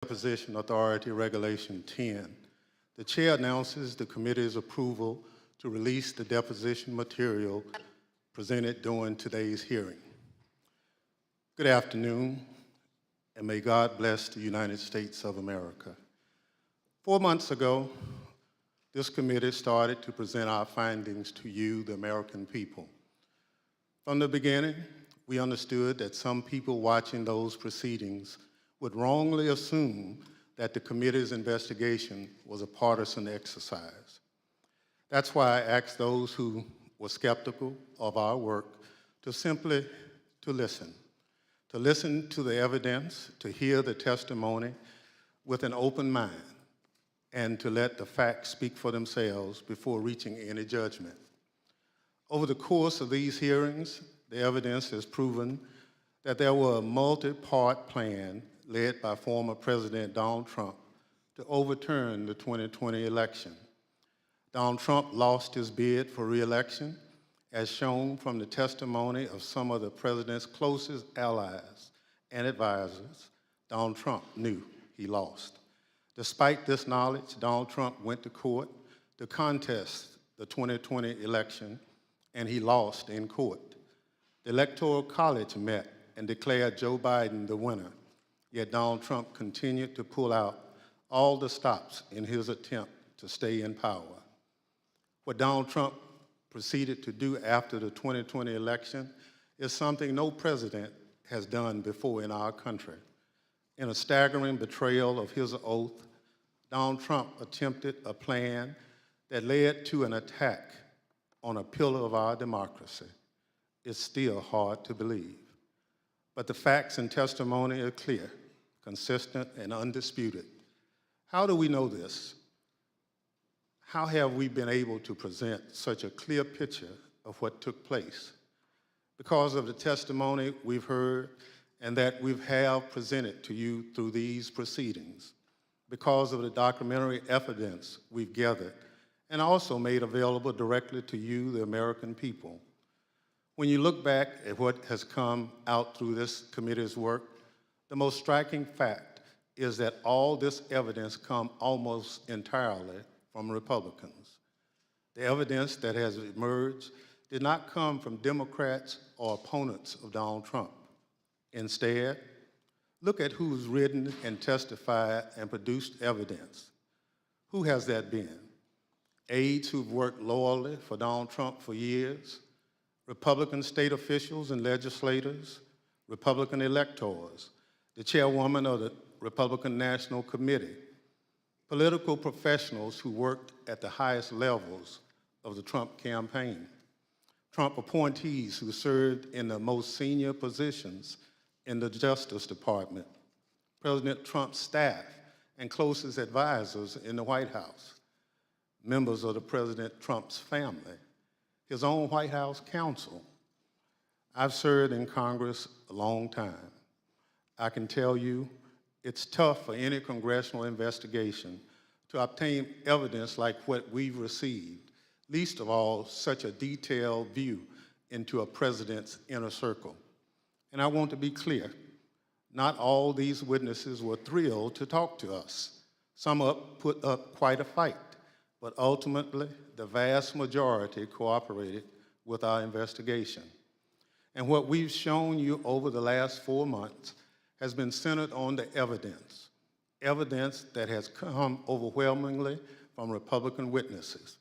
Deposition Authority Regulation 10. The chair announces the committee's approval to release the deposition material presented during today's hearing. Good afternoon, and may God bless the United States of America. 4 months ago, this committee started to present our findings to you, the American people. From the beginning, we understood that some people watching those proceedings would wrongly assume that the committee's investigation was a partisan exercise. That's why I asked those who were skeptical of our work to simply listen to the evidence, to hear the testimony with an open mind, and to let the facts speak for themselves before reaching any judgment. Over the course of these hearings, the evidence has proven that there was a multi-part plan led by former President Donald Trump to overturn the 2020 election. Donald Trump lost his bid for re-election, as shown from the testimony of some of the president's closest allies and advisors. Donald Trump knew he lost. Despite this knowledge, Donald Trump went to court to contest the 2020 election, and he lost in court. The Electoral College met and declared Joe Biden the winner, yet Donald Trump continued to pull out all the stops in his attempt to stay in power. What Donald Trump proceeded to do after the 2020 election is something no president has done before in our country. In a staggering betrayal of his oath, Donald Trump attempted a plan that led to an attack on a pillar of our democracy. It's still hard to believe. But the facts and testimony are clear, consistent, and undisputed. How do we know this? How have we been able to present such a clear picture of what took place? Because of the testimony we've heard and that we have presented to you through these proceedings, because of the documentary evidence we've gathered and also made available directly to you, the American people. When you look back at what has come out through this committee's work, the most striking fact is that all this evidence comes almost entirely from Republicans. The evidence that has emerged did not come from Democrats or opponents of Donald Trump. Instead, look at who's written and testified and produced evidence. Who has that been? Aides who've worked loyally for Donald Trump for years, Republican state officials and legislators, Republican electors, the chairwoman of the Republican National Committee, political professionals who worked at the highest levels of the Trump campaign, Trump appointees who served in the most senior positions in the Justice Department, President Trump's staff and closest advisors in the White House, members of the President Trump's family, his own White House counsel. I've served in Congress a long time. I can tell you it's tough for any congressional investigation to obtain evidence like what we've received, least of all such a detailed view into a president's inner circle. And I want to be clear, not all these witnesses were thrilled to talk to us. Some put up quite a fight, but ultimately the vast majority cooperated with our investigation. And what we've shown you over the last 4 months has been centered on the evidence that has come overwhelmingly from Republican witnesses.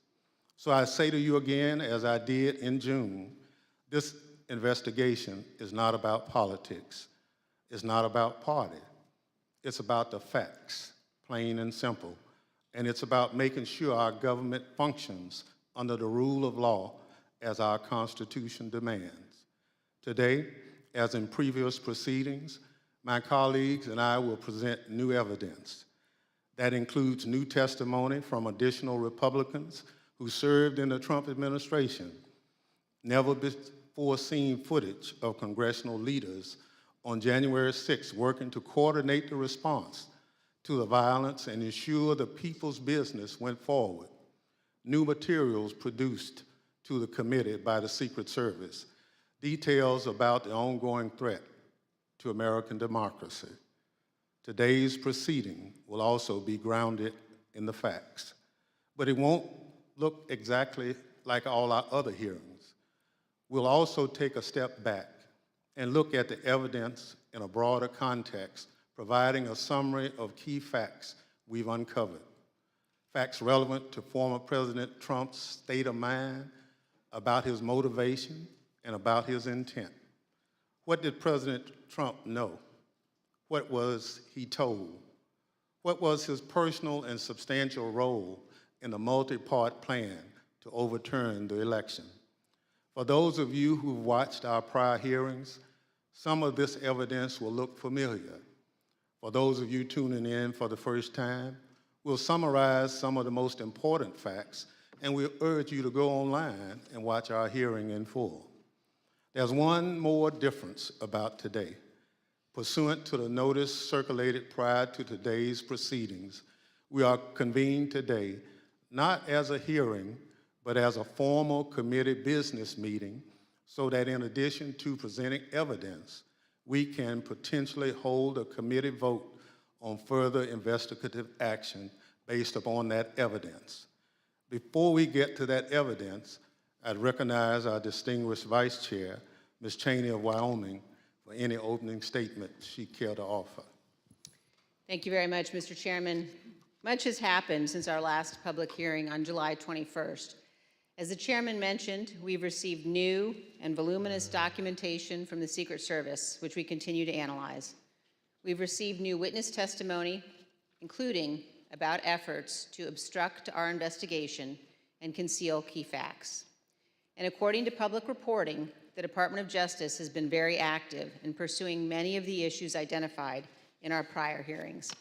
So I say to you again, as I did in June, this investigation is not about politics. It's not about party. It's about the facts, plain and simple. And it's about making sure our government functions under the rule of law as our Constitution demands. Today, as in previous proceedings, my colleagues and I will present new evidence. That includes new testimony from additional Republicans who served in the Trump administration, never before seen footage of congressional leaders on January 6th working to coordinate the response to the violence and ensure the people's business went forward. New materials produced to the committee by the Secret Service, details about the ongoing threat to American democracy. Today's proceeding will also be grounded in the facts, but it won't look exactly like all our other hearings. We'll also take a step back and look at the evidence in a broader context, providing a summary of key facts we've uncovered. Facts relevant to former President Trump's state of mind, about his motivation, and about his intent. What did President Trump know? What was he told? What was his personal and substantial role in the multi-part plan to overturn the election? For those of you who've watched our prior hearings, some of this evidence will look familiar. For those of you tuning in for the first time, we'll summarize some of the most important facts, and we'll urge you to go online and watch our hearing in full. There's one more difference about today. Pursuant to the notice circulated prior to today's proceedings, we are convened today not as a hearing, but as a formal committee business meeting, so that in addition to presenting evidence, we can potentially hold a committee vote on further investigative action based upon that evidence. Before we get to that evidence, I'd recognize our distinguished Vice Chair, Ms. Cheney of Wyoming, for any opening statement she'd care to offer. Thank you very much, Mr. Chairman. Much has happened since our last public hearing on July 21st. As the Chairman mentioned, we've received new and voluminous documentation from the Secret Service, which we continue to analyze. We've received new witness testimony, including about efforts to obstruct our investigation and conceal key facts. And according to public reporting, the Department of Justice has been very active in pursuing many of the issues identified in our prior hearings.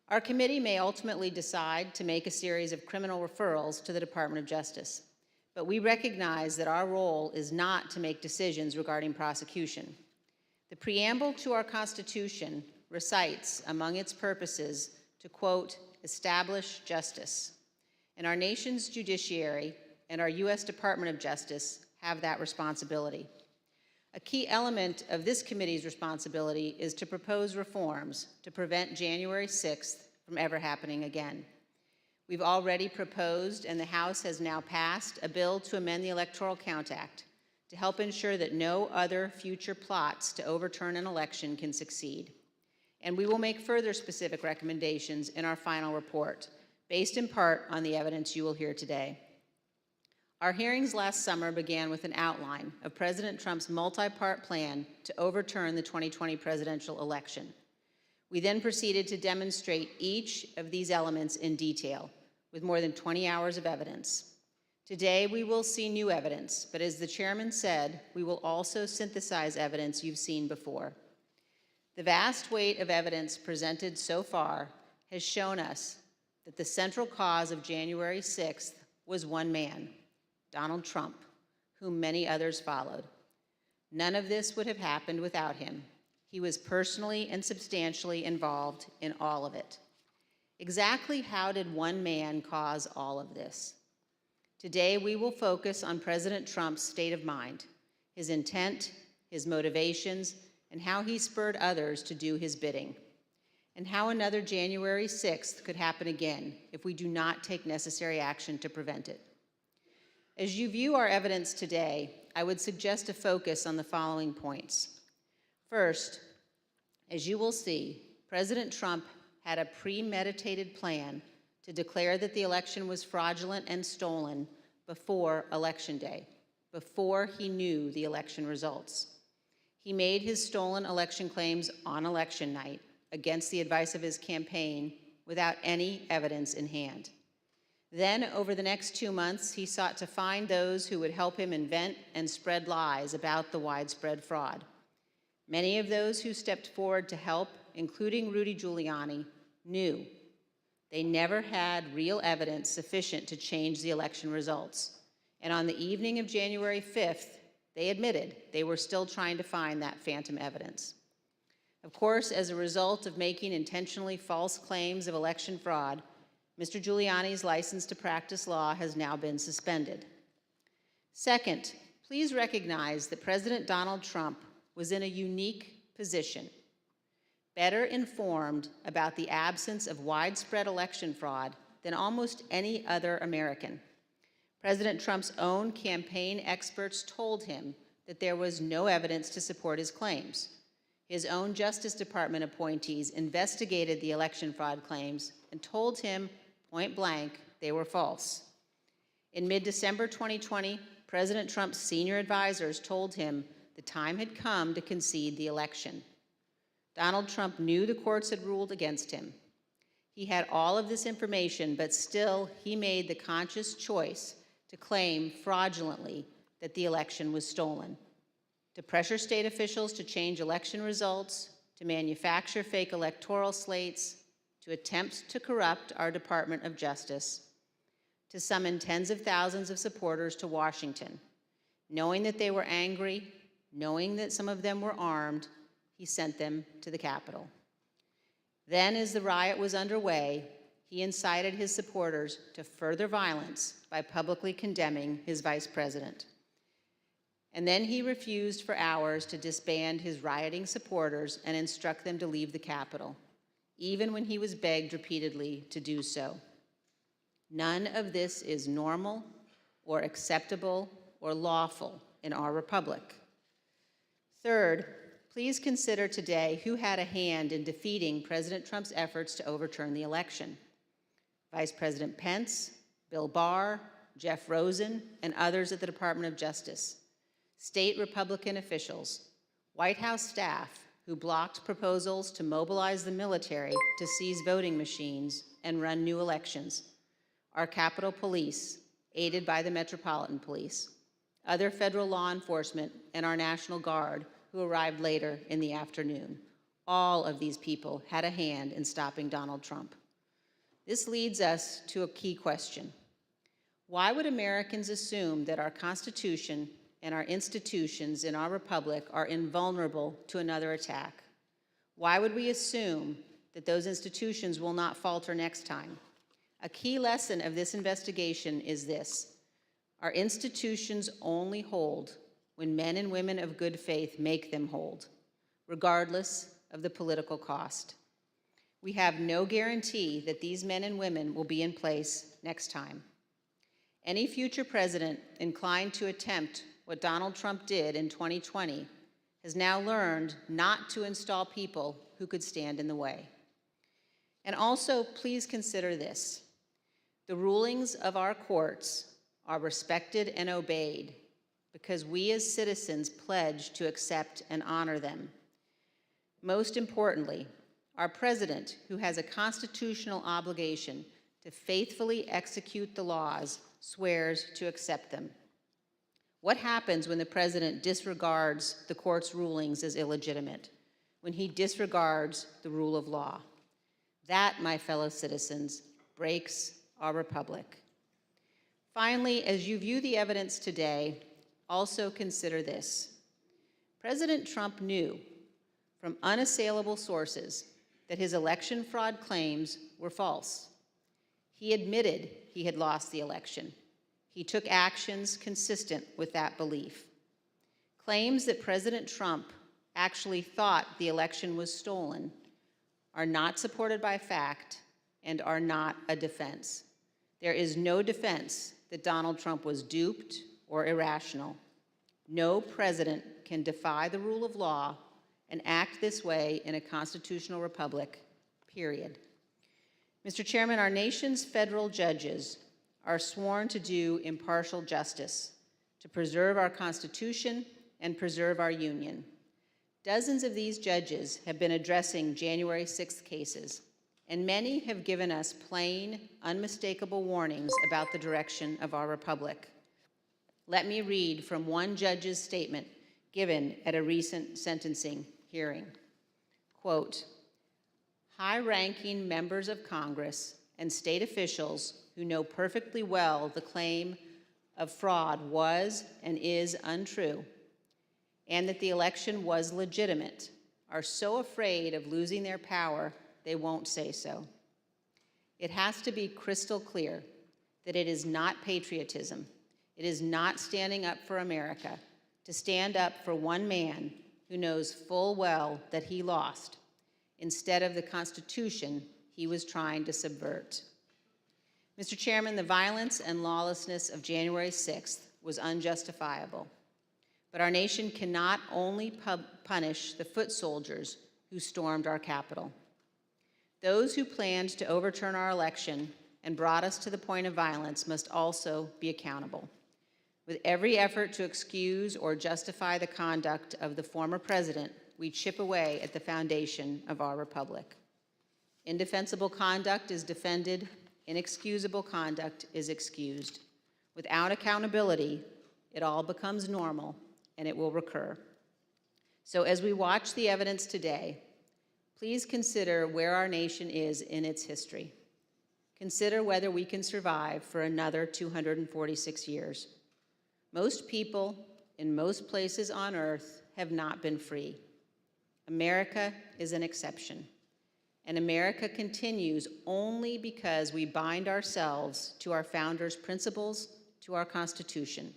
Our committee may ultimately decide to make a series of criminal referrals to the Department of Justice, but we recognize that our role is not to make decisions regarding prosecution. The preamble to our Constitution recites among its purposes to, quote, establish justice. And our nation's judiciary and our U.S. Department of Justice have that responsibility. A key element of this committee's responsibility is to propose reforms to prevent January 6th from ever happening again. We've already proposed, and the House has now passed, a bill to amend the Electoral Count Act to help ensure that no other future plots to overturn an election can succeed. And we will make further specific recommendations in our final report, based in part on the evidence you will hear today. Our hearings last summer began with an outline of President Trump's multi-part plan to overturn the 2020 presidential election. We then proceeded to demonstrate each of these elements in detail, with more than 20 hours of evidence. Today, we will see new evidence, but as the chairman said, we will also synthesize evidence you've seen before. The vast weight of evidence presented so far has shown us that the central cause of January 6th was one man, Donald Trump, whom many others followed. None of this would have happened without him. He was personally and substantially involved in all of it. Exactly how did one man cause all of this? Today, we will focus on President Trump's state of mind, his intent, his motivations, and how he spurred others to do his bidding, and how another January 6th could happen again if we do not take necessary action to prevent it. As you view our evidence today, I would suggest a focus on the following points. First, as you will see, President Trump had a premeditated plan to declare that the election was fraudulent and stolen before Election Day, before he knew the election results. He made his stolen election claims on election night against the advice of his campaign without any evidence in hand. Then, over the next 2 months, he sought to find those who would help him invent and spread lies about the widespread fraud. Many of those who stepped forward to help, including Rudy Giuliani, knew they never had real evidence sufficient to change the election results. And on the evening of January 5th, they admitted they were still trying to find that phantom evidence. Of course, as a result of making intentionally false claims of election fraud, Mr. Giuliani's license to practice law has now been suspended. Second, please recognize that President Donald Trump was in a unique position. better informed about the absence of widespread election fraud than almost any other American. President Trump's own campaign experts told him that there was no evidence to support his claims. His own Justice Department appointees investigated the election fraud claims and told him point blank they were false. In mid-December 2020, President Trump's senior advisors told him the time had come to concede the election. Donald Trump knew the courts had ruled against him. He had all of this information, but still he made the conscious choice to claim fraudulently that the election was stolen, to pressure state officials to change election results, to manufacture fake electoral slates, to attempt to corrupt our Department of Justice, to summon tens of thousands of supporters to Washington. Knowing that they were angry, knowing that some of them were armed, he sent them to the Capitol. Then, as the riot was underway, he incited his supporters to further violence by publicly condemning his vice president. And then he refused for hours to disband his rioting supporters and instruct them to leave the Capitol, even when he was begged repeatedly to do so. None of this is normal or acceptable or lawful in our republic. Third, please consider today who had a hand in defeating President Trump's efforts to overturn the election. Vice President Pence, Bill Barr, Jeff Rosen, and others at the Department of Justice, state Republican officials, White House staff who blocked proposals to mobilize the military to seize voting machines and run new elections, our Capitol Police, aided by the Metropolitan Police, other federal law enforcement, and our National Guard, who arrived later in the afternoon. All of these people had a hand in stopping Donald Trump. This leads us to a key question. Why would Americans assume that our Constitution and our institutions in our republic are invulnerable to another attack? Why would we assume that those institutions will not falter next time? A key lesson of this investigation is this: our institutions only hold when men and women of good faith make them hold, regardless of the political cost. We have no guarantee that these men and women will be in place next time. Any future president inclined to attempt what Donald Trump did in 2020 has now learned not to install people who could stand in the way. And also, please consider this: the rulings of our courts are respected and obeyed because we as citizens pledge to accept and honor them. Most importantly, our president, who has a constitutional obligation to faithfully execute the laws, swears to accept them. What happens when the president disregards the court's rulings as illegitimate, when he disregards the rule of law? That, my fellow citizens, breaks our republic. Finally, as you view the evidence today, also consider this. President Trump knew from unassailable sources that his election fraud claims were false. He admitted he had lost the election. He took actions consistent with that belief. Claims that President Trump actually thought the election was stolen are not supported by fact and are not a defense. There is no defense that Donald Trump was duped or irrational. No president can defy the rule of law and act this way in a constitutional republic, period. Mr. Chairman, our nation's federal judges are sworn to do impartial justice, to preserve our Constitution and preserve our Union. Dozens of these judges have been addressing January 6th cases, and many have given us plain, unmistakable warnings about the direction of our republic. Let me read from one judge's statement given at a recent sentencing hearing. Quote, "High-ranking members of Congress and state officials who know perfectly well the claim of fraud was and is untrue, and that the election was legitimate, are so afraid of losing their power they won't say so. It has to be crystal clear that it is not patriotism, it is not standing up for America, to stand up for one man who knows full well that he lost, instead of the Constitution he was trying to subvert. Mr. Chairman, the violence and lawlessness of January 6th was unjustifiable. But our nation cannot only punish the foot soldiers who stormed our Capitol. Those who planned to overturn our election and brought us to the point of violence must also be accountable. With every effort to excuse or justify the conduct of the former president, we chip away at the foundation of our republic. Indefensible conduct is defended, inexcusable conduct is excused. Without accountability, it all becomes normal and it will recur. So as we watch the evidence today, please consider where our nation is in its history. Consider whether we can survive for another 246 years. Most people in most places on earth have not been free. America is an exception. And America continues only because we bind ourselves to our founders' principles, to our Constitution.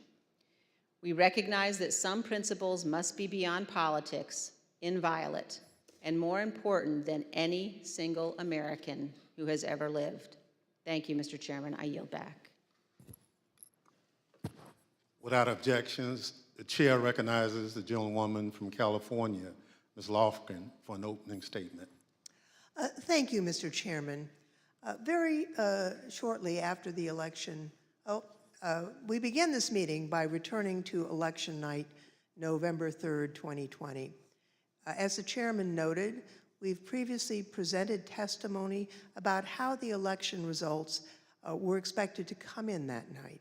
We recognize that some principles must be beyond politics, inviolate, and more important than any single American who has ever lived. Thank you, Mr. Chairman. I yield back. Without objections, the chair recognizes the gentlewoman from California, Ms. Lofgren, for an opening statement. Thank you, Mr. Chairman. Very shortly after the election, we begin this meeting by returning to election night, November 3rd, 2020. As the chairman noted, we've previously presented testimony about how the election results were expected to come in that night.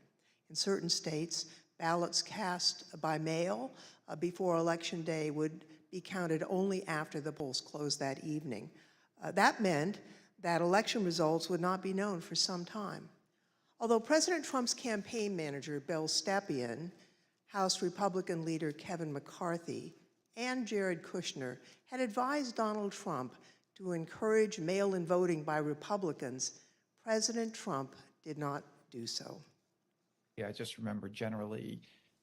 In certain states, ballots cast by mail before Election Day would be counted only after the polls closed that evening. That meant that election results would not be known for some time. Although President Trump's campaign manager, Bill Stepien, House Republican leader Kevin McCarthy, and Jared Kushner had advised Donald Trump to encourage mail-in voting by Republicans, President Trump did not do so. Yeah, I just remember generally,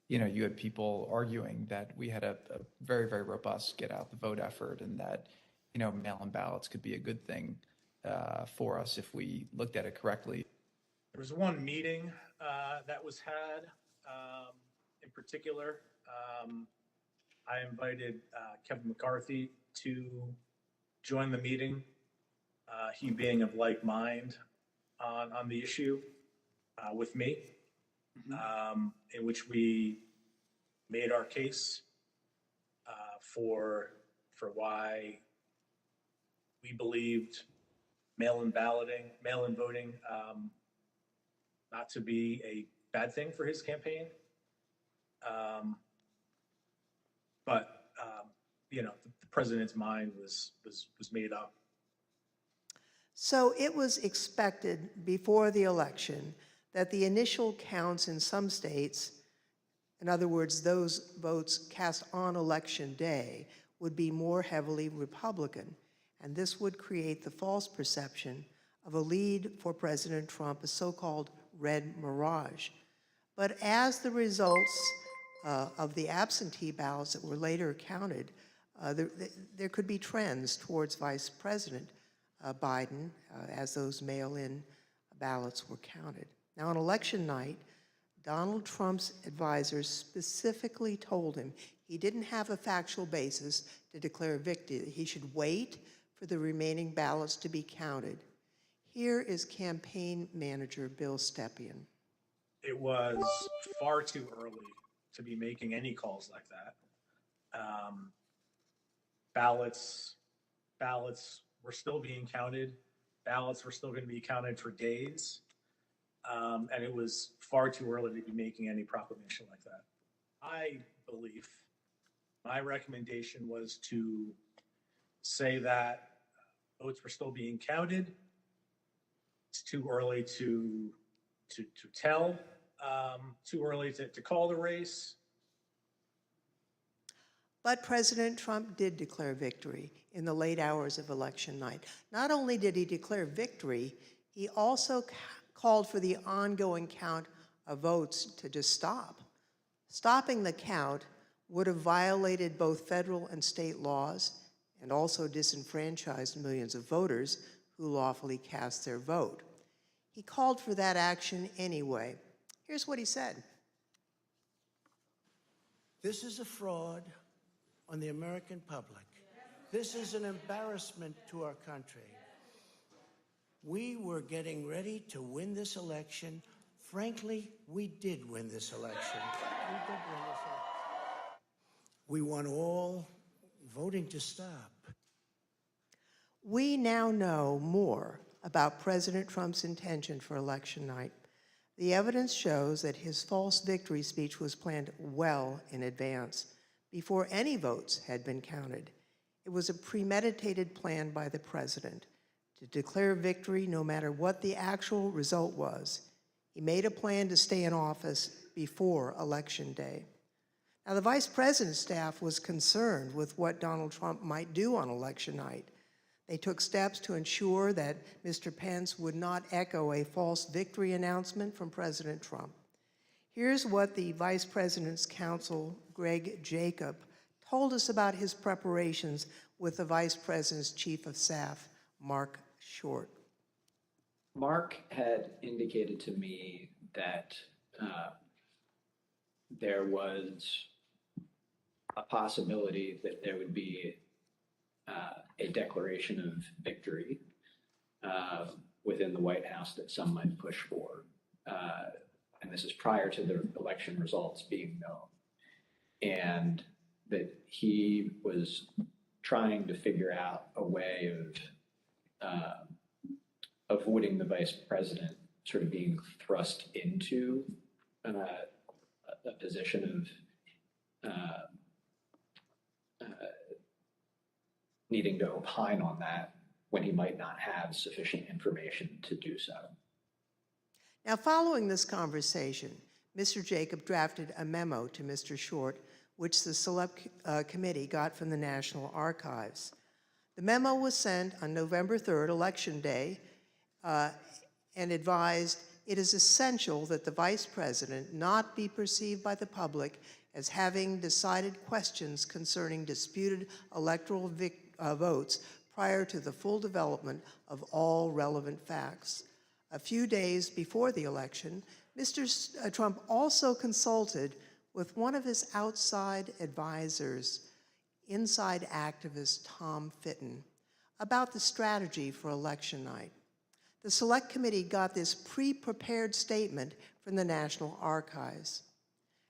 you had people arguing that we had a very, very robust get out the vote effort and that, mail-in ballots could be a good thing for us if we looked at it correctly. There was one meeting that was had in particular. I invited Kevin McCarthy to join the meeting, he being of like mind on the issue with me, in which we made our case for why we believed mail-in voting not to be a bad thing for his campaign. But the president's mind was made up. So it was expected before the election that the initial counts in some states, in other words, those votes cast on Election Day, would be more heavily Republican, and this would create the false perception of a lead for President Trump, a so-called red mirage. But as the results of the absentee ballots that were later counted, there could be trends towards Vice President Biden as those mail-in ballots were counted. Now, on election night, Donald Trump's advisors specifically told him he didn't have a factual basis to declare victory. He should wait for the remaining ballots to be counted. Here is campaign manager Bill Stepien. It was far too early to be making any calls like that. Ballots were still being counted. Ballots were still going to be counted for days. And it was far too early to be making any proclamation like that. My recommendation was to say that votes were still being counted. It's too early to tell, too early to call the race. But President Trump did declare victory in the late hours of election night. Not only did he declare victory, he also called for the ongoing count of votes to just stop. Stopping the count would have violated both federal and state laws, and also disenfranchised millions of voters who lawfully cast their vote. He called for that action anyway. Here's what he said. This is a fraud on the American public. This is an embarrassment to our country. We were getting ready to win this election. Frankly, we did win this election. We did win this election. We want all voting to stop. We now know more about President Trump's intention for election night. The evidence shows that his false victory speech was planned well in advance, before any votes had been counted. It was a premeditated plan by the president to declare victory no matter what the actual result was. He made a plan to stay in office before Election Day. Now, the vice president's staff was concerned with what Donald Trump might do on election night. They took steps to ensure that Mr. Pence would not echo a false victory announcement from President Trump. Here's what the Vice President's counsel, Greg Jacob, told us about his preparations with the Vice President's Chief of Staff, Mark Short. Mark had indicated to me that there was a possibility that there would be a declaration of victory within the White House that some might push for. And this is prior to the election results being known. And that he was trying to figure out a way of avoiding the vice president sort of being thrust into a position of needing to opine on that when he might not have sufficient information to do so. Now, following this conversation, Mr. Jacob drafted a memo to Mr. Short, which the Select Committee got from the National Archives. The memo was sent on November 3rd, Election Day, and advised it is essential that the Vice President not be perceived by the public as having decided questions concerning disputed electoral votes prior to the full development of all relevant facts. A few days before the election, Mr. Trump also consulted with one of his outside advisors, inside activist Tom Fitton, about the strategy for election night. The Select Committee got this pre-prepared statement from the National Archives.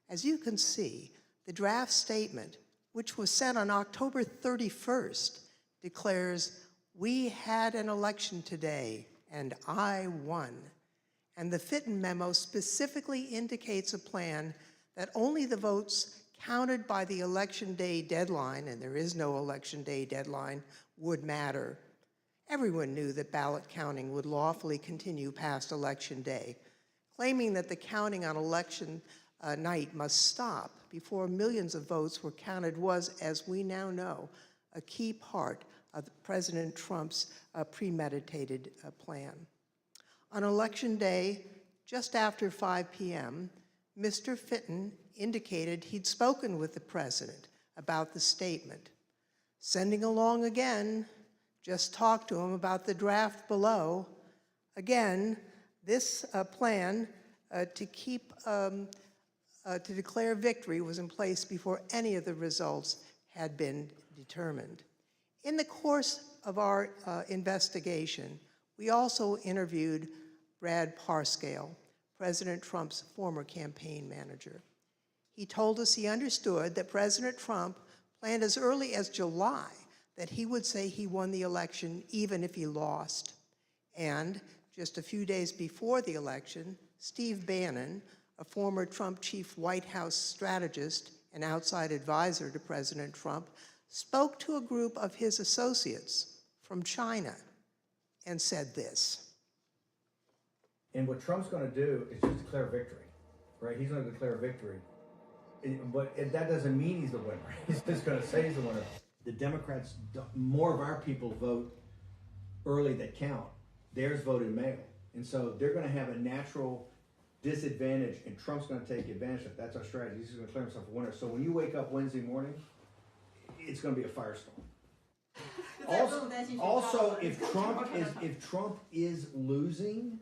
As you can see, the draft statement, which was sent on October 31st, declares, "We had an election today, and I won." And the Fitton memo specifically indicates a plan that only the votes counted by the Election Day deadline, and there is no Election Day deadline, would matter. Everyone knew that ballot counting would lawfully continue past Election Day. Claiming that the counting on election night must stop before millions of votes were counted was, as we now know, a key part of President Trump's premeditated plan. On Election Day, just after 5 p.m., Mr. Fitton indicated he'd spoken with the president about the statement. Sending along again, just talked to him about the draft below. Again, this plan to declare victory was in place before any of the results had been determined. In the course of our investigation, we also interviewed Brad Parscale, President Trump's former campaign manager. He told us he understood that President Trump planned as early as July that he would say he won the election even if he lost. And just a few days before the election, Steve Bannon, a former Trump chief White House strategist and outside advisor to President Trump, spoke to a group of his associates from China and said this. And what Trump's going to do is just declare victory, right? He's going to declare victory. But that doesn't mean he's the winner. He's just going to say he's the winner. The Democrats, more of our people vote early that count. Theirs voted mail. And so they're going to have a natural disadvantage, and Trump's going to take advantage of it. That's our strategy. He's going to declare himself a winner. So when you wake up Wednesday morning, it's going to be a firestorm. Also, if Trump is losing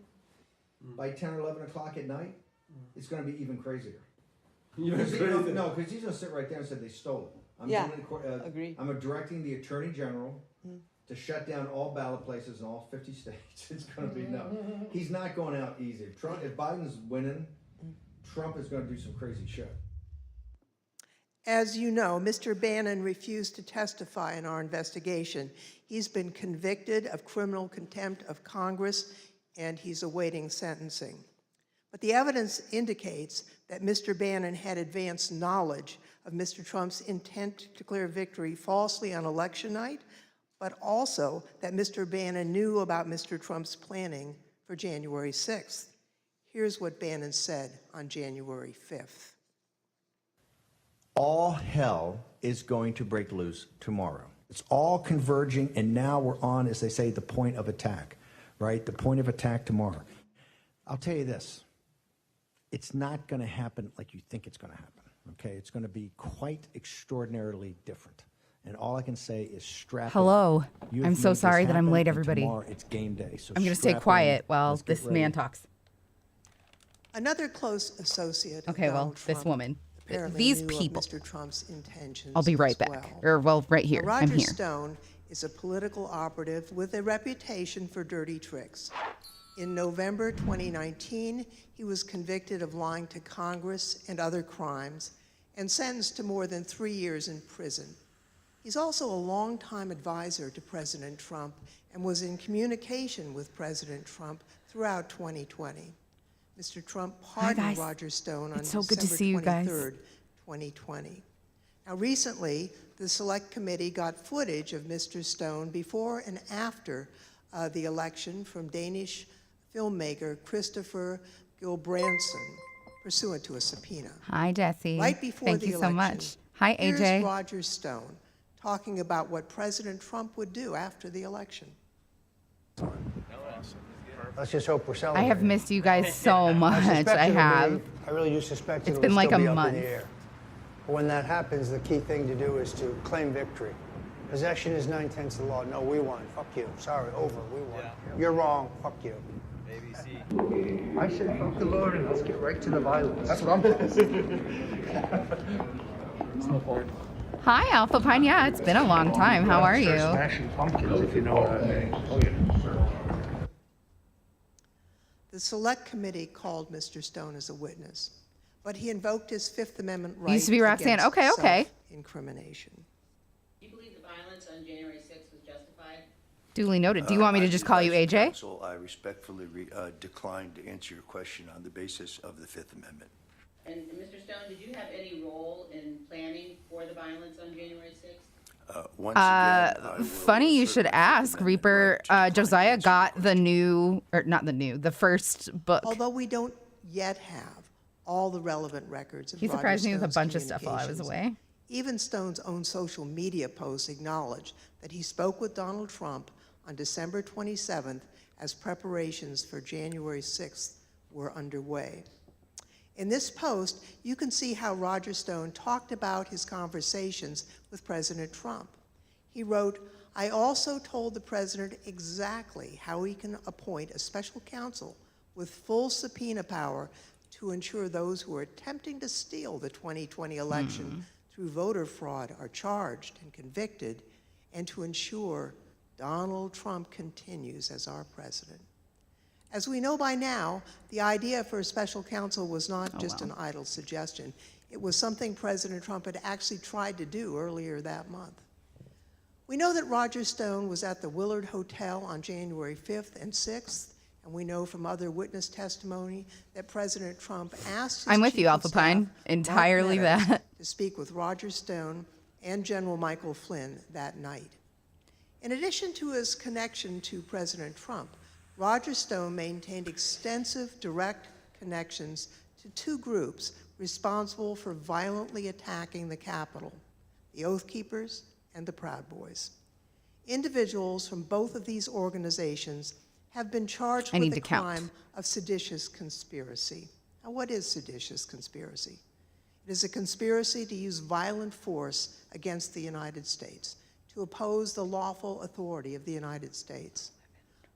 by 10 or 11 o'clock at night, it's going to be even crazier. No, because he's going to sit right there and say they stole it. Agree. I'm directing the Attorney General to shut down all ballot places in all 50 states. It's going to be no. He's not going out easy. If Biden's winning, Trump is going to do some crazy shit. As you know, Mr. Bannon refused to testify in our investigation. He's been convicted of criminal contempt of Congress, and he's awaiting sentencing. But the evidence indicates that Mr. Bannon had advanced knowledge of Mr. Trump's intent to declare victory falsely on election night, but also that Mr. Bannon knew about Mr. Trump's planning for January 6th. Here's what Bannon said on January 5th. All hell is going to break loose tomorrow. It's all converging, and now we're on, as they say, the point of attack, right? The point of attack tomorrow. I'll tell you this. It's not going to happen like you think it's going to happen, okay? It's going to be quite extraordinarily different. And all I can say is strap Hello. in. I'm so sorry that I'm late, everybody. Tomorrow it's game day. So I'm going to stay strap quiet in. while Let's get this ready. man talks. Another close associate of Okay, well, Donald this Trump woman. apparently These knew of people. Mr. Trump's intentions. I'll be right as back. well. Right here. Now, I'm Roger here. Stone is a political operative with a reputation for dirty tricks. In November 2019, he was convicted of lying to Congress and other crimes and sentenced to more than 3 years in prison. He's also a longtime advisor to President Trump and was in communication with President Trump throughout 2020. Mr. Trump pardoned guys. Roger Stone on It's so December good to see you guys. 23rd, 2020. Now, recently, the Select Committee got footage of Mr. Stone before and after the election from Danish filmmaker Christopher Gilbranson, pursuant to a subpoena. Hi, Jesse. Right before Thank the you so election, much. Hi, here's AJ. Roger Stone talking about what President Trump would do after the election. Let's just hope we're I celebrating. have missed you guys so much. suspect I it'll be- have. I really do suspect It's it'll been like still a be up month. in the air. But when that happens, the key thing to do is to claim victory. Possession is 9/10 of the law. No, we won. Fuck you. Sorry, over. We won. You're wrong. Fuck you. I said, fuck the Lord, and let's get right to the violence. That's what I'm Hi, Alpha Pine. Yeah, it's been a long time. How are you? Smashing pumpkins, if you know what I mean. Oh, yeah. The Select Committee called Mr. Stone as a witness, but he invoked his Fifth Amendment right Used to be Roxanne. against Okay, okay. self-incrimination. Do you believe the violence on January 6th was justified? Duly noted. Do you want me to just call you AJ? Counsel, I respectfully decline to answer your question on the basis of the Fifth Amendment. And Mr. Stone, did you have any role in planning for the violence on January 6th? Once again, I will Funny you should assert the ask. Fifth Amendment Reaper, right to decline to Josiah answer got your the new, or not the new, the first book. Although we don't yet have all the relevant records of He Roger surprised me with a Stone's bunch of stuff while I was communications, away. even Stone's own social media posts acknowledge that he spoke with Donald Trump on December 27th as preparations for January 6th were underway. In this post, you can see how Roger Stone talked about his conversations with President Trump. He wrote, "I also told the president exactly how he can appoint a special counsel with full subpoena power to ensure those who are attempting to steal the 2020 election through voter fraud are charged and convicted, and to ensure Donald Trump continues as our president." As we know by now, the idea for a special counsel was not just an idle suggestion. It was something President Trump had actually tried to do earlier that month. We know that Roger Stone was at the Willard Hotel on January 5th and 6th, and we know from other witness testimony that President Trump asked his I'm with chief you, of Alpha staff, Pine. Mark Entirely Meadows, that. to speak with Roger Stone and General Michael Flynn that night. In addition to his connection to President Trump, Roger Stone maintained extensive direct connections to two groups responsible for violently attacking the Capitol, the Oath Keepers and the Proud Boys. Individuals from both of these organizations have been charged with the crime of seditious conspiracy. Now, what is seditious conspiracy? It is a conspiracy to use violent force against the United States, to oppose the lawful authority of the United States.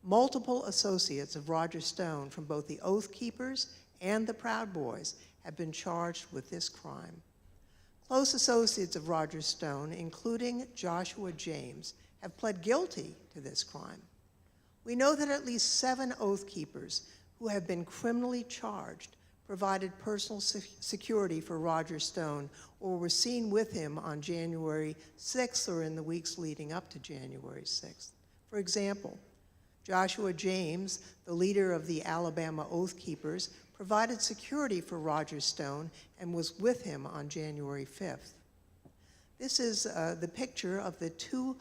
Multiple associates of Roger Stone from both the Oath Keepers and the Proud Boys have been charged with this crime. Close associates of Roger Stone, including Joshua James, have pled guilty to this crime. We know that at least 7 Oath Keepers who have been criminally charged provided personal security for Roger Stone or were seen with him on January 6th or in the weeks leading up to January 6th. For example, Joshua James, the leader of the Alabama Oath Keepers, provided security for Roger Stone and was with him on January 5th. This is the picture of the two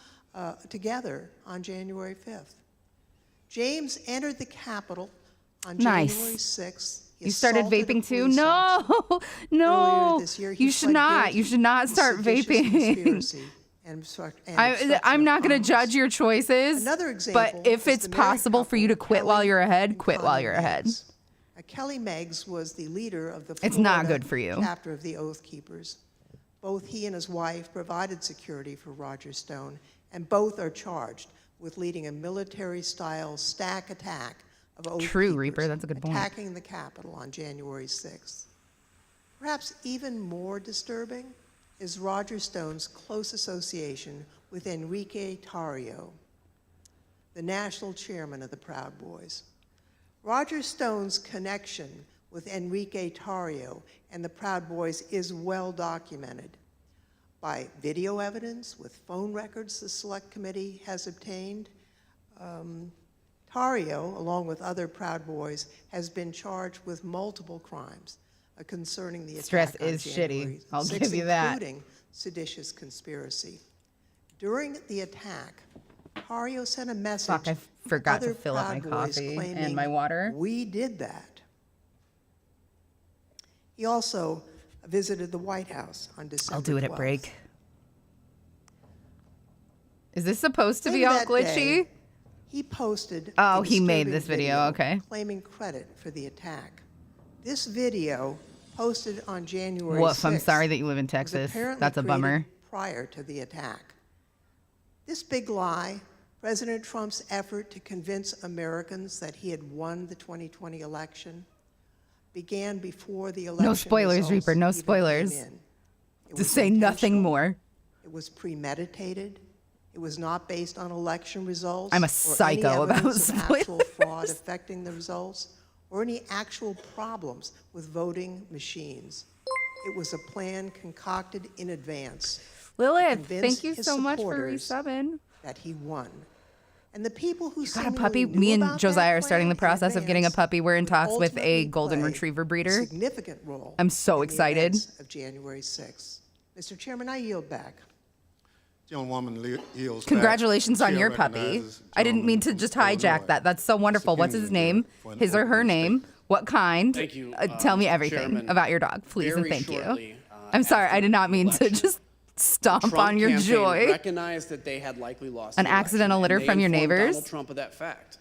together on January 5th. James entered the Capitol on Nice. January 6th. He You started assaulted a vaping too? police officer. No, no. Earlier this year, he You should pled not. guilty You should not to start seditious vaping. conspiracy and obstruction I'm of not going to Congress. judge your choices. Another example But if is it's the married possible for you to couple, quit while Kelly you're ahead, and quit while Connie you're ahead. Meggs. Kelly Meggs was the leader of the It's not Florida good for you. chapter of the Oath Keepers. Both he and his wife provided security for Roger Stone, and both are charged with leading a military-style stack attack of Oath True, Keepers, Reaper, that's a good point. attacking the Capitol on January 6th. Perhaps even more disturbing is Roger Stone's close association with Enrique Tarrio, the national chairman of the Proud Boys. Roger Stone's connection with Enrique Tarrio and the Proud Boys is well documented by video evidence with phone records the Select Committee has obtained. Tarrio, along with other Proud Boys, has been charged with multiple crimes concerning the attack Stress on is January shitty. I'll 6th, give you that. including seditious conspiracy. During the attack, Tarrio sent a message Fuck, I forgot to other fill up my Proud Boys coffee and claiming, my water. "We did that." He also visited the White House on December I'll do it 12th. at break. Is this supposed to be Later all that glitchy? day, he posted Oh, a he made disturbing this video, okay. claiming credit for the attack. This video, posted on January Woof, I'm 6th, sorry that you live in was Texas. apparently That's a bummer. created prior to the attack. This big lie, President Trump's effort to convince Americans that he had won the 2020 election, began before the election No spoilers, results Reaper, no even came spoilers. in. It To was say nothing intentional. more. It was premeditated. It was not based on election results. I'm a or psycho any about evidence of actual spoilers. fraud affecting the results, or any actual problems with voting machines. It was a plan concocted in advance to Lilith, convince thank you his so much for supporters resubbing. that he won. And the people who Got a seemingly puppy? knew Me and about Josiah that are starting the plan in process of getting a advance puppy. We're in would talks with a ultimately golden play retriever a breeder. significant role. I'm so in the excited. events of January 6th. Mr. Chairman, I yield back. Gentlewoman yields back. Congratulations on Chair your puppy. recognizes I didn't mean to gentleman just from hijack Illinois, that. That's so wonderful. What's his Mr. name? for an His or her opening name? statement. What kind? Thank you, Tell me Mr. everything Chairman. about your dog, please and Very thank you. shortly, I'm sorry, after I did not mean the to election, just stomp Trump on your campaign joy. recognized that they had likely lost An the election, accidental and litter they from your informed neighbors? Donald Trump of that fact.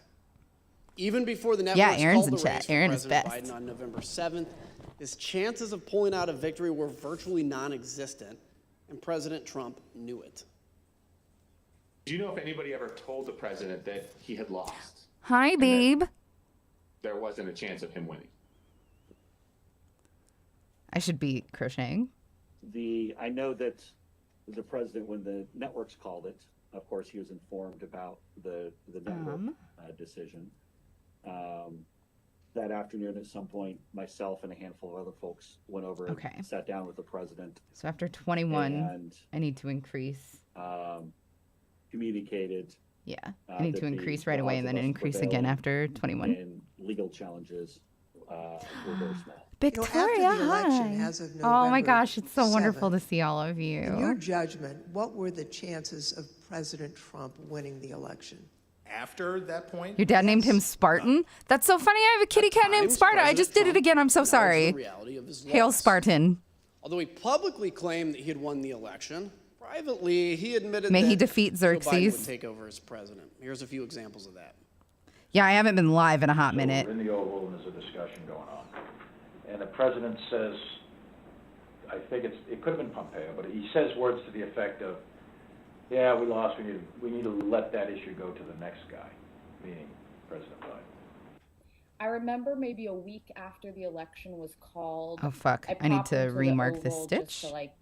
Even before the networks Yeah, Aaron's called in the chat. race for Aaron is President best. Biden on November 7th, his chances of pulling out a victory were virtually non-existent, and President Trump knew it. Do you know if anybody ever told the president that he had lost? Hi, babe. There wasn't a chance of him winning. I should be crocheting. I know that the president, when the networks called it, of course, he was informed about the network decision. That afternoon, at some point, myself and a handful of other folks went over and sat down with the president. So after 21, and, I need to increase. communicated. Yeah, I need that to increase the right away odds and of then us increase again prevailing after 21. in legal challenges were very small. Victoria, after the election, hi. as of Oh my November gosh, it's so wonderful 7th, to see all of In your you. judgment, what were the chances of President Trump winning the election? After that point, Your dad named him Spartan? That's so funny. I have a kitty cat named times, Sparta. I just did President it again. I'm so Trump sorry. acknowledged the reality of his Hail loss. Spartan. Although he publicly claimed that he had won the election, privately he admitted May that he defeat Joe Biden Xerxes. would take over as president. Here's a few examples of that. Yeah, I haven't been live in a hot So minute. we're in the Oval and there's a discussion going on. And the president says, I think it could have been Pompeo, but he says words to the effect of, Yeah, we lost. We need to let that issue go to the next guy, meaning President Biden. I remember maybe a week after the election was called. Oh, fuck. I need popped to into the remark this Oval stitch. just to like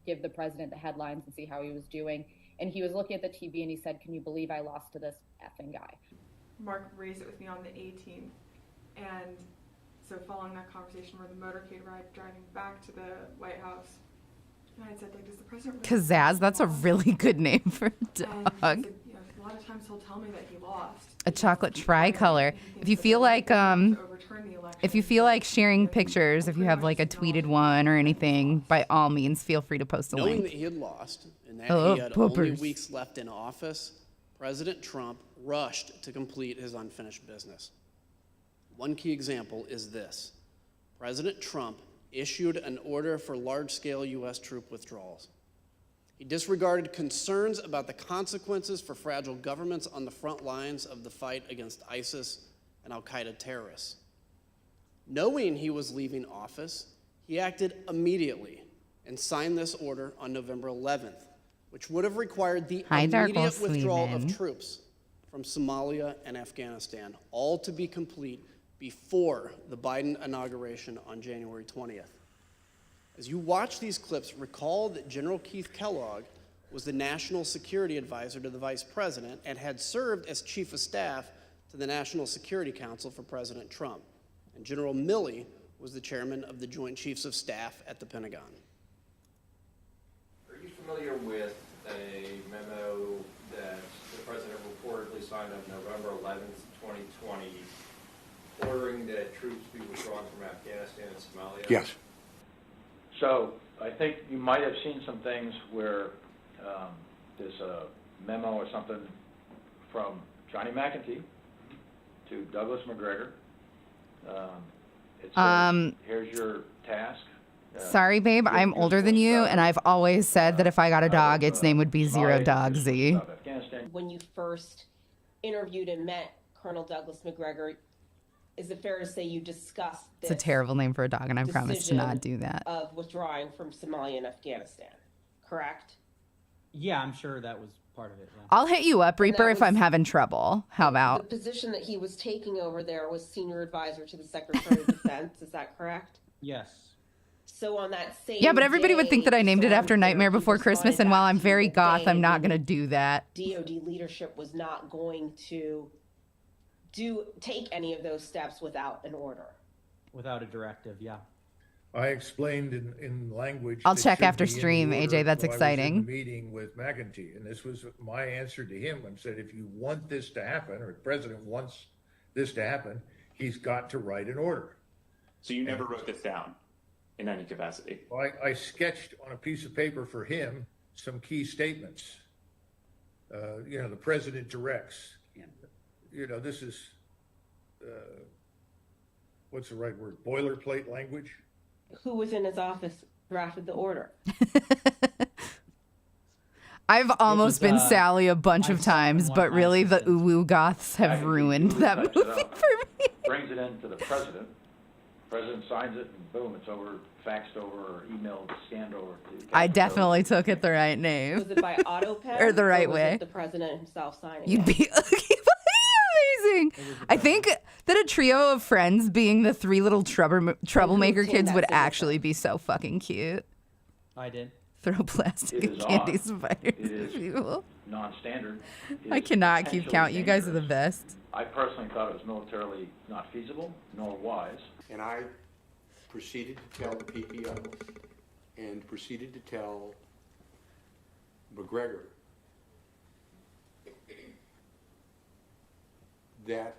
give the president the headlines and see how he was doing. And he was looking at the TV and he said, "Can you believe I lost to this effing guy?" Mark raised it with me on the 18th, and so following that conversation, where the motorcade ride driving back to the White House, and I said, like, does the president really Kazaz, that's a really good name for a And he dog. said, you know, a lot of times he'll tell me that he lost. A chocolate tricolor. If you feel like sharing pictures, if you have like a tweeted one or anything, by all means feel free to post a Knowing link. that he had lost and that Oh, he had only poopers. weeks left in office, President Trump rushed to complete his unfinished business. One key example is this. President Trump issued an order for large-scale U.S. troop withdrawals. He disregarded concerns about the consequences for fragile governments on the front lines of the fight against ISIS and al-Qaeda terrorists. Knowing he was leaving office, he acted immediately and signed this order on November 11th, which would have required the immediate withdrawal of troops from Somalia and Afghanistan, all to be complete before the Biden inauguration on January 20th. As you watch these clips, recall that General Keith Kellogg was the National Security Advisor to the Vice President and had served as Chief of Staff to the National Security Council for President Trump. And General Milley was the Chairman of the Joint Chiefs of Staff at the Pentagon. Are you familiar with a memo that the President reportedly signed on November 11th, 2020, ordering that troops be withdrawn from Afghanistan and Somalia? Yes. So I think you might have seen some things where there's a memo or something from Johnny McEntee to Douglas McGregor. It says, here's your task. Sorry, babe, I'm older than you, and I've always said that if I got a dog, its name would be Zero Dog Z. When you first interviewed and met Colonel Douglas McGregor, is it fair to say you discussed this? It's a terrible name for a dog, and I promise to not do that. Of withdrawing from Somalia and Afghanistan, correct? Yeah, I'm sure that was part of it. Yeah. I'll hit you up, Reaper, if I'm having trouble. How The about? position that he was taking over there was senior advisor to the Secretary of Defense. Is that correct? Yes. So on that same Yeah, but everybody would think that I named it after Nightmare he Before Christmas, and while I'm very goth, I'm not day going to do that. DOD leadership was not going to take any of those steps without an order. Without a directive, yeah. I explained in language. I'll that check should after be in the stream, order, AJ, that's so I was exciting. in the meeting with McEntee, and this was my answer to him. I said, if you want this to happen, or the president wants this to happen, he's got to write an order. So you never wrote this down in any capacity? I sketched on a piece of paper for him some key statements. The president directs. This is, what's the right word? Boilerplate language? Who within his office drafted the order? I've almost been Sally a bunch of times, but really the uwu goths have ruined that movie for me. Brings it into the president. President signs it, and boom, it's over, faxed over, or emailed, scanned over. I definitely took it the right name. Was it by auto pen Or the right was way. it the president himself signing You'd it? be amazing. I think that a trio of friends being the three little troublemaker came kids that would signature? actually be so fucking cute. I did. Throw plastic It and is candy odd. spiders It at is people. non-standard. It I is cannot keep potentially count. You guys are the dangerous. best. I personally thought it was militarily not feasible, nor wise. And I proceeded to tell the PPO and proceeded to tell McGregor that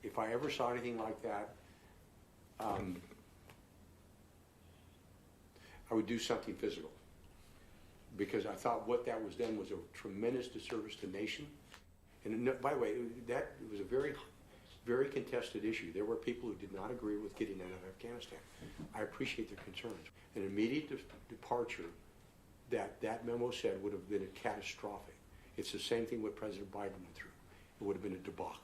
if I ever saw anything like that, I would do something physical. Because I thought what that was done was a tremendous disservice to the nation. And by the way, it was a very, very contested issue. There were people who did not agree with getting out of Afghanistan. I appreciate their concerns. An immediate departure that memo said would have been a catastrophic. It's the same thing what President Biden went through. It would have been a debacle.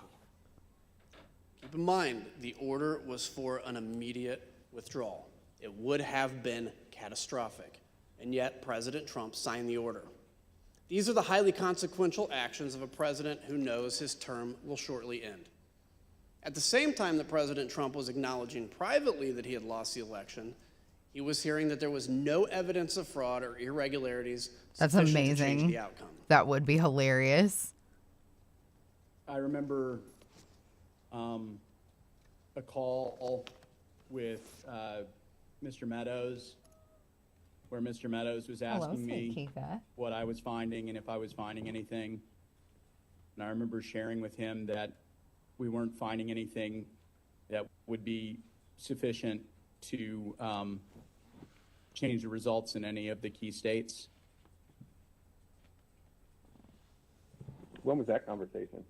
Keep in mind, the order was for an immediate withdrawal. It would have been catastrophic, and yet President Trump signed the order. These are the highly consequential actions of a president who knows his term will shortly end. At the same time that President Trump was acknowledging privately that he had lost the election, he was hearing that there was no evidence of fraud or irregularities That's sufficient to amazing. change the outcome. That would be hilarious. I remember a call with Mr. Meadows, where Mr. Meadows was asking me what I was finding and if I was finding anything. And I remember sharing with him that we weren't finding anything that would be sufficient to change the results in any of the key states. When was that conversation?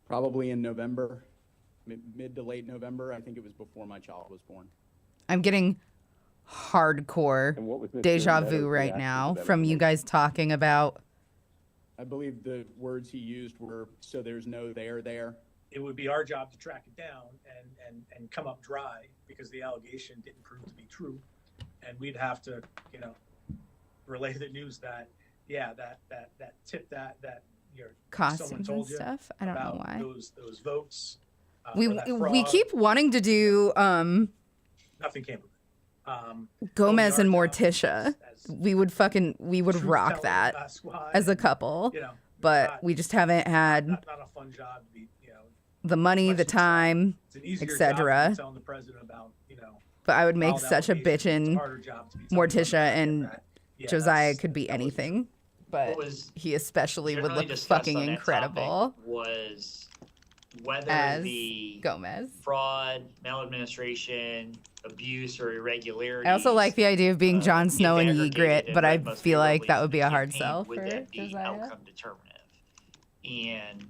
Probably in November, mid to late November. I think it was before my child was born. I'm getting hardcore deja vu right now from you guys talking about. I believe the words he used were, "So there's no there." It would be our job to track it down and come up dry because the allegation didn't prove to be true. And we'd have to, relay the news that, that tip that someone Costumes told and you stuff. I don't know about why. those votes. We keep wanting to do Nothing came of it. Gomez and Morticia. We would rock that as a couple. But we just haven't had not a fun job to be, the money, the time, etc. telling the president about, But I would make wild such a allegations. It's bitchin' harder job to be telling Morticia, and Yeah, Josiah could be anything. But What was he especially would generally look discussed fucking on that incredible topic was whether as the Gomez. fraud, maladministration, abuse, or irregularities. I also like the idea of being Jon Snow and aggregated Ygritte, and but I read most feel like favorably that to would the be a hard campaign, sell would for that be Josiah. outcome determinative? And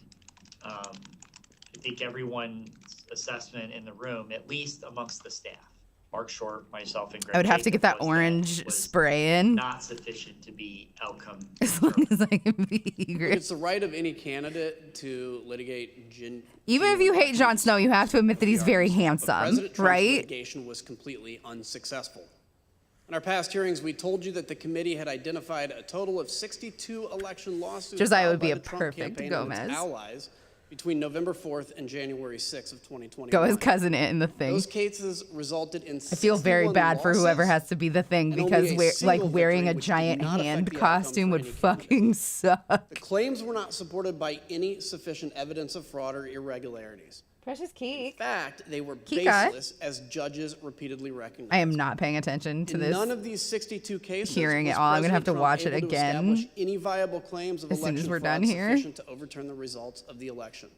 I think everyone's assessment in the room, at least amongst the staff, Mark Short, myself, and Greg I would have to get that Jacob, was orange was spray in. not sufficient to be outcome. As long as I can be Ygritte. It's the right of any candidate to litigate Even if you hate Jon Snow, you have to admit that he's very handsome, President Trump's right? litigation was completely unsuccessful. In our past hearings, we told you that the committee had identified a total of 62 election lawsuits Josiah filed would be by a the Trump perfect campaign and its Gomez. allies between November 4th and January 6th of 2021. Go his cousin it in the thing. Those cases resulted in I feel very 61 bad for whoever losses has to be the thing and only because a single wearing victory, a which did giant not affect hand the outcome costume for would any fucking suck. The claims were not supported by any sufficient evidence of fraud or irregularities. Precious Keek. In fact, they were Kika. baseless, as judges repeatedly recognized. I am not paying attention to In this. none of these 62 cases hearing it was all. I'm gonna have to President watch Trump it able to again establish any viable claims of as soon as election we're fraud done here. sufficient to overturn the results of the election.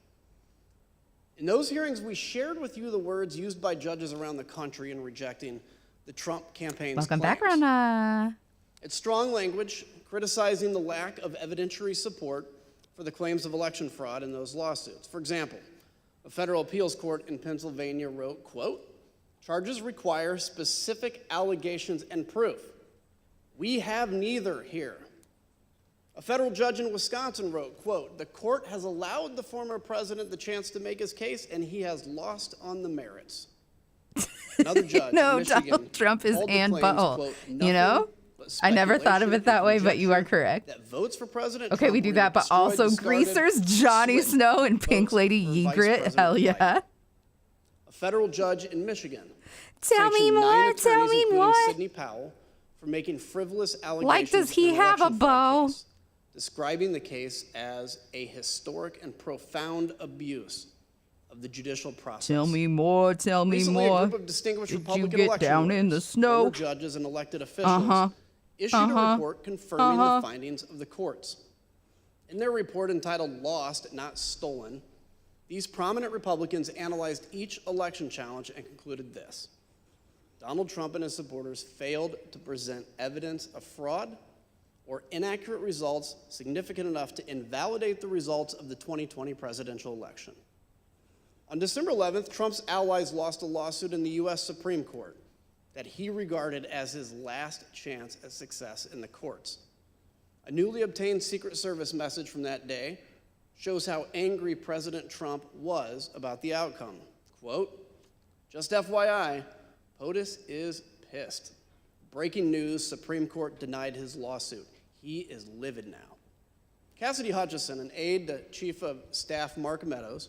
In those hearings, we shared with you the words used by judges around the country in rejecting the Trump campaign's Welcome claims. back, Rana. It's strong language criticizing the lack of evidentiary support for the claims of election fraud in those lawsuits. For example, a federal appeals court in Pennsylvania wrote, quote, "Charges require specific allegations and proof. We have neither here." A federal judge in Wisconsin wrote, quote, "The court has allowed the former president the chance to make his case, and he has lost on the merits." Another judge No, in Michigan Donald Trump is called the Ann claims, Butthole. quote, You know? "Nothing I never thought of it that way, but you are correct. that votes for President Okay, Trump we do were that, but destroyed, also discarded, Greasers, Johnny swindled Snow, and Pink votes Lady for Vice Ygritte. President Hell Biden." yeah. A federal judge in Michigan Tell me sanctioned 9 more, attorneys, tell me including more. Sidney Powell, for making frivolous allegations. Like, does he in an have a election fraud bow? case, describing the case as a historic and profound abuse of the judicial process. Tell me more, tell me Recently, more. a group of distinguished Did Republican you get election down in the lawyers, snow? former judges and elected officials Uh-huh. issued a Uh-huh. report confirming Uh-huh. the findings of the courts. In their report entitled "Lost, Not Stolen," these prominent Republicans analyzed each election challenge and concluded this: Donald Trump and his supporters failed to present evidence of fraud or inaccurate results significant enough to invalidate the results of the 2020 presidential election. On December 11th, Trump's allies lost a lawsuit in the U.S. Supreme Court that he regarded as his last chance at success in the courts. A newly obtained Secret Service message from that day shows how angry President Trump was about the outcome. Quote, "Just FYI, POTUS is pissed. Breaking news, Supreme Court denied his lawsuit. He is livid now. Cassidy Hutchison, an aide to Chief of Staff Mark Meadows,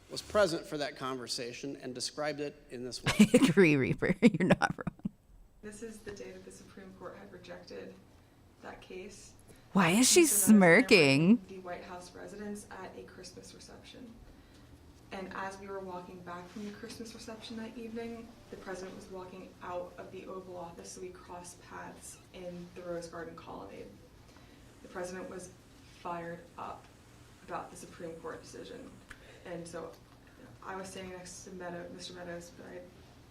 was present for that conversation and described it in this way. I agree, Reaper. You're not wrong. This is the day that the Supreme Court had rejected that case. Why is she Mr. Meadows smirking? The White House residence at a Christmas reception. And as we were walking back from the Christmas reception that evening, the president was walking out of the Oval Office, so we crossed paths in the Rose Garden colonnade. The president was fired up about the Supreme Court decision. And so I was standing next to Mr. Meadows, but I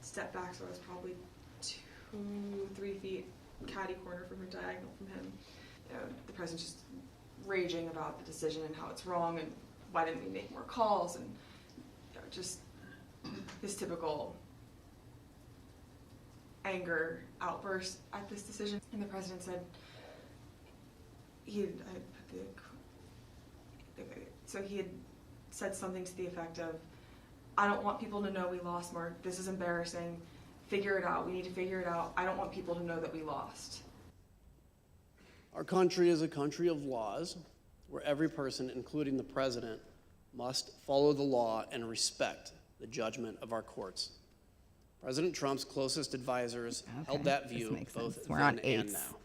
stepped back, so I was probably 2-3 feet catty corner from her, diagonal from him. You know, the president's just raging about the decision and how it's wrong and why didn't we make more calls, and you know, just his typical anger outburst at this decision. And the president said he had said something to the effect of, "I don't want people to know we lost, Mark. This is embarrassing. Figure it out. We need to figure it out. I don't want people to know that we lost." Our country is a country of laws where every person, including the president, must follow the law and respect the judgment of our courts. President Trump's closest advisors held that view both then and now.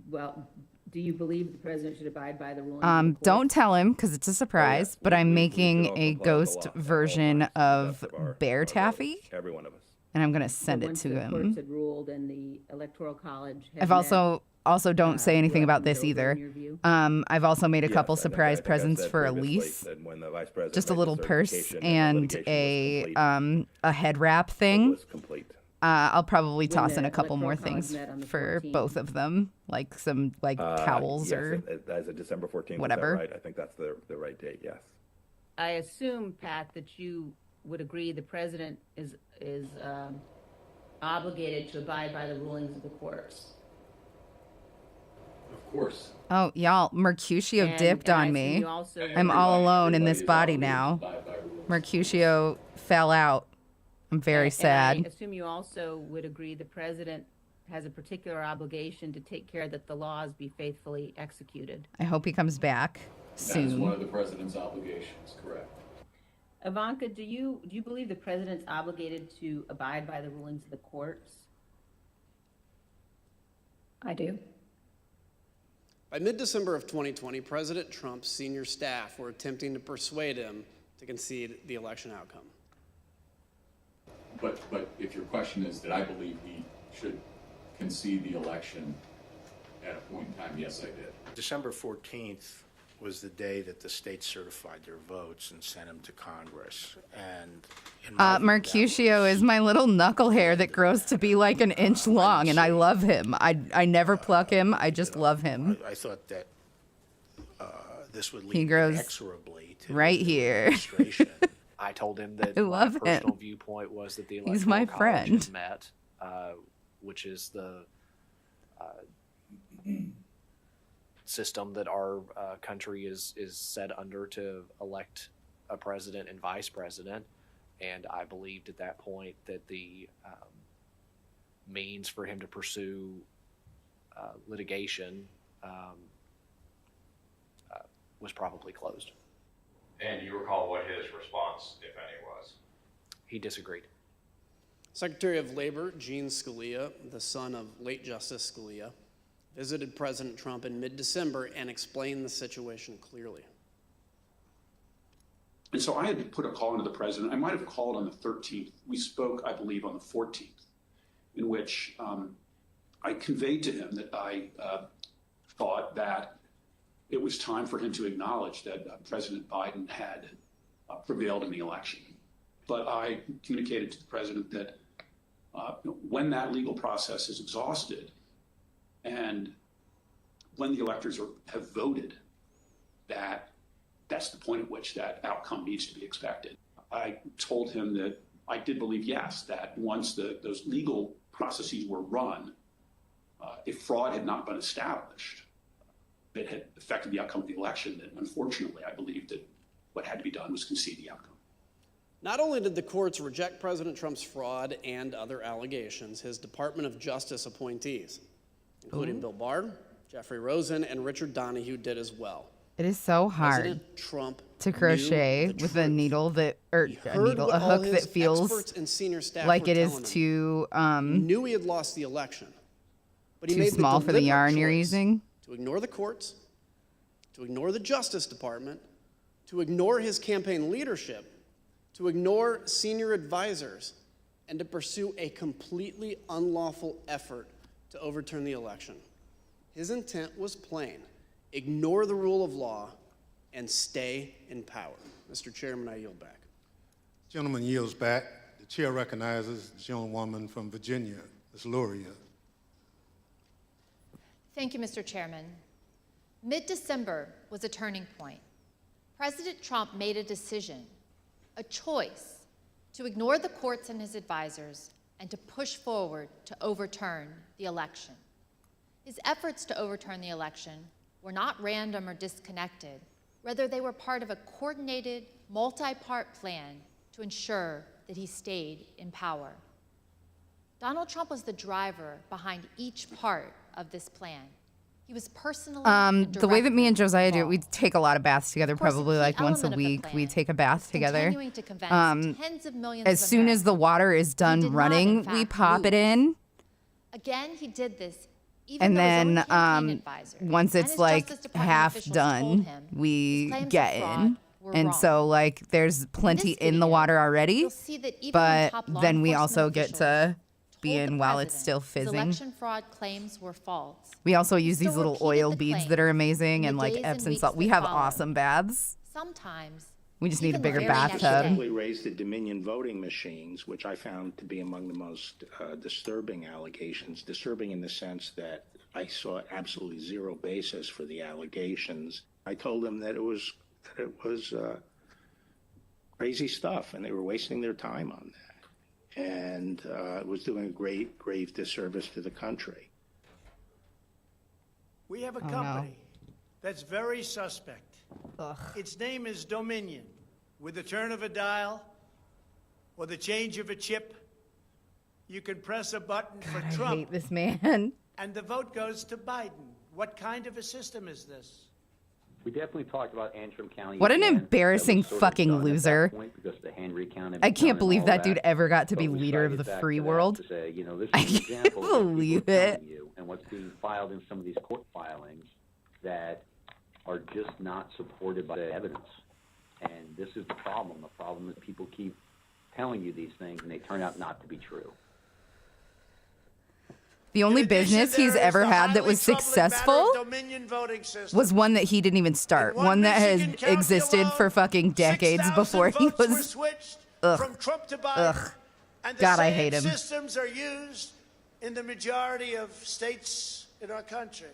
Well, do you believe the president should abide by the ruling? Don't tell him because it's a surprise, but I'm making a ghost version of Bear Taffy. Every one of us. And I'm going to send it to The courts him. had ruled and the Electoral College had I've met. also don't say anything about this over either. in your view? I've also made a couple Yes, I think surprise I presents said for previously Elise. that when the vice president Just a made the little purse certification and litigation was a head wrap thing. was complete. I'll probably When toss in the a couple more Electoral College things met on the for 14th. both of them, like some towels yes, or as of December 14th, whatever. Is that right? I think that's the right date, yes. I assume, Pat, that you would agree the president is obligated to abide by the rulings of the courts. Of course. Oh, y'all, Mercutio And dipped I on assume me. you also I'm all alone in this Everybody is body now. obligated to abide by rules. Mercutio fell out. I'm very And sad. I assume you also would agree the president has a particular obligation to take care that the laws be faithfully executed. I hope he comes back That is one soon. of the president's obligations, correct. Ivanka, do you believe the president's obligated to abide by the rulings of the courts? I do. By mid-December of 2020, President Trump's senior staff were attempting to persuade him to concede the election outcome. But if your question is that I believe he should concede the election at a point in time, yes, I did. December 14th was the day that the states certified their votes and sent them to Congress. And in my view, Mercutio is my little knuckle hair that grows to be like an inch long, and I love him. I never pluck him. I just love him. I thought that this would He lead grows inexorably to right the here. administration. I told him that I my love personal him. viewpoint was that the He's Electoral my College friend. has met, which is the system that our country is set under to elect a president and vice president. And I believed at that point that the means for him to pursue litigation was probably closed. And do you recall what his response, if any, was? He disagreed. Secretary of Labor Gene Scalia, the son of late Justice Scalia, visited President Trump in mid-December and explained the situation clearly. And so I had to put a call into the president. I might have called on the 13th. We spoke, I believe, on the 14th, in which I conveyed to him that I thought that it was time for him to acknowledge that President Biden had prevailed in the election. But I communicated to the president that when that legal process is exhausted and when the electors have voted, that's the point at which that outcome needs to be expected. I told him that I did believe, yes, that once those legal processes were run, if fraud had not been established, that had affected the outcome of the election, that unfortunately I believed that what had to be done was concede the outcome. Not only did the courts reject President Trump's fraud and other allegations, his Department of Justice appointees, including Bill Barr, Jeffrey Rosen, and Richard Donahue, did as well. It is so hard President Trump to crochet with a needle that, or a hook that feels and senior staff like were it is telling him. too He knew he had lost the election, but he too made small the for the deliberate yarn you're choice using. to ignore the courts, to ignore the Justice Department, to ignore his campaign leadership, to ignore senior advisors, and to pursue a completely unlawful effort to overturn the election. His intent was plain: ignore the rule of law and stay in power. Mr. Chairman, I yield back. Gentleman yields back. The chair recognizes the gentlewoman from Virginia, Ms. Luria. Thank you, Mr. Chairman. Mid-December was a turning point. President Trump made a decision, a choice, to ignore the courts and his advisors and to push forward to overturn the election. His efforts to overturn the election were not random or disconnected. Rather, they were part of a coordinated, multi-part plan to ensure that he stayed in power. Donald Trump was the driver behind each part of this plan. He was personally The way that me and Josiah do it, we take a lot of baths together, Of course, a probably key like once a element of the week. plan We take a bath together. continuing to convince tens of millions As of soon as the water is done did not, running, in we fact, pop it lose. in. Again, he did this even And though his own then campaign advisors once and it's his like Justice Department half officials done, told him we claims of get fraud in. were And wrong. so like there's plenty in the water already, you'll see that even when but top law then we enforcement also get to be told the in while it's president still his fizzing. election fraud claims were false. We also use these still little repeated oil the beads claim that are amazing in and the like days and Epsom weeks salt. We that have followed. awesome baths. Sometimes We just need a even the bigger very next bathtub. day. Raised the Dominion voting machines, which I found to be among the most disturbing allegations. Disturbing in the sense that I saw absolutely zero basis for the allegations. I told them that it was crazy stuff, and they were wasting their time on that, and it was doing a grave disservice to the country. We have a company that's very suspect. Its name is Dominion. With the turn of a dial or the change of a chip, you can press a button for I Trump. hate this man. And the vote goes to Biden. What kind of a system is this? We definitely talked about Antrim County. What an again. embarrassing That was sort of fucking done at that loser. point because the hand recount had I been done can't and believe all that dude ever got to But be we leader of cited the back free to that world. to say, you know, this I is an can't example of what believe people are it. telling you and what's being filed in some of these court filings that are just not supported by the evidence. And this is the problem. The problem is people keep telling you these things and they turn out not to be true. The only business he's ever had that was successful was one that he didn't even start. One that has existed for fucking decades before he was. Ugh. From Trump to Biden. Ugh. And the God, I same hate him. systems are used in the majority of states in our country.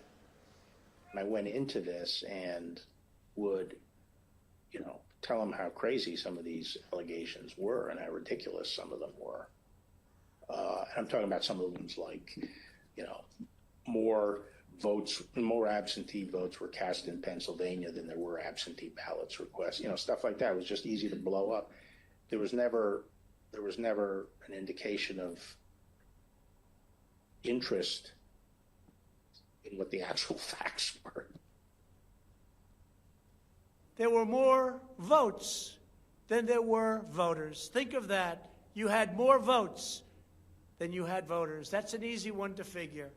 I went into this and would, tell them how crazy some of these allegations were and how ridiculous some of them were. I'm talking about some of them like, more absentee votes were cast in Pennsylvania than there were absentee ballots requests. Stuff like that was just easy to blow up. There was never an indication of interest in what the actual facts were. There were more votes than there were voters. Think of that. You had more votes than you had voters. That's an easy one to figure.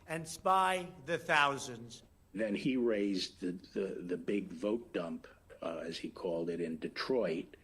And it's by the thousands. Then he raised the big vote dump, as he called it, in Detroit.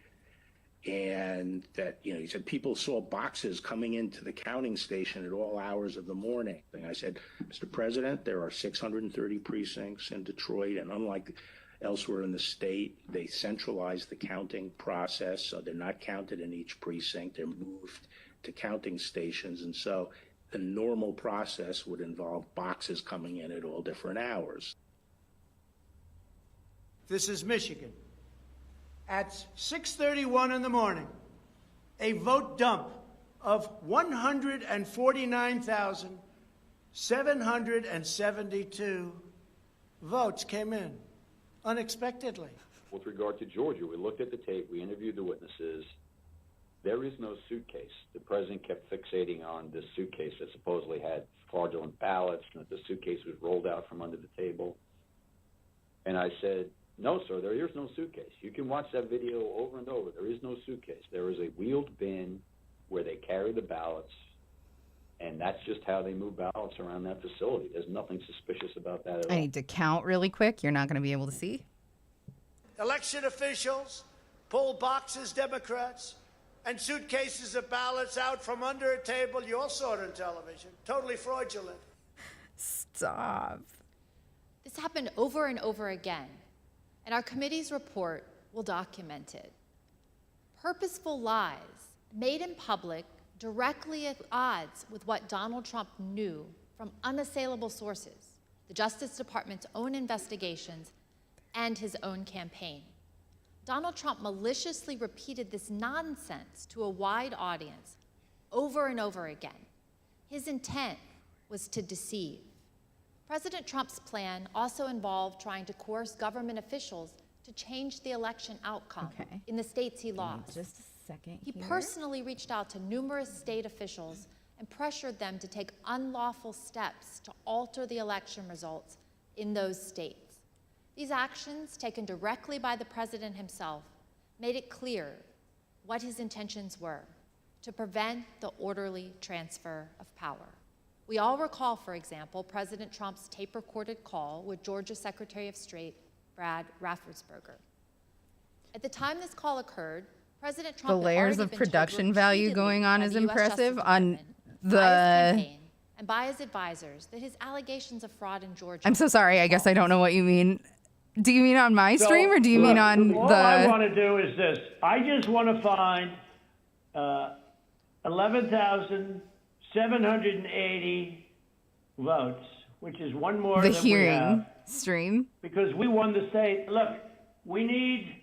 And that, he said people saw boxes coming into the counting station at all hours of the morning. And I said, Mr. President, there are 630 precincts in Detroit, and unlike elsewhere in the state, they centralized the counting process, so they're not counted in each precinct. They're moved to counting stations, and so the normal process would involve boxes coming in at all different hours. This is Michigan. At 6:31 in the morning, a vote dump of 149,772 votes came in unexpectedly. With regard to Georgia, we looked at the tape, we interviewed the witnesses, There is no suitcase. The president kept fixating on this suitcase that supposedly had fraudulent ballots and that the suitcase was rolled out from under the table. And I said, no, sir, there is no suitcase. You can watch that video over and over. There is no suitcase. There is a wheeled bin where they carry the ballots, and that's just how they move ballots around that facility. There's nothing suspicious about that at all. I need to count really quick. You're not going to be able to see. Election officials pull boxes, Democrats, and suitcases of ballots out from under a table. You all saw it on television. Totally fraudulent. Stop. This happened over and over again, and our committee's report will document it. Purposeful lies made in public directly at odds with what Donald Trump knew from unassailable sources, the Justice Department's own investigations and his own campaign. Donald Trump maliciously repeated this nonsense to a wide audience over and over again. His intent was to deceive. President Trump's plan also involved trying to coerce government officials to change the election outcome in the states he lost. Just a second He here. personally reached out to numerous state officials and pressured them to take unlawful steps to alter the election results in those states. These actions, taken directly by the president himself, made it clear what his intentions were: to prevent the orderly transfer of power. We all recall, for example, President Trump's tape-recorded call with Georgia Secretary of State Brad Raffensperger. At the time this call occurred, President Trump The had layers already of been told production value repeatedly going on by is the US impressive. Justice On Department, by his the, campaign, and by his advisors that his allegations of fraud in Georgia. I'm so sorry. I guess I don't know what you mean. Do you mean on my stream or do you mean on all the? I want to do is this. I just want to find 11,780 votes, which is one more The than we hearing have, stream. because we won the state. Look, we need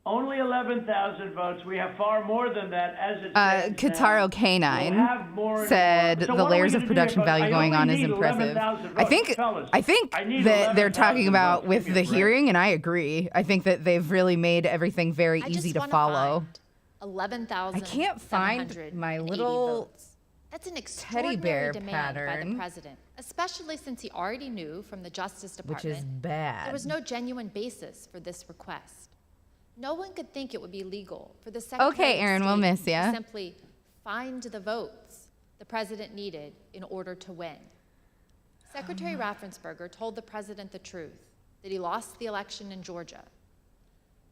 only 11,000 votes. We have far more than that as it stands now. Kataro We'll Canine have more and said more. So the what are we layers of gonna do production about it? value I going only on is need impressive. 11,000 I think votes, fellas. I think I need that they're talking 11,000 about votes. with Give the me a break. hearing, and I agree. I think that they've really made everything very I easy just to wanna follow. find 11,000. I can't find my little votes. That's an teddy extraordinary bear demand by the pattern, president, especially since he already knew from the Justice which Department is bad. there was no genuine basis for this request. No one could think it would be legal for the Secretary Okay, of Aaron, we'll State miss ya. to simply find the votes the president needed in order to win. Secretary Raffensperger told the president the truth, that he lost the election in Georgia.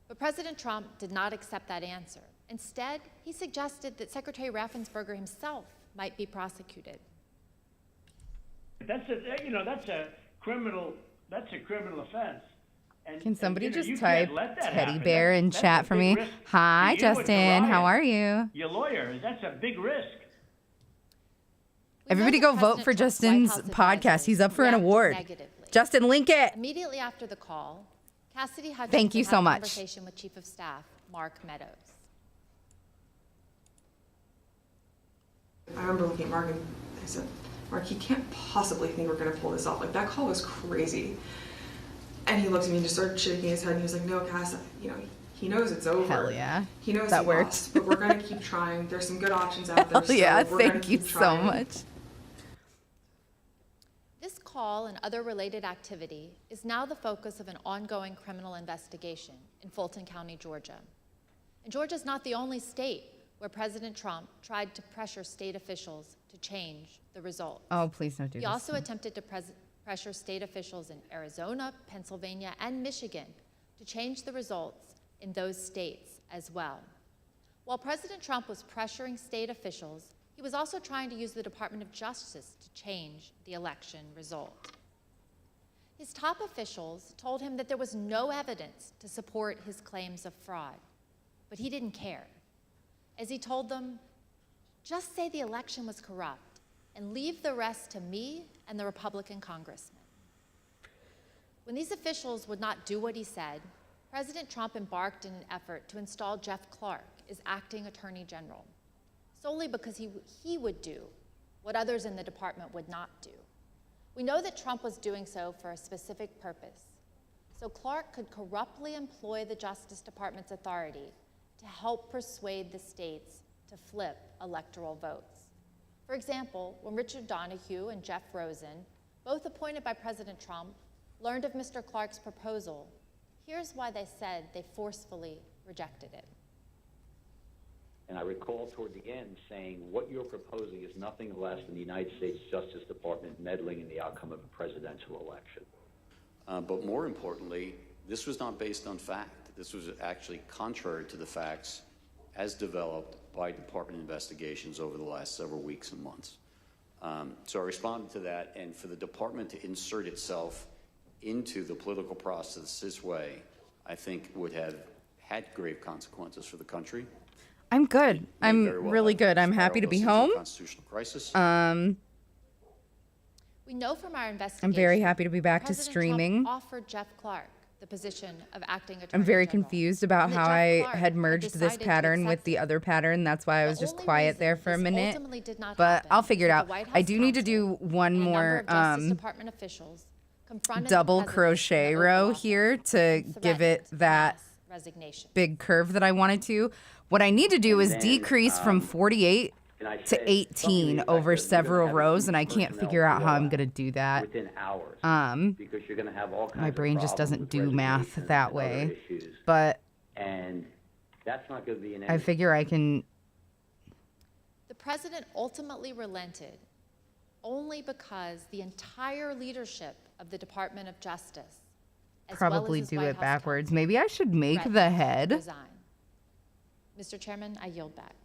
But President Trump did not accept that answer. Instead, he suggested that Secretary Raffensperger himself might be prosecuted. That's a criminal offense. And, Can somebody you just can't type let that teddy happen. bear in That's chat a for big me? risk Hi, for you and Justin. How Mariah, are you? Your lawyer. That's a big risk. Everybody go vote for Justin's podcast. He's up for an award. Justin, link it. Immediately after the call, Cassidy Hutchinson Thank you had so a much. conversation with Chief of Staff Mark Meadows. I remember looking at Mark and I said, Mark, you can't possibly think we're going to pull this off. Like, that call was crazy. And he looked at me and just started shaking his head, and he was like, no, Cass, he knows it's over. Hell yeah. He knows That he worked. lost, but we're going to keep trying. There's some good options out there. Hell yeah, so we're gonna thank you keep so trying. much. This call and other related activity is now the focus of an ongoing criminal investigation in Fulton County, Georgia. And Georgia's not the only state where President Trump tried to pressure state officials to change the results. Oh, please don't do He this. also attempted to pressure state officials in Arizona, Pennsylvania, and Michigan to change the results in those states as well. While President Trump was pressuring state officials, he was also trying to use the Department of Justice to change the election result. His top officials told him that there was no evidence to support his claims of fraud, but he didn't care. As he told them, just say the election was corrupt and leave the rest to me and the Republican congressman. When these officials would not do what he said, President Trump embarked in an effort to install Jeff Clark as acting attorney general, solely because he would do what others in the department would not do. We know that Trump was doing so for a specific purpose, so Clark could corruptly employ the Justice Department's authority to help persuade the states to flip electoral votes. For example, when Richard Donahue and Jeff Rosen, both appointed by President Trump, learned of Mr. Clark's proposal, here's why they said they forcefully rejected it. And I recall toward the end saying, what you're proposing is nothing less than the United States Justice Department meddling in the outcome of a presidential election. But more importantly, this was not based on fact. This was actually contrary to the facts as developed by department investigations over the last several weeks and months. So I responded to that, and for the department to insert itself into the political process this way, I think would have had grave consequences for the country. I'm good. I'm very well really have good. I'm happy to be spiraled us into home. a constitutional crisis. We know from our investigation, I'm very happy to be back to President streaming. Trump offered Jeff Clark the position of acting attorney I'm very general. confused about And that how Jeff I Clark had merged this decided to pattern with accept the it. other pattern. That's why I was The just only quiet reason there for a this minute. ultimately did not But happen I'll is figure it that the out. White I House do need to do counsel one and a number more of Justice Department officials confronted the double president crochet in the row Oval Office here to and give it threatened that mass resignation. big curve that I wanted to. What I need to do is decrease from 48 to 18 over several rows, and I can't figure out how I'm going to do that. Within hours, because you're going to have all kinds My of brain just problems doesn't with do math resignations that and other way. issues. But And that's not going to be an I figure I can. The president ultimately relented only because the entire leadership of the Department of Justice, as well as Probably his do White it House backwards. counsel, Maybe I should make threatened the to head. resign. Mr. Chairman, I yield back.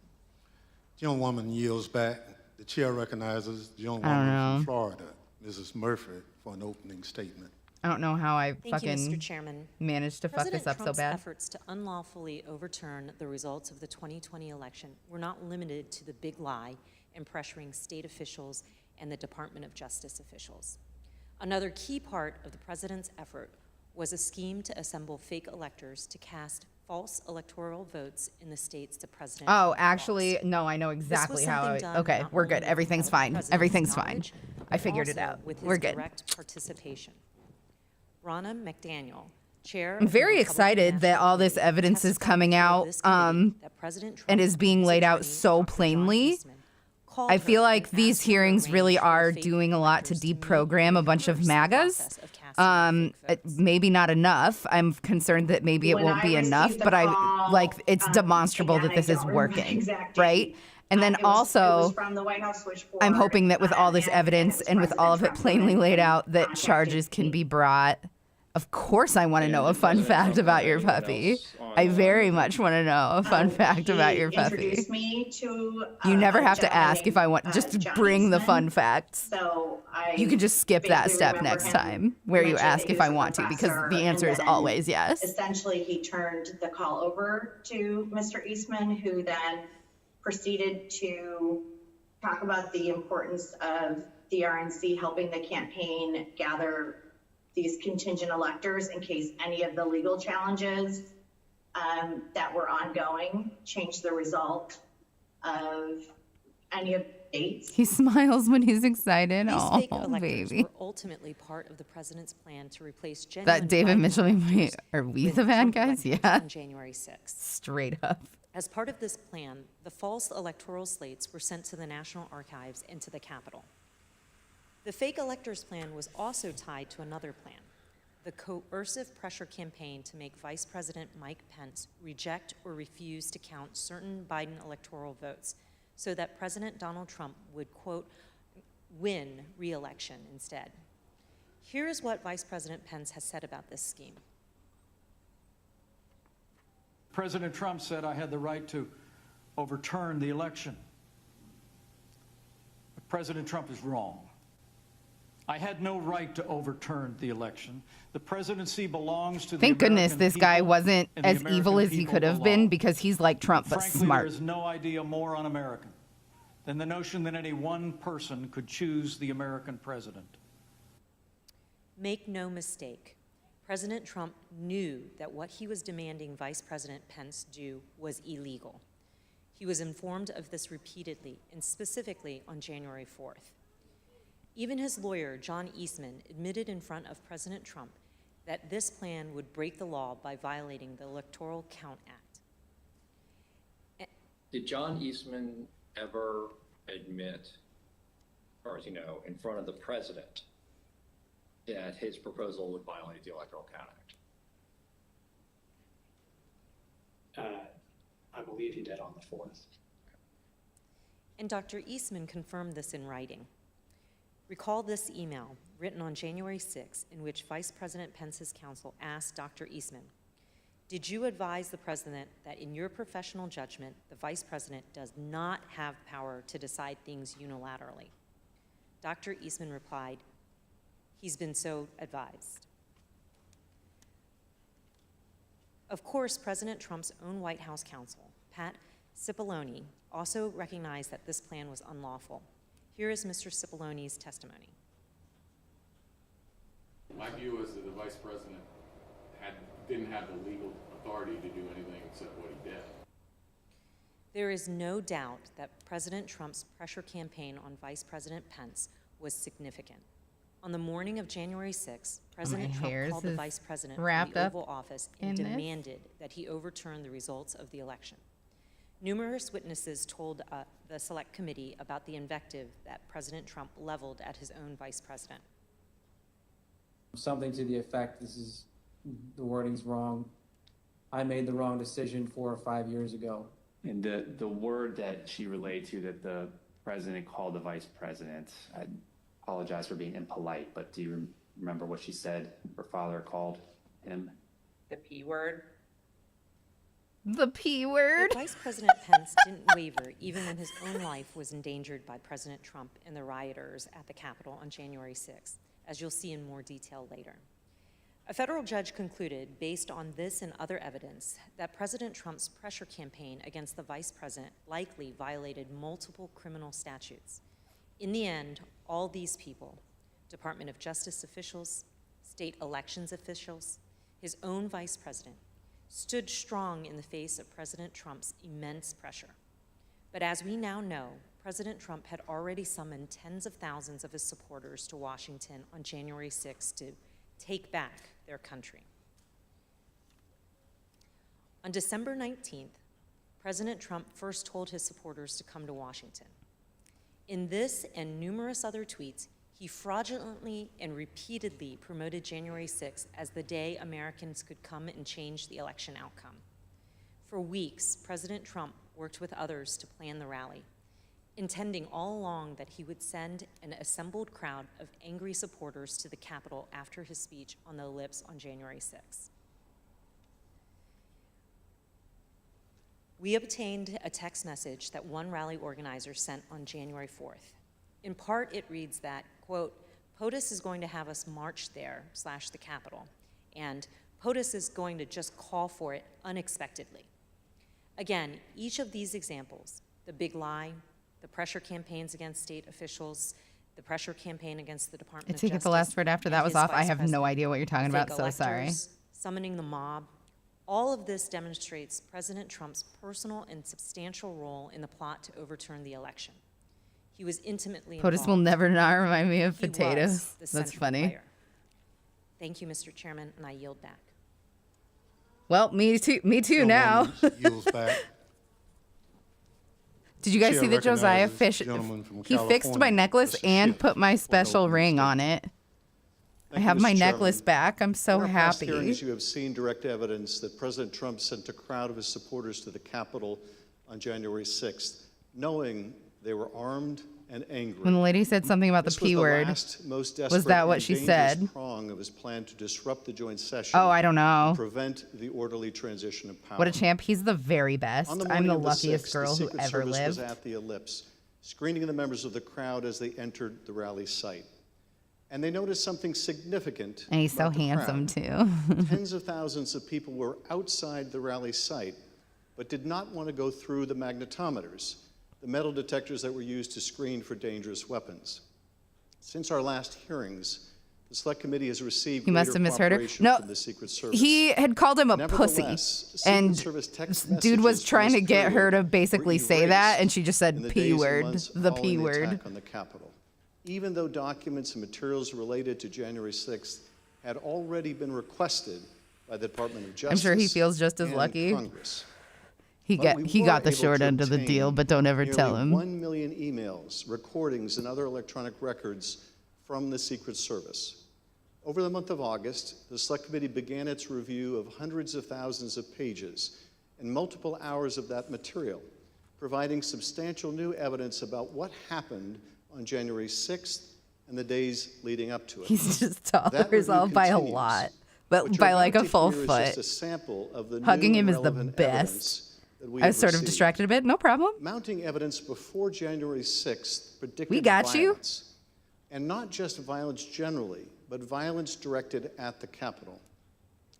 Gentlewoman yields back. The chair recognizes the I don't gentlewoman know. from Florida, Mrs. Murphy, for an opening statement. I don't know how I Thank you, Mr. fucking Chairman. managed to fuck President this up so Trump's bad. efforts to unlawfully overturn the results of the 2020 election were not limited to the big lie and pressuring state officials and the Department of Justice officials. Another key part of the president's effort was a scheme to assemble fake electors to cast false electoral votes in the states the president Oh, had actually, lost. no, I know This was exactly how. something done Okay, not we're only good. Everything's without the fine. president's Everything's fine. knowledge, I but figured it also out. with his We're good. direct participation. Ronna McDaniel, chair I'm of the very Republican excited that National all this Committee, evidence is testified coming before out this committee that President Trump and is being and his laid out attorney, so Dr. John plainly. Eastman, called I her feel like and these asked her to hearings really arrange for are fake doing a lot to electors meet deprogram a and bunch of reverse the MAGAs. process of casting fake votes. Maybe not enough. I'm concerned that maybe it When won't I be enough, received the but I call, like it's demonstrable again, that this I is don't remember the working, exact right? date. And then It was also, from the White House switchboard. I'm hoping that with all this and evidence it was and with all of it President plainly Trump laid who out, that contacted charges can me. be brought. Of course, I want to know a fun fact about your puppy. I very much want to know a fun fact about your He puppy. introduced me to You never a have to gentleman ask if I want. named, Just John bring the Eastman. fun facts. So I You can just skip that vaguely step remember next him time where you mentioned ask that he if was I a want to, because professor, the answer and is then always yes. Essentially, he turned the call over to Mr. Eastman, who then proceeded to talk about the importance of the RNC helping the campaign gather these contingent electors in case any of the legal challenges that were ongoing changed the result of any of the dates. He smiles when he's excited. These Oh, fake electors baby. were ultimately part of the president's plan to replace genuine That David Biden Mitchell, electors are we with the bad Trump guys? electors Yeah. on January 6th. Straight up. As part of this plan, the false electoral slates were sent to the National Archives and to the Capitol. The fake electors plan was also tied to another plan, the coercive pressure campaign to make Vice President Mike Pence reject or refuse to count certain Biden electoral votes so that President Donald Trump would, quote, win re-election instead. Here is what Vice President Pence has said about this scheme. President Trump said I had the right to overturn the election. But President Trump is wrong. I had no right to overturn the election. The presidency belongs to the Thank goodness American this guy people wasn't and the as American evil as he people could have belong. been, because he's like Trump, but Frankly, smart. there is no idea more un-American than the notion that any one person could choose the American president. Make no mistake, President Trump knew that what he was demanding Vice President Pence do was illegal. He was informed of this repeatedly, and specifically on January 4th. Even his lawyer, John Eastman, admitted in front of President Trump that this plan would break the law by violating the Electoral Count Act. Did John Eastman ever admit, as far as you know, in front of the president, that his proposal would violate the Electoral Count Act? I believe he did on the 4th. And Dr. Eastman confirmed this in writing. Recall this email written on January 6, in which Vice President Pence's counsel asked Dr. Eastman, "Did you advise the president that in your professional judgment, the vice president does not have power to decide things unilaterally?" Dr. Eastman replied, "He's been so advised." Of course, President Trump's own White House counsel, Pat Cipollone, also recognized that this plan was unlawful. Here is Mr. Cipollone's testimony. My view is that the vice president didn't have the legal authority to do anything except what he did. There is no doubt that President Trump's pressure campaign on Vice President Pence was significant. On the morning of January 6, President Trump called the vice president from the Oval Office and demanded that he overturn the results of the election. Numerous witnesses told the Select Committee about the invective that President Trump leveled at his own vice president. Something to the effect, the wording's wrong. I made the wrong decision 4 or 5 years ago. And the word that she relayed to that the president called the vice president, I apologize for being impolite, but do you remember what she said her father called him? The P word. The P word. But Vice President Pence didn't waver even when his own life was endangered by President Trump and the rioters at the Capitol on January 6th, as you'll see in more detail later. A federal judge concluded, based on this and other evidence, that President Trump's pressure campaign against the vice president likely violated multiple criminal statutes. In the end, all these people, Department of Justice officials, state elections officials, his own vice president, stood strong in the face of President Trump's immense pressure. But as we now know, President Trump had already summoned tens of thousands of his supporters to Washington on January 6 to take back their country. On December 19th, President Trump first told his supporters to come to Washington. In this and numerous other tweets, he fraudulently and repeatedly promoted January 6th as the day Americans could come and change the election outcome. For weeks, President Trump worked with others to plan the rally, intending all along that he would send an assembled crowd of angry supporters to the Capitol after his speech on the ellipse on January 6th. We obtained a text message that one rally organizer sent on January 4th. In part, it reads that, quote, POTUS is going to have us march there / the Capitol, and POTUS is going to just call for it unexpectedly. Again, each of these examples, the big lie, the pressure campaigns against state officials, the pressure campaign against the Department of I take Justice, it the last word after that was off. I have no president, idea what you're talking about, fake so sorry. electors, summoning the mob, all of this demonstrates President Trump's personal and substantial role in the plot to overturn the election. He was intimately involved. POTUS will never not remind me of He potatoes. was the That's central funny. player. Thank you, Mr. Chairman, and I yield back. Well, me too now. Yields back. Did you guys Chair see that Josiah recognizes Fish? the gentleman from He fixed my California, necklace Mr. and Schiff, put my for an special opening ring statement. on it. I Thank you, have my Mr. necklace Chairman. back. I'm so In our past happy. hearings, you have seen direct evidence that President Trump sent a crowd of his supporters to the Capitol on January 6th, knowing they were armed and angry. When the lady said something about the This P was word, last, most was desperate that what and she dangerous said? prong of his plan to disrupt the joint session. Oh, I don't know. and prevent the orderly transition of power. What a champ. He's the very best. On the I'm morning the of luckiest 6th, girl the who Secret ever Service was lived. at the ellipse, screening the members of the crowd as they entered the rally site. And they noticed something significant. And he's so about the handsome, crowd. too. Tens of thousands of people were outside the rally site, but did not want to go through the magnetometers, the metal detectors that were used to screen for dangerous weapons. Since our last hearings, the Select Committee has received He must greater have misheard her. cooperation No, from the Secret Service. he had called him a pussy. Nevertheless, Secret And Service text dude was messages from trying this to get her period to basically were say that, erased and she just in said the P days and word, months the following P the word. attack on the Capitol, even though documents and materials related to January 6th had already been requested by the Department of Justice. I'm sure he feels just as and lucky. Congress. He But we were got the able short to end of the obtain deal, but don't ever tell nearly him. 1 million emails, recordings, and other electronic records from the Secret Service. Over the month of August, the Select Committee began its review of hundreds of thousands of pages and multiple hours of that material, providing substantial new evidence about what happened on January 6th and the days leading up to it. He's just taller That as all review by a continues. lot, What but you're by like about a to full hear is foot. just a sample of the Hugging new him and is the relevant best. evidence that we I have was sort of received. distracted a bit. No problem. Mounting evidence before January 6th predicted We got you. violence. And not just violence generally, but violence directed at the Capitol.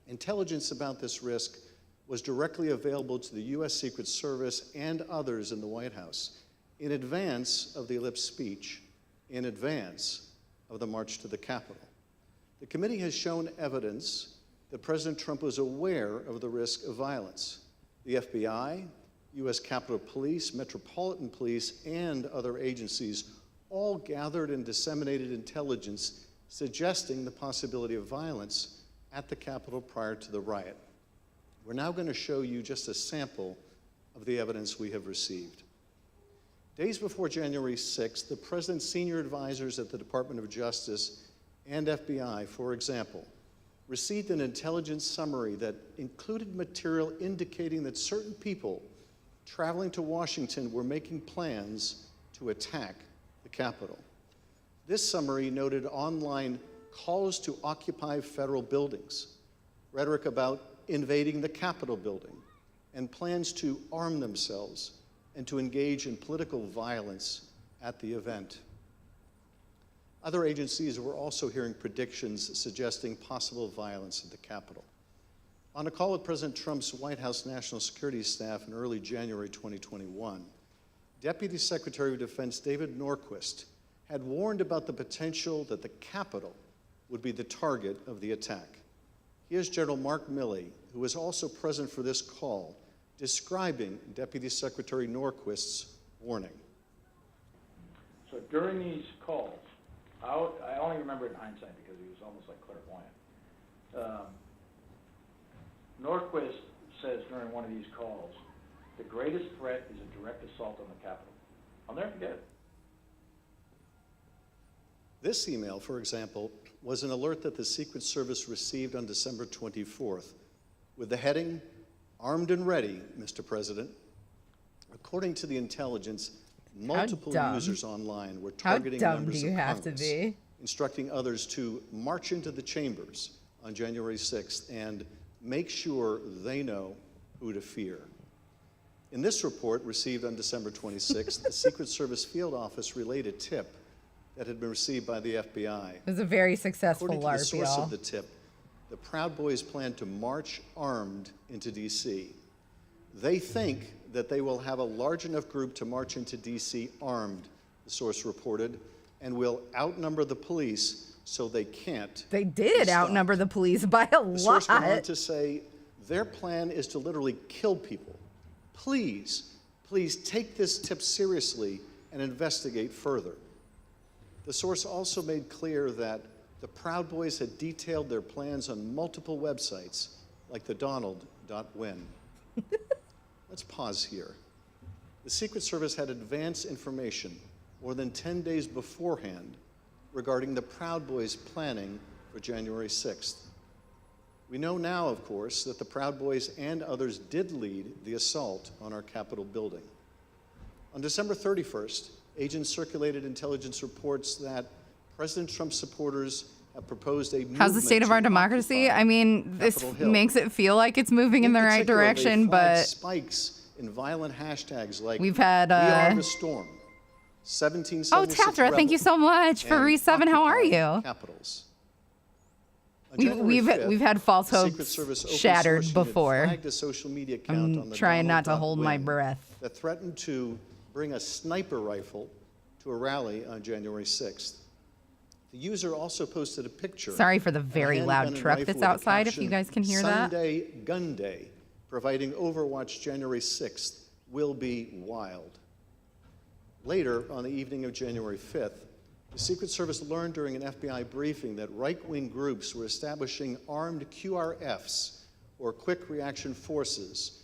Intelligence about this risk was directly available to the U.S. Secret Service and others in the White House in advance of the ellipse speech, in advance of the march to the Capitol. The committee has shown evidence that President Trump was aware of the risk of violence. The FBI, U.S. Capitol Police, Metropolitan Police, and other agencies all gathered and disseminated intelligence suggesting the possibility of violence at the Capitol prior to the riot. We're now going to show you just a sample of the evidence we have received. Days before January 6th, the President's senior advisors at the Department of Justice and FBI, for example, received an intelligence summary that included material indicating that certain people traveling to Washington were making plans to attack the Capitol. This summary noted online calls to occupy federal buildings, rhetoric about invading the Capitol building, and plans to arm themselves and to engage in political violence at the event. Other agencies were also hearing predictions suggesting possible violence at the Capitol. On a call with President Trump's White House National Security Staff in early January 2021, Deputy Secretary of Defense David Norquist had warned about the potential that the Capitol would be the target of the attack. Here's General Mark Milley, who was also present for this call, describing Deputy Secretary Norquist's warning. So during these calls, I only remember it in hindsight because he was almost like clairvoyant. Norquist says during one of these calls, the greatest threat is a direct assault on the Capitol. I'll never forget it. This email, for example, was an alert that the Secret Service received on December 24th with the heading, "Armed and Ready, Mr. President." According to the intelligence, multiple users online were targeting members of Congress, instructing others to march into the chambers on January 6th and make sure they know who to fear. In this report, received on December 26th, the Secret Service Field Office relayed a tip that had been received by the FBI. It was a very successful According to the LARP, source y'all. of the tip, the Proud Boys plan to march armed into D.C. They think that they will have a large enough group to march into D.C. armed, the source reported, and will outnumber the police so they can't. They did outnumber the police by a The source went on lot. to say their plan is to literally kill people. Please take this tip seriously and investigate further. The source also made clear that the Proud Boys had detailed their plans on multiple websites, like the Donald.win. Let's pause here. The Secret Service had advance information more than 10 days beforehand regarding the Proud Boys' planning for January 6th. We know now, of course, that the Proud Boys and others did lead the assault on our Capitol building. On December 31st, agents circulated intelligence reports that President Trump's supporters have proposed a movement How's the state of our to democracy? I mean, this Capitol Hill. makes it feel like it's moving in the right particular, they direction, flagged but spikes in violent hashtags like we've had, "We Are the Storm," 1776 oh, Tatra, thank you so much for and Re7. How are Occupy you? Capitals. On January 5th, We've had false the Secret hopes Service open shattered source unit before. flagged a social media account on I'm the trying not to hold my Donald.win breath. that threatened to bring a sniper rifle to a rally on January 6th. The user also posted a picture. Sorry for the of a very handgun loud and truck rifle that's with the outside, if caption, you guys can hear that. "Sunday Gun Day, providing Overwatch January 6th will be wild." Later, on the evening of January 5th, the Secret Service learned during an FBI briefing that right-wing groups were establishing armed QRFs, or Quick Reaction Forces,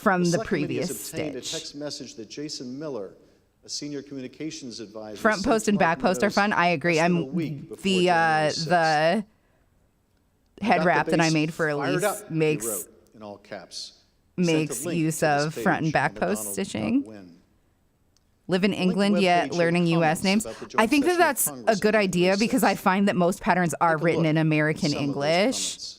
from the Select Committee has previous obtained a stitch. text message that Jason Miller a senior communications advisor. Front post and back post are fun. I agree. The head wrap that I made for Elise makes in all caps use of front and back post stitching. Live in England yet learning U.S. names. I think that that's a good idea because I find that most patterns are written in American English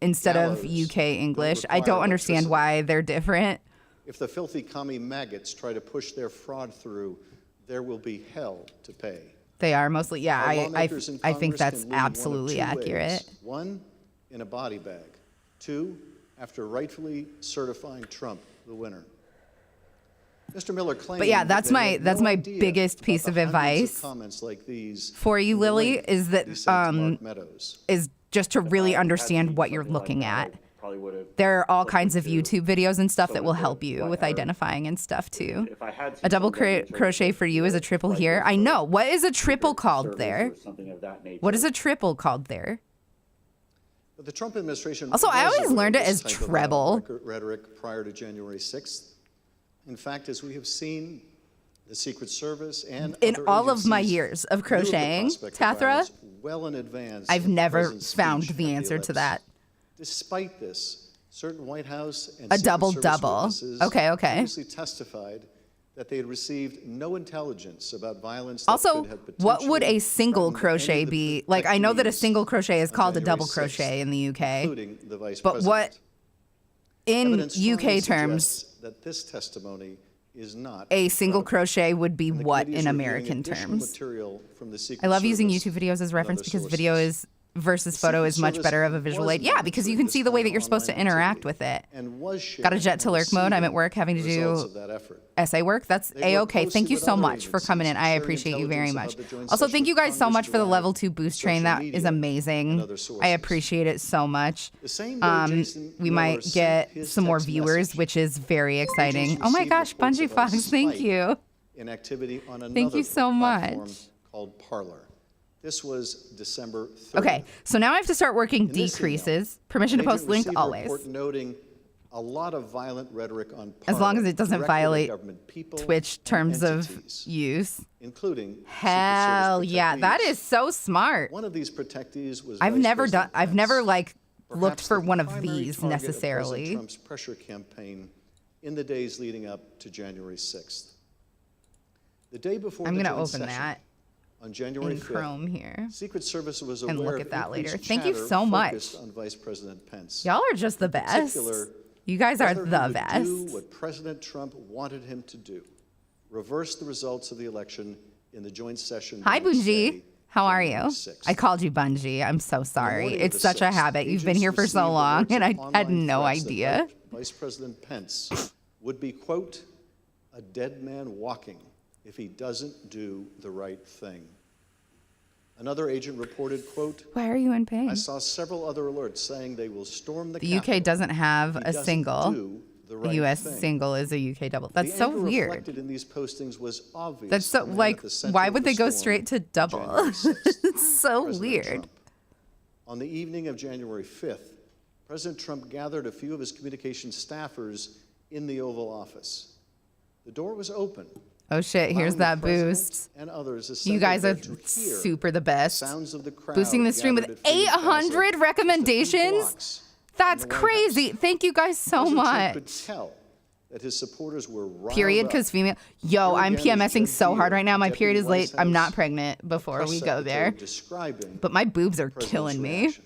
instead of UK English. I don't understand why they're different. If the filthy commie maggots try to push their fraud through, there will be hell to pay. They are mostly, yeah, I think that's absolutely accurate. Ways. One, in a body bag. Two, after rightfully certifying Trump the winner. Mr. Miller claimed but yeah, that's my biggest piece of advice like these for you, Lily, is that is just to really understand what you're looking at. There are all kinds of YouTube videos and stuff that will help you with identifying and stuff too. A double crochet for you is a triple here. I know. What is a triple called there? What is a triple called there? But the Trump administration also, I always learned it as treble. Rhetoric prior to January 6th. In fact, as we have seen, the Secret Service and in all of my years of crocheting, Tathra, well in advance, I've never found the answer to that. Despite this, certain White House and a Secret double Service double. witnesses Okay. previously testified that they had received no intelligence about violence. That Also, could have what would a potentially single crochet be? Like, I know that a single crochet is called a double crochet in the UK, including the vice but president. what in Evidence strongly UK terms, suggests that this testimony is not a single credible. crochet would be And the what committee is in reviewing American additional terms? material from the Secret I love using Service YouTube videos as reference other because sources. video is versus photo is much better of a visual aid. Yeah, because you can see the way that you're supposed to interact with it. And was Got a jet to sharing lurk mode. I'm at and work having to results do of that effort. essay work. That's They work a-okay. Thank closely you with so other much for coming in. I agencies, appreciate you very intelligence much. about the joint Also, session thank you with guys so much for the Congress level 2 boost train. social That media is and amazing. other sources. I appreciate it so much. The same day Jason We Miller might sent get his some more text viewers, message. which is very exciting. Agents Oh my received gosh, reports Bungie of a Fox, thank spike you. in activity on another Thank you so platform much. called Parler. This was December 30th. Okay, so now I have to start working In this decreases. Permission to An post agent link received a always. report noting a lot of violent rhetoric on As long as Parler it doesn't directed at violate government people Twitch and terms of entities, use. including Secret Hell Service yeah, that protectees. is so smart. One of these protectees was I've Vice never President done. I've never like looked Perhaps for the one of primary these target of necessarily. President Trump's pressure campaign in the days leading up to January 6th. The day before I'm the gonna joint open session, that on January in 5th, Chrome here. Secret Service was and aware look of at that later. increased Thank you chatter so much. focused on Vice President Pence. Y'all are just the In best. particular, You guys are whether he the would best. do what President Trump wanted him to do, reverse the results of the election in the joint session. Hi, the next day, Bungie. How are you? January 6th. I called you Bungie. I'm so sorry. morning of It's the such a 6th, habit. You've been agents here for received so long, alerts and of I had online no threats that idea. Vice President Pence would be, quote, a dead man walking if he doesn't do the right thing. Another agent reported, quote, Why are you in pain? I saw several other alerts saying they will storm the The UK Capitol doesn't have if he a doesn't single. do the A right US thing. single is a UK double. That's The so anger weird. reflected in these postings was obvious. That's so the man at like. the center Why of would the they go storm, straight to double? January 6th, It's so President weird. Trump. On the evening of January 5th, President Trump gathered a few of his communication staffers in the Oval Office. The door was open. Oh shit! Here's allowing that the president boost. and others You assembled guys there are to hear super the best. sounds of the crowd Boosting the stream with gathered at Freedom Plaza 800 just a few recommendations. blocks That's from the White crazy. Thank you guys so President Trump much. could tell that his supporters were riled Period, up. because female. Yo, Here I'm again is PMSing Jeb so hard Buell, right now. My Deputy period is White late. I'm House not pregnant before press we go there. secretary describing But my boobs are the killing president's me. reaction.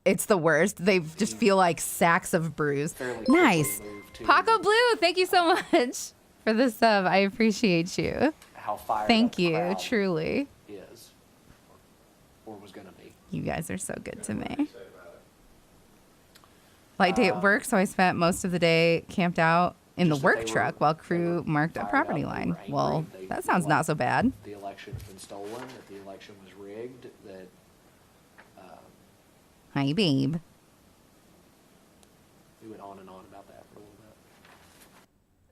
It's the worst. They just feel like sacks of bruise. Nice. Paco Blue, thank you so much for the sub. I appreciate you. How fired Thank up the you, crowd truly. is or was going to be. You guys are so good to me. Light day at work, so I spent most of the day camped out in the Just that work they were- truck while crew marked a fired property up, they line. were angry, Well, they that sounds felt not so bad. The election had been stolen, that the election was rigged, that Hi, babe. we went on and on about that for a little bit.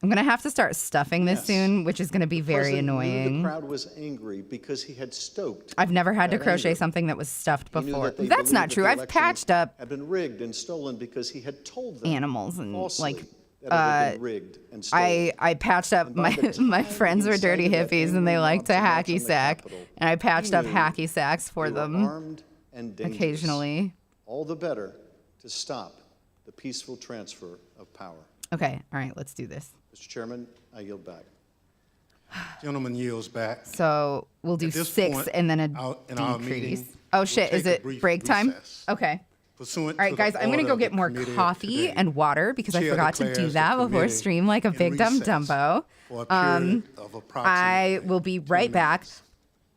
I'm going to have to start stuffing this Yes. soon, which is going to be very President knew annoying. the crowd was angry because he had stoked. I've never had to that crochet anger. something that was stuffed He knew before. that they That's believed not that true. the I've election patched up had been rigged and stolen because he had told them animals and falsely like that it had been rigged and stolen. I patched up And by the my time friends he were dirty incited that hippies and they angry like mob to to march hacky on the sack, Capitol, and I patched he up knew hacky sacks for they were them armed and dangerous. occasionally. All the better to stop the peaceful transfer of power. Okay, all right, let's do this. Mr. Chairman, I yield back. Gentleman yields back. So we'll do At this 6 point and then a in our decrease. meeting, Oh we'll shit, is take a it brief break time? recess. Okay. Pursuant All right, to the guys, I'm gonna order go of get the more committee coffee today, and water because I Chair forgot to declares do the that before committee stream like a in big dumb recess dumbo. for a period of approximately I will be right back.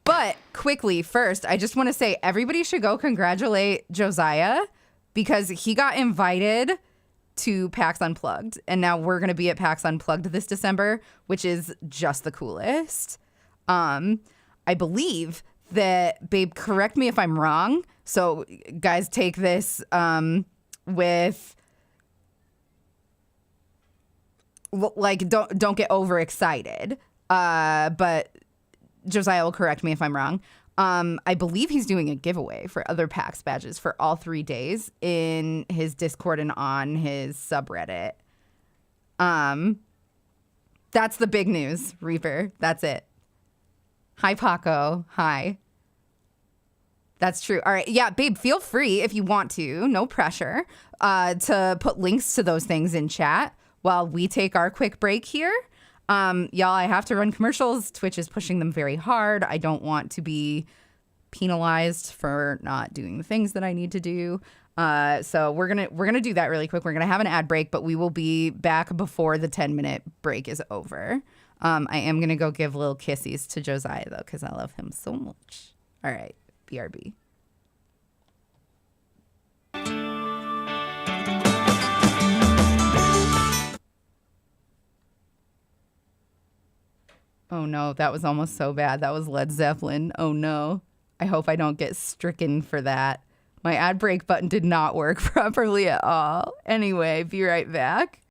But quickly, first, I just want to say everybody should go congratulate Josiah because he got invited to PAX Unplugged. And now we're going to be at PAX Unplugged this December, which is just the coolest. I believe that, babe, correct me if I'm wrong. So guys, take this with like don't get overexcited. But Josiah will correct me if I'm wrong. I believe he's doing a giveaway for other PAX badges for all 3 days in his Discord and on his subreddit. That's the big news, Reaper. That's it. Hi, Paco. Hi. That's true. All right. Yeah, babe, feel free if you want to, no pressure, to put links to those things in chat while we take our quick break here. Y'all, I have to run commercials. Twitch is pushing them very hard. I don't want to be penalized for not doing the things that I need to do. So we're gonna do that really quick. We're gonna have an ad break, but we will be back before the 10-minute break is over. I am gonna go give little kissies to Josiah though, because I love him so much. All right, BRB. Oh no, that was almost so bad. That was Led Zeppelin. Oh no. I hope I don't get stricken for that. My ad break button did not work properly at all. Anyway, be right back.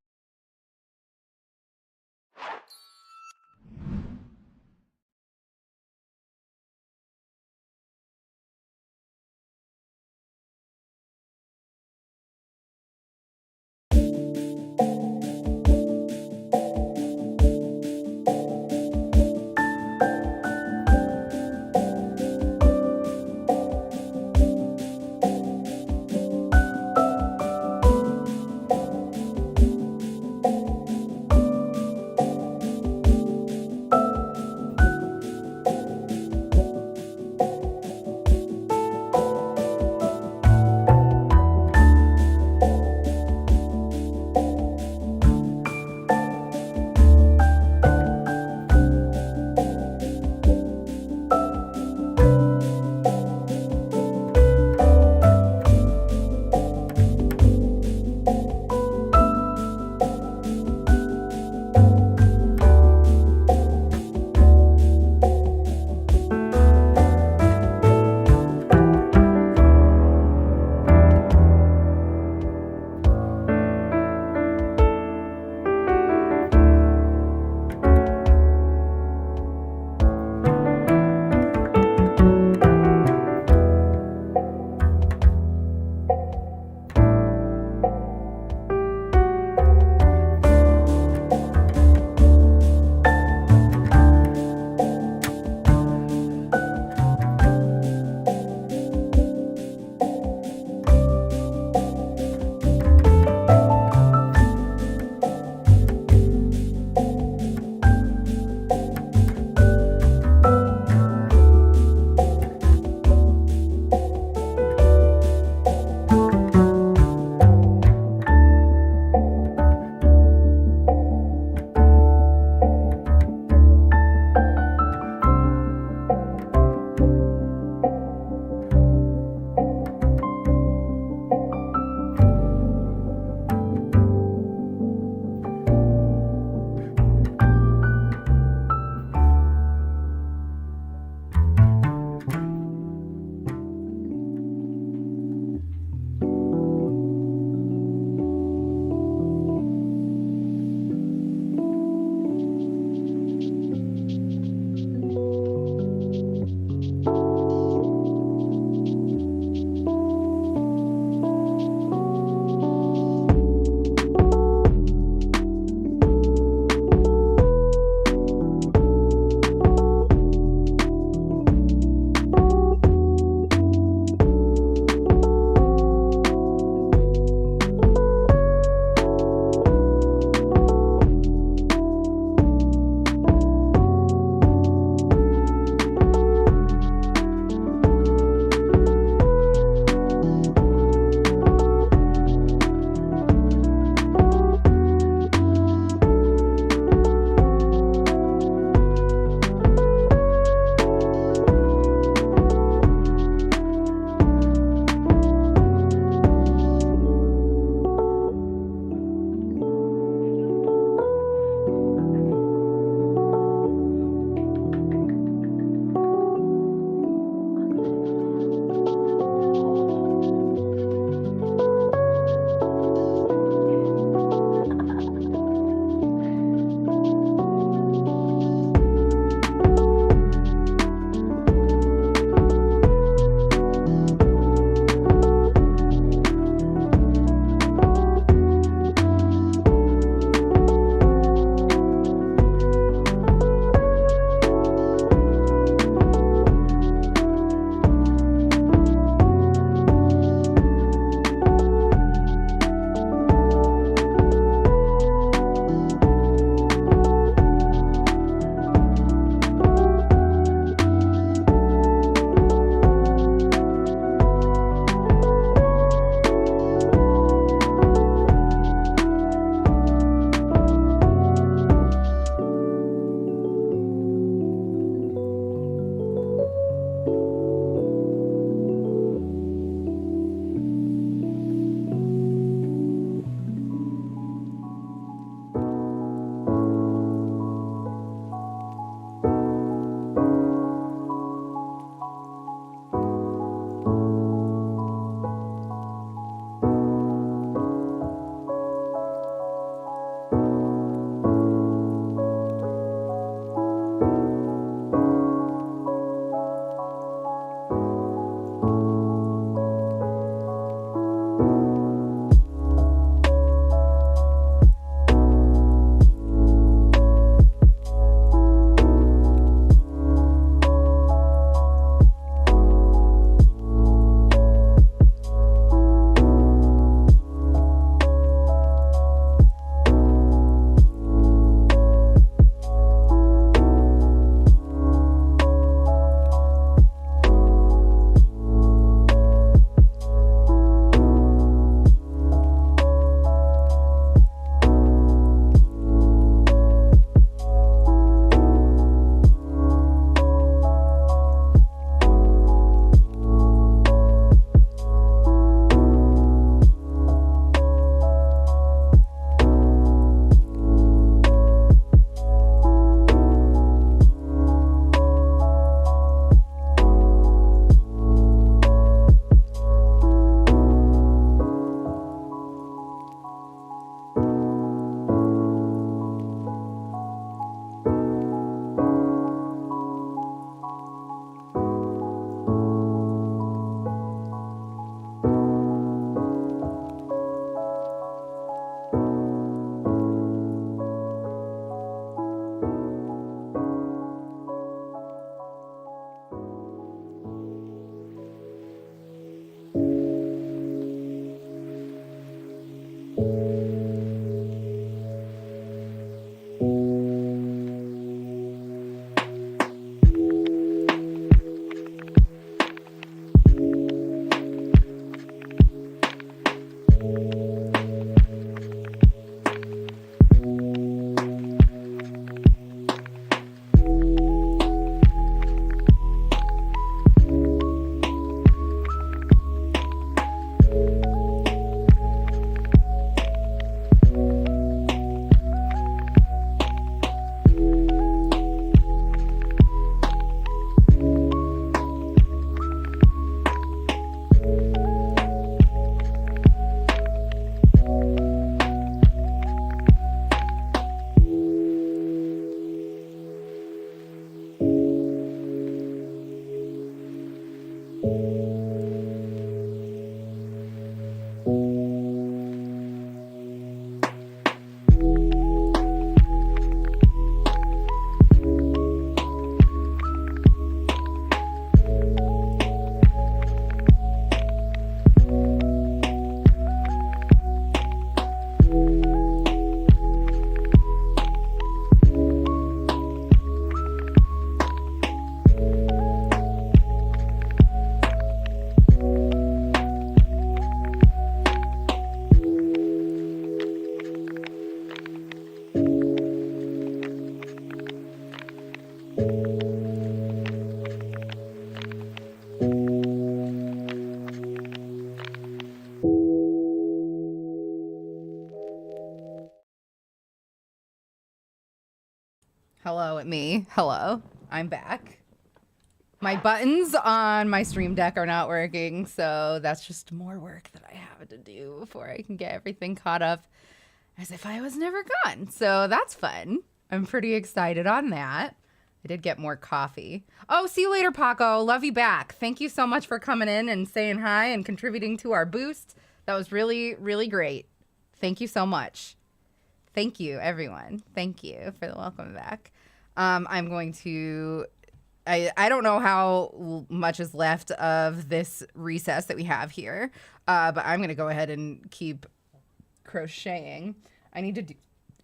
Hello, me. Hello. I'm back. My buttons on my Stream Deck are not working, so that's just more work that I have to do before I can get everything caught up as if I was never gone. So that's fun. I'm pretty excited on that. I did get more coffee. Oh, see you later, Paco. Love you back. Thank you so much for coming in and saying hi and contributing to our boost. That was really, really great. Thank you so much. Thank you, everyone. Thank you for the welcome back. I'm going to... I don't know how much is left of this recess that we have here, but I'm going to go ahead and keep crocheting. I need to do...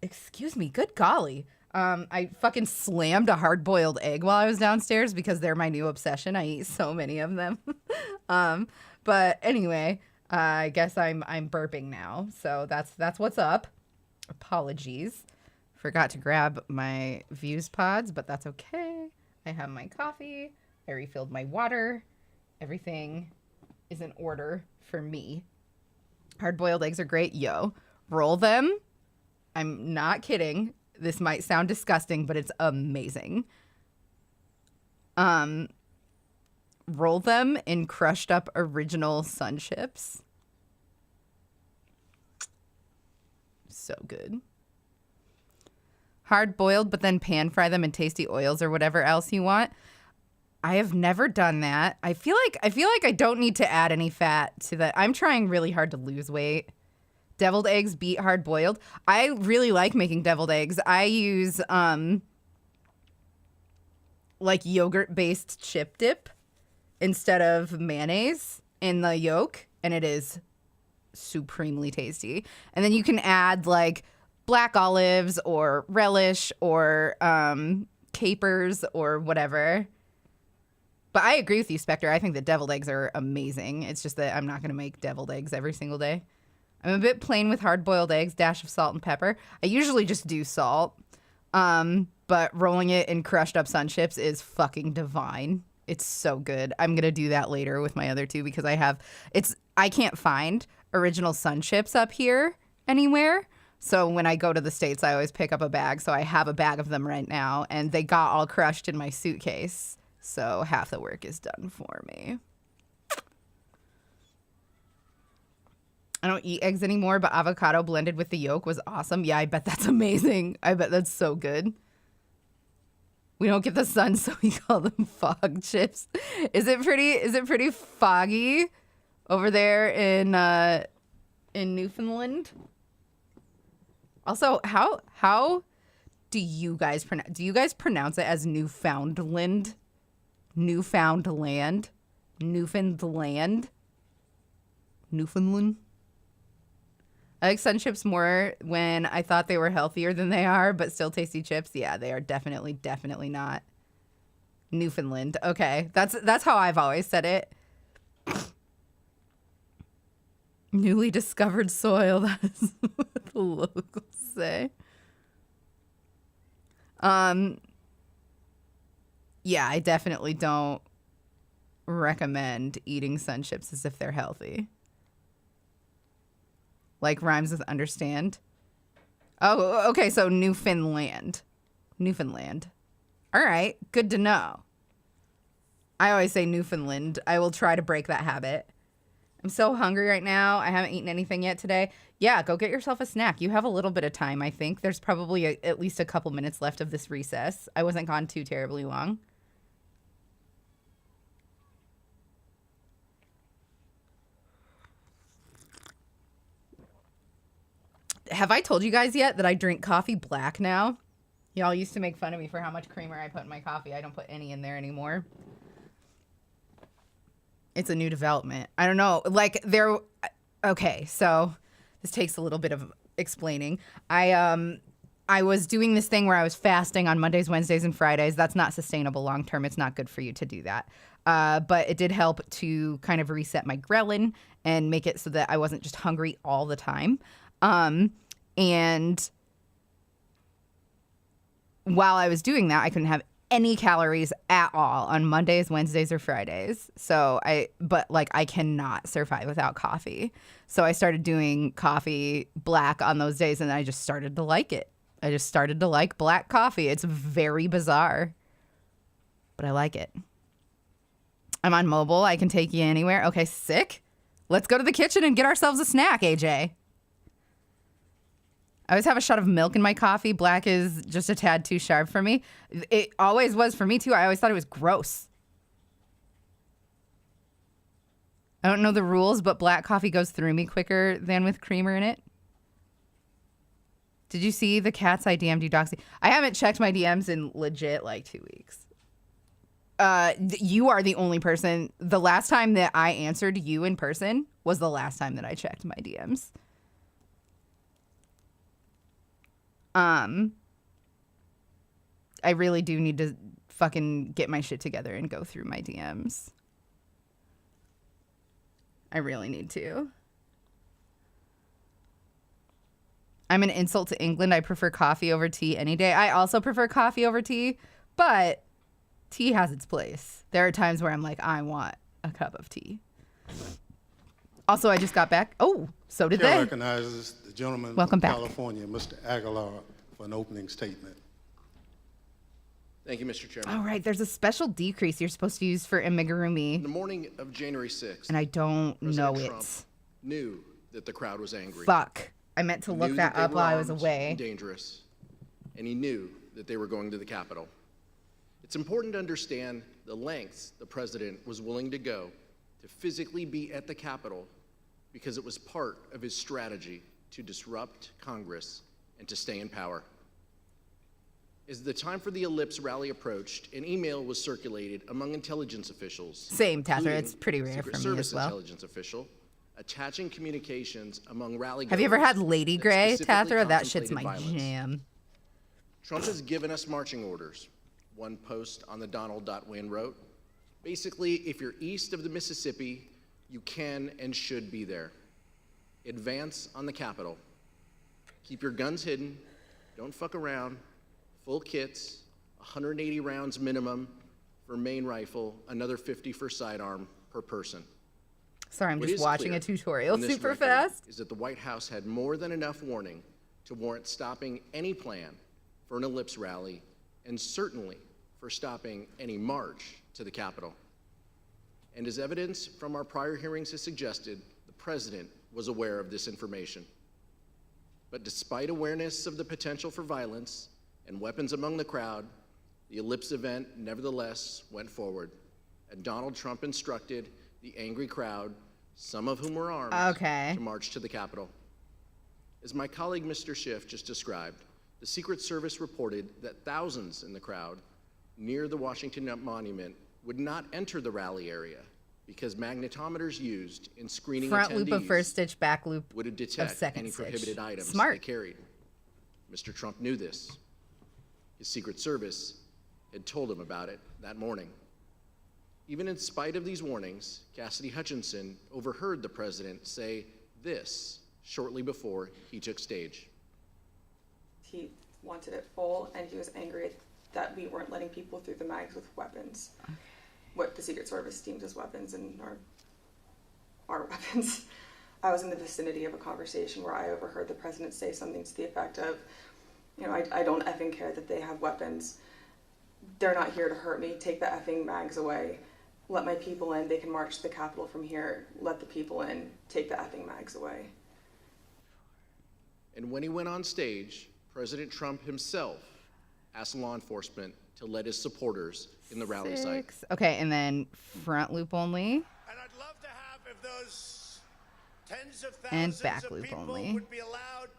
Excuse me. Good golly. I fucking slammed a hard-boiled egg while I was downstairs because they're my new obsession. I eat so many of them. But anyway, I guess I'm burping now. So that's what's up. Apologies. Forgot to grab my Views pods, but that's okay. I have my coffee. I refilled my water. Everything is in order for me. Hard-boiled eggs are great. Yo, roll them. I'm not kidding. This might sound disgusting, but it's amazing. Roll them in crushed up original Sun Chips. So good. Hard boiled, but then pan fry them in tasty oils or whatever else you want. I have never done that. I feel like I don't need to add any fat to that. I'm trying really hard to lose weight. Deviled eggs beat hard boiled. I really like making deviled eggs. I use like yogurt based chip dip instead of mayonnaise in the yolk, and it is supremely tasty. And then you can add like black olives or relish or capers or whatever. But I agree with you, Spectre. I think that deviled eggs are amazing. It's just that I'm not going to make deviled eggs every single day. I'm a bit plain with hard-boiled eggs, dash of salt and pepper. I usually just do salt, but rolling it in crushed up Sun Chips is fucking divine. It's so good. I'm going to do that later with my other two because I can't find original Sun Chips up here anywhere. So when I go to the States, I always pick up a bag. So I have a bag of them right now, and they got all crushed in my suitcase. So half the work is done for me. I don't eat eggs anymore, but avocado blended with the yolk was awesome. Yeah, I bet that's amazing. I bet that's so good. We don't get the sun, so we call them fog chips. Is it pretty foggy over there in Newfoundland? Also, how do you guys pronounce it as Newfoundland? Newfoundland? Newfoundland? Newfoundland? I like Sun Chips more when I thought they were healthier than they are, but still tasty chips. Yeah, they are definitely not. Newfoundland. Okay, that's how I've always said it. Newly discovered soil. That is what the locals say. Yeah, I definitely don't recommend eating Sun Chips as if they're healthy. Like rhymes with understand. Oh, okay, so Newfoundland. Newfoundland. All right, good to know. I always say Newfoundland. I will try to break that habit. I'm so hungry right now. I haven't eaten anything yet today. Yeah, go get yourself a snack. You have a little bit of time, I think. There's probably at least a couple minutes left of this recess. I wasn't gone too terribly long. have I told you guys yet that I drink coffee black now? Y'all used to make fun of me for how much creamer I put in my coffee. I don't put any in there anymore. It's a new development. I don't know. Like okay, so this takes a little bit of explaining. I was doing this thing where I was fasting on Mondays, Wednesdays, and Fridays. That's not sustainable long term. It's not good for you to do that. But it did help to kind of reset my ghrelin and make it so that I wasn't just hungry all the time. And while I was doing that, I couldn't have any calories at all on Mondays, Wednesdays, or Fridays. But I cannot survive without coffee. So I started doing coffee black on those days, and I just started to like it. I just started to like black coffee. It's very bizarre, but I like it. I'm on mobile. I can take you anywhere. Okay, sick. Let's go to the kitchen and get ourselves a snack, AJ. I always have a shot of milk in my coffee. Black is just a tad too sharp for me. It always was for me, too. I always thought it was gross. I don't know the rules, but black coffee goes through me quicker than with creamer in it. Did you see the cats I DM'd you, Doxy? I haven't checked my DMs in legit 2 weeks. You are the only person. The last time that I answered you in person was the last time that I checked my DMs. I really do need to fucking get my shit together and go through my DMs. I really need to. I'm an insult to England. I prefer coffee over tea any day. I also prefer coffee over tea, but tea has its place. There are times where I'm like, I want a cup of tea. Also, I just got back. Oh, so did Chair they. recognizes the gentleman Welcome from back. California, Mr. Aguilar, for an opening statement. Thank you, Mr. Chairman. All right, there's a special decrease you're supposed to use for amigurumi. In the morning of January 6th, And I don't President know Trump it. knew that the crowd was angry. Fuck. I meant to look Knew that they up were while I was armed away. and dangerous, and he knew that they were going to the Capitol. It's important to understand the lengths the president was willing to go to physically be at the Capitol because it was part of his strategy to disrupt Congress and to stay in power. As the time for the Ellipse rally approached, an email was circulated among intelligence officials. Same, Tather. including It's pretty rare Secret for me Service as well. intelligence official, attaching communications among rally Have you ever had goers Lady that Grey, specifically Tather? That shit's my contemplated violence. jam. Trump has given us marching orders. One post on the Donald.win wrote, basically, if you're east of the Mississippi, you can and should be there. Advance on the Capitol. Keep your guns hidden. Don't fuck around. Full kits, 180 rounds minimum for main rifle, another 50 for sidearm per person. Sorry, I'm What just is watching clear a tutorial from this super record fast. Is that the White House had more than enough warning to warrant stopping any plan for an Ellipse rally and certainly for stopping any march to the Capitol. And as evidence from our prior hearings has suggested, the president was aware of this information. But despite awareness of the potential for violence and weapons among the crowd, the Ellipse event nevertheless went forward, and Donald Trump instructed the angry crowd, some of whom were armed, to march to the Capitol. As my colleague Mr. Schiff just described, the Secret Service reported that thousands in the crowd near the Washington Monument would not enter the rally area because magnetometers used in screening Front loop of attendees first stitch, back loop would of detect second any stitch. prohibited items Smart. they carried. Mr. Trump knew this. His Secret Service had told him about it that morning. Even in spite of these warnings, Cassidy Hutchinson overheard the president say this shortly before he took stage. He wanted it full, and he was angry that we weren't letting people through the mags with weapons. What the Secret Service deemed as weapons and our weapons. I was in the vicinity of a conversation where I overheard the president say something to the effect of, you know, I don't effing care that they have weapons. They're not here to hurt me. Take the effing mags away. Let my people in. They can march to the Capitol from here. Let the people in. Take the effing mags away. And when he went on stage, President Trump himself asked law enforcement to let his supporters in the rally site. Okay, and then front loop only. And I'd love to have, if those tens of And thousands back of loop people only. would be allowed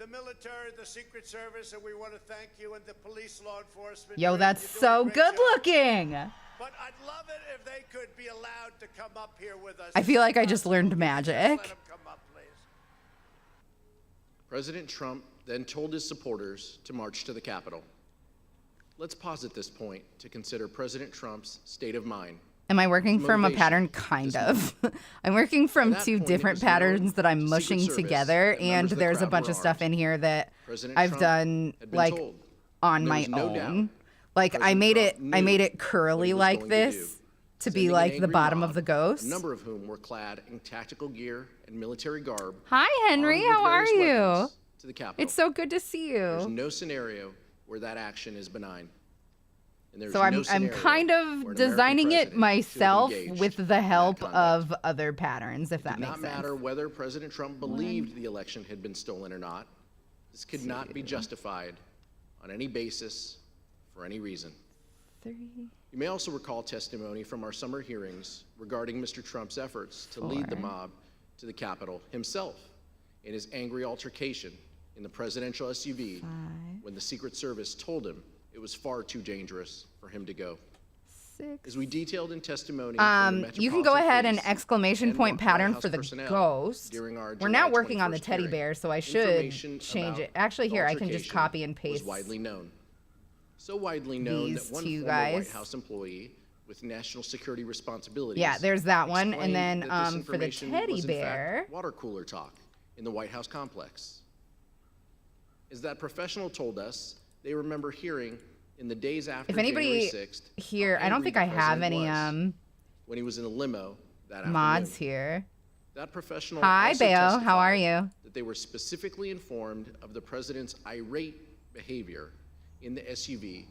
the military, the Secret Service, and we want to thank you and the police, law enforcement. Yo, that's so good looking. But I'd love it if they could be allowed to come up here with us. I feel like I just learned magic. Let them come up, please. President Trump then told his supporters to march to the Capitol. Let's pause at this point to consider President Trump's state of mind. Am I working from a Motivation. pattern? Kind of. I'm working from At that two point, it different was known patterns that I'm to mushing Secret Service together, that and members of the there's a crowd bunch were of stuff armed. in here that President I've Trump done had been like told, on and there my was no doubt own. Like I President made Trump it I knew made it what curly he was like going to do, this to be sending an like the angry bottom mob, of the ghost. a number of whom were clad in tactical gear and military garb. Hi Henry, armed with how are various you? weapons to the Capitol. It's so good to see There's you. no scenario where that action is benign. And there's So no I'm scenario kind where of an American designing it president should have myself engaged with in the that help conduct. of other patterns, if It that did makes not sense. matter whether President Trump believed the election had been stolen or not. This could not be justified on any basis for any reason. 3. You may also recall testimony from our summer hearings regarding Mr. Trump's efforts to lead the 4. mob to the Capitol himself in his angry altercation in the presidential SUV 5. when the Secret Service told him it was far too dangerous for him to go. 6. As we detailed in testimony from the You can go Metropolitan ahead and Police exclamation and point White pattern House for the personnel ghost. during our We're now July working on the 21st teddy hearing, bear, so I should information change about it. Actually, the here, I can just altercation copy and was paste. widely known. So widely known these that one two former White guys. House employee with national security responsibilities. Yeah, there's that one. And explained then that this for the information teddy was, in fact, bear, water cooler talk in the White House complex. As that professional told us, they remember hearing in the days after if anybody January 6th, here, how I don't angry think the I have president any was when he was in a limo that mods afternoon. here. That professional Hi, also Bayo. How testified are you? that they were specifically informed of the president's irate behavior in the SUV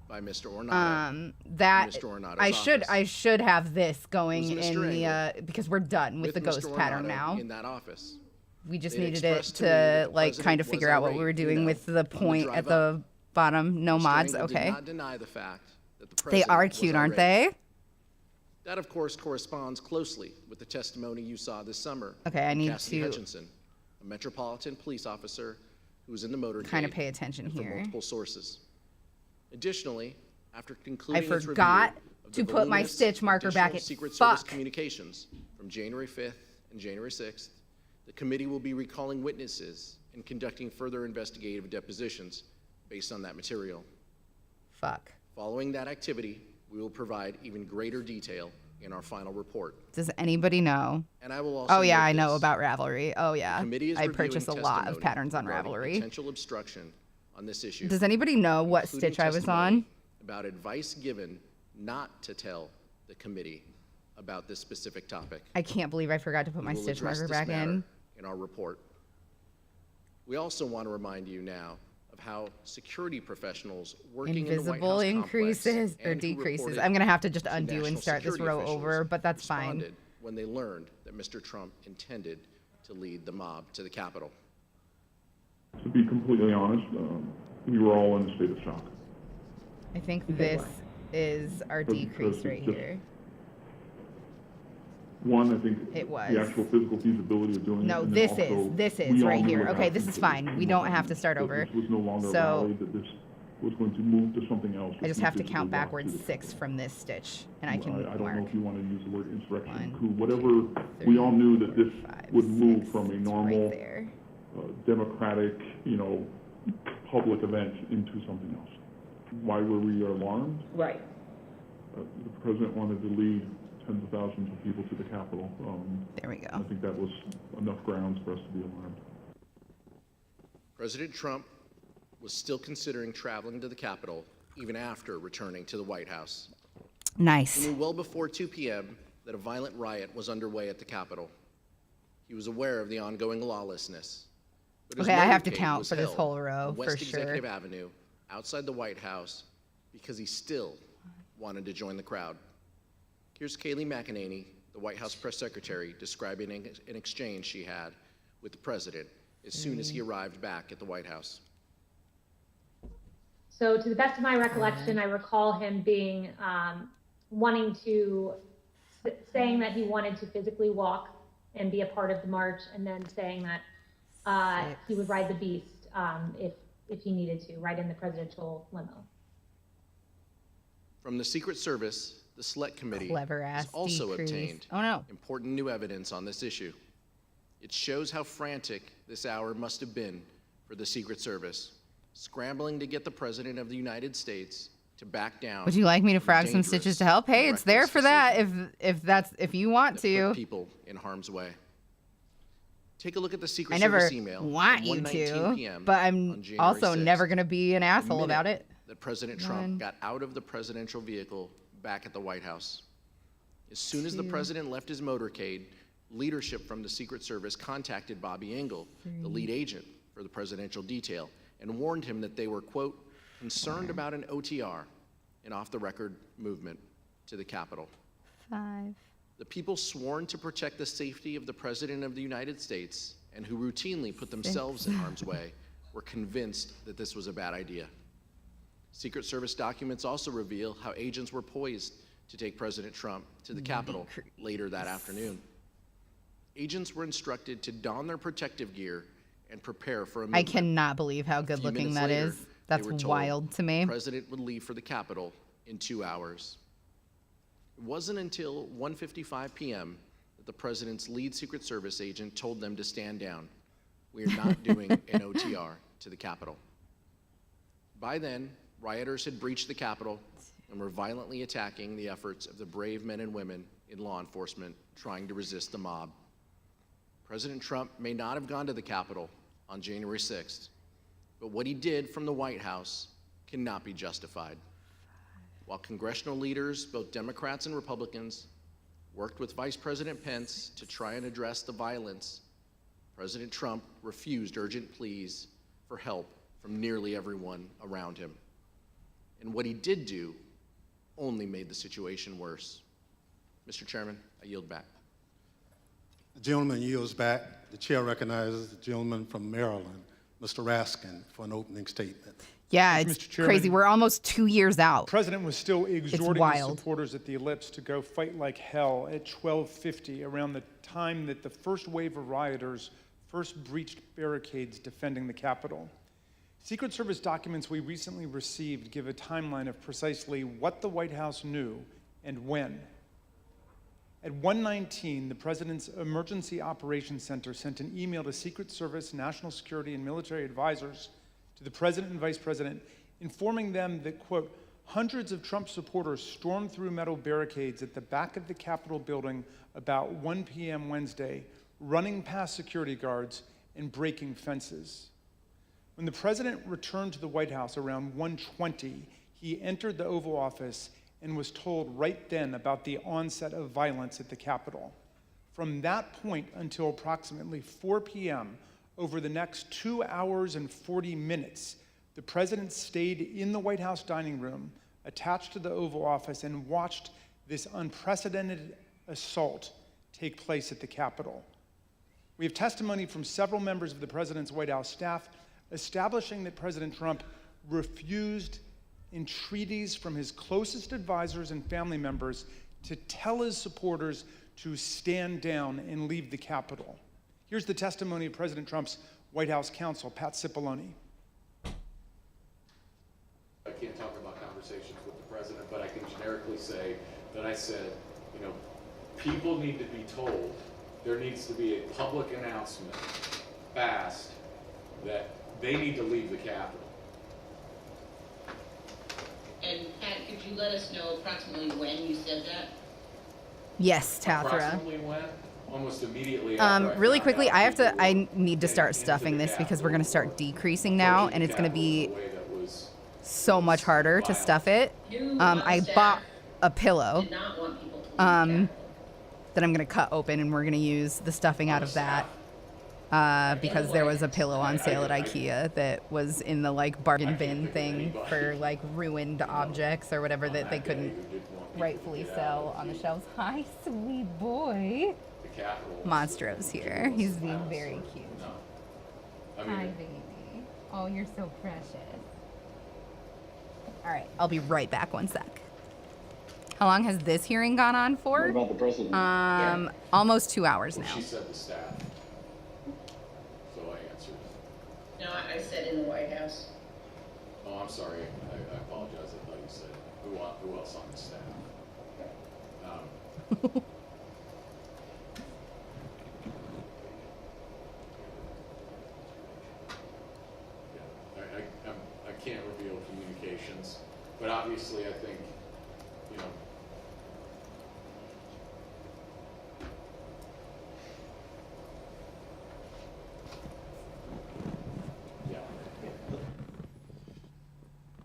by Mr. Ornato. That Mr. Ornato's I should have this going It was in Mr. the Engel because we're done with the Mr. ghost pattern Ornato now. in that office. We just They'd needed it expressed to me that to the like president kind of was figure out what we irate, were doing with the on point drive at the bottom. No Mr. mods. Engel Okay. did not deny the fact that the They president are was cute, aren't irate. they? That, of course, corresponds closely with the testimony you saw this summer. Okay, I need Cassidy to Hutchinson, a Metropolitan Police officer who was in the motorcade. kind of pay attention and from here. multiple sources. Additionally, after concluding I its forgot review of the to put my voluminous stitch marker back additional in. Secret Service Fuck. communications from January 5th and January 6th, the committee will be recalling witnesses and conducting further investigative depositions based on that material. Fuck. Following that activity, we will provide even greater detail in our final report. Does anybody know? And I will also Oh yeah, note I know this. about Ravelry. Oh The yeah, committee is I reviewing purchased a lot of testimony patterns on regarding Ravelry. Potential obstruction on this issue. Does anybody know what including stitch I was testimony on? About advice given not to tell the committee about this specific topic. I can't believe I forgot to put my We will stitch address marker this back matter in. our report. We also want to remind you now of how security professionals working in the White Invisible House increases complex or and who decreases. reported I'm gonna have to just to undo and national start this security row officials over, but that's fine. responded when they learned that Mr. Trump intended to lead the mob to the Capitol. To be completely honest, we were all in a state of shock. I think this is our Because decrease it's right just- here. One, I think It was. the actual physical feasibility of doing it. No, and then this also, is we all right knew here. at Okay, that this is point fine. We don't have to start that over. This was no longer a So rally, that this was going to move to something else. I just which have to was count physically walk backwards to the 6 from this stitch, and I can I don't know mark. if you want to use the word insurrection, 1, coup, whatever. We all knew that this would move from a normal, there. democratic, public event into something else. Why were we alarmed? Right. The president wanted to lead tens of thousands of people to the Capitol. There we go. I think that was enough grounds for us to be alarmed. President Trump was still considering traveling to the Capitol even after returning to the White House. Nice. He knew well before 2 p.m. that a violent riot was underway at the Capitol. He was aware of the ongoing lawlessness. But his Okay, I have to motorcade count was for this held whole row, on for West sure. Executive Avenue, outside the White House, because he still wanted to join the crowd. Here's Kayleigh McEnany, the White House press secretary, describing an exchange she had with the president as soon as he arrived back at the White House. So to the best of my recollection, I recall him being, saying that he wanted to physically walk and be a part of the march, and then saying that he would ride the beast if he needed to, right in the presidential limo. From the Secret Service, the Select Committee Clever has ass also decrease. obtained Oh no. important new evidence on this issue. It shows how frantic this hour must have been for the Secret Service, scrambling to get the President of the United States to back down. Would you like me to from frag some dangerous stitches to help? Hey, and it's there reckless for that decisions if you want that to. put people in harm's way. Take a look at the Secret I never Service email want from you 1:19 to, p.m. but on I'm January also 6th. never going to be an The asshole minute about it. that President Trump got out of the presidential vehicle back at the White House. As soon as the president left his motorcade, leadership from the Secret Service contacted Bobby Engel, the lead agent for the presidential detail, and warned him that they were, quote, concerned about an OTR, an off-the-record movement, to the Capitol. 5. The people sworn to protect the safety of the President of the United States and who routinely put themselves in harm's way were convinced that this was a bad idea. Secret Service documents also reveal how agents were poised to take President Trump to the Capitol later that afternoon. Agents were instructed to don their protective gear and prepare for a movement. I cannot believe how good A few looking minutes that later, is. they That's were told wild to me. The president would leave for the Capitol in 2 hours. It wasn't until 1:55 p.m. that the president's lead Secret Service agent told them to stand down. We are not doing an OTR to the Capitol. By then, rioters had breached the Capitol and were violently attacking the efforts of the brave men and women in law enforcement trying to resist the mob. President Trump may not have gone to the Capitol on January 6th, but what he did from the White House cannot be justified. While congressional leaders, both Democrats and Republicans, worked with Vice President Pence to try and address the violence, President Trump refused urgent pleas for help from nearly everyone around him. And what he did do only made the situation worse. Mr. Chairman, I yield back. The gentleman yields back. The chair recognizes the gentleman from Maryland, Mr. Raskin, for an opening statement. Yeah, Thank you, it's Mr. Chairman. crazy. We're almost 2 years out. The president was still exhorting his wild. supporters at the Ellipse to go fight like hell at 12:50, around the time that the first wave of rioters first breached barricades defending the Capitol. Secret Service documents we recently received give a timeline of precisely what the White House knew and when. At 1:19, the President's Emergency Operations Center sent an email to Secret Service, national security, and military advisors to the President and Vice President, informing them that, quote, hundreds of Trump supporters stormed through metal barricades at the back of the Capitol building about 1 p.m. Wednesday, running past security guards and breaking fences. When the President returned to the White House around 1:20, he entered the Oval Office and was told right then about the onset of violence at the Capitol. From that point until approximately 4 p.m., over the next 2 hours and 40 minutes, the President stayed in the White House dining room, attached to the Oval Office, and watched this unprecedented assault take place at the Capitol. We have testimony from several members of the President's White House staff establishing that President Trump refused entreaties from his closest advisors and family members to tell his supporters to stand down and leave the Capitol. Here's the testimony of President Trump's White House counsel, Pat Cipollone. I can't talk about conversations with the president, but I can generically say that I said, you know, people need to be told, there needs to be a public announcement fast that they need to leave the Capitol. And Pat, could you let us know approximately when you said that? Yes, Tathra. Approximately when? Almost immediately after Really found quickly, out I need to start stuffing this because we're going to start decreasing now, and it's going to be so much harder to stuff it. I bought a pillow that I'm going to cut open, and we're going to use the stuffing out of that because there was a pillow on sale at IKEA that was in the like bargain bin thing for like ruined objects or whatever that they couldn't rightfully sell on the shelves. Hi, sweet boy. Monstro's here. He's being very cute. Hi, baby. Oh, you're so precious. All right, I'll be right back. 1 sec. How long has this hearing gone on for? What about the president? Almost 2 hours now. She said the staff. So I answered. No, I said in the White House. Oh, I'm sorry. I apologize. I thought you said who else on the staff. Yeah, I can't reveal communications, but obviously I think, you know,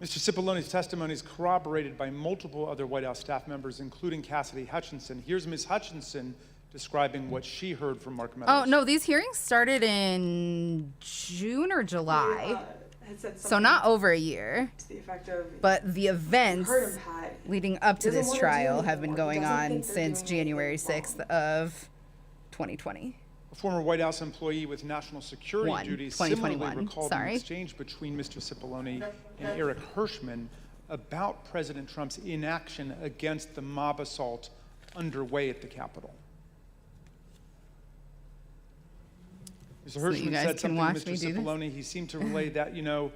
Mr. Cipollone's testimony is corroborated by multiple other White House staff members, including Cassidy Hutchinson. Here's Ms. Hutchinson describing what she heard from Mark Meadows. Oh, no, these hearings started in June or July. So not over a year. To the effect of, but the events heard him, Pat. leading up to Doesn't this wanna do trial it have been anymore. going Doesn't on think they're since doing January anything 6th of 2020. A former White House employee with national security duties similarly 2021. recalled an exchange between Mr. Cipollone and Eric Hirschman about President Trump's inaction against the mob assault underway at the Capitol. Mr. So you Hirschman guys said can something to watch Mr. me do this? Cipollone. He seemed to relay that, you know,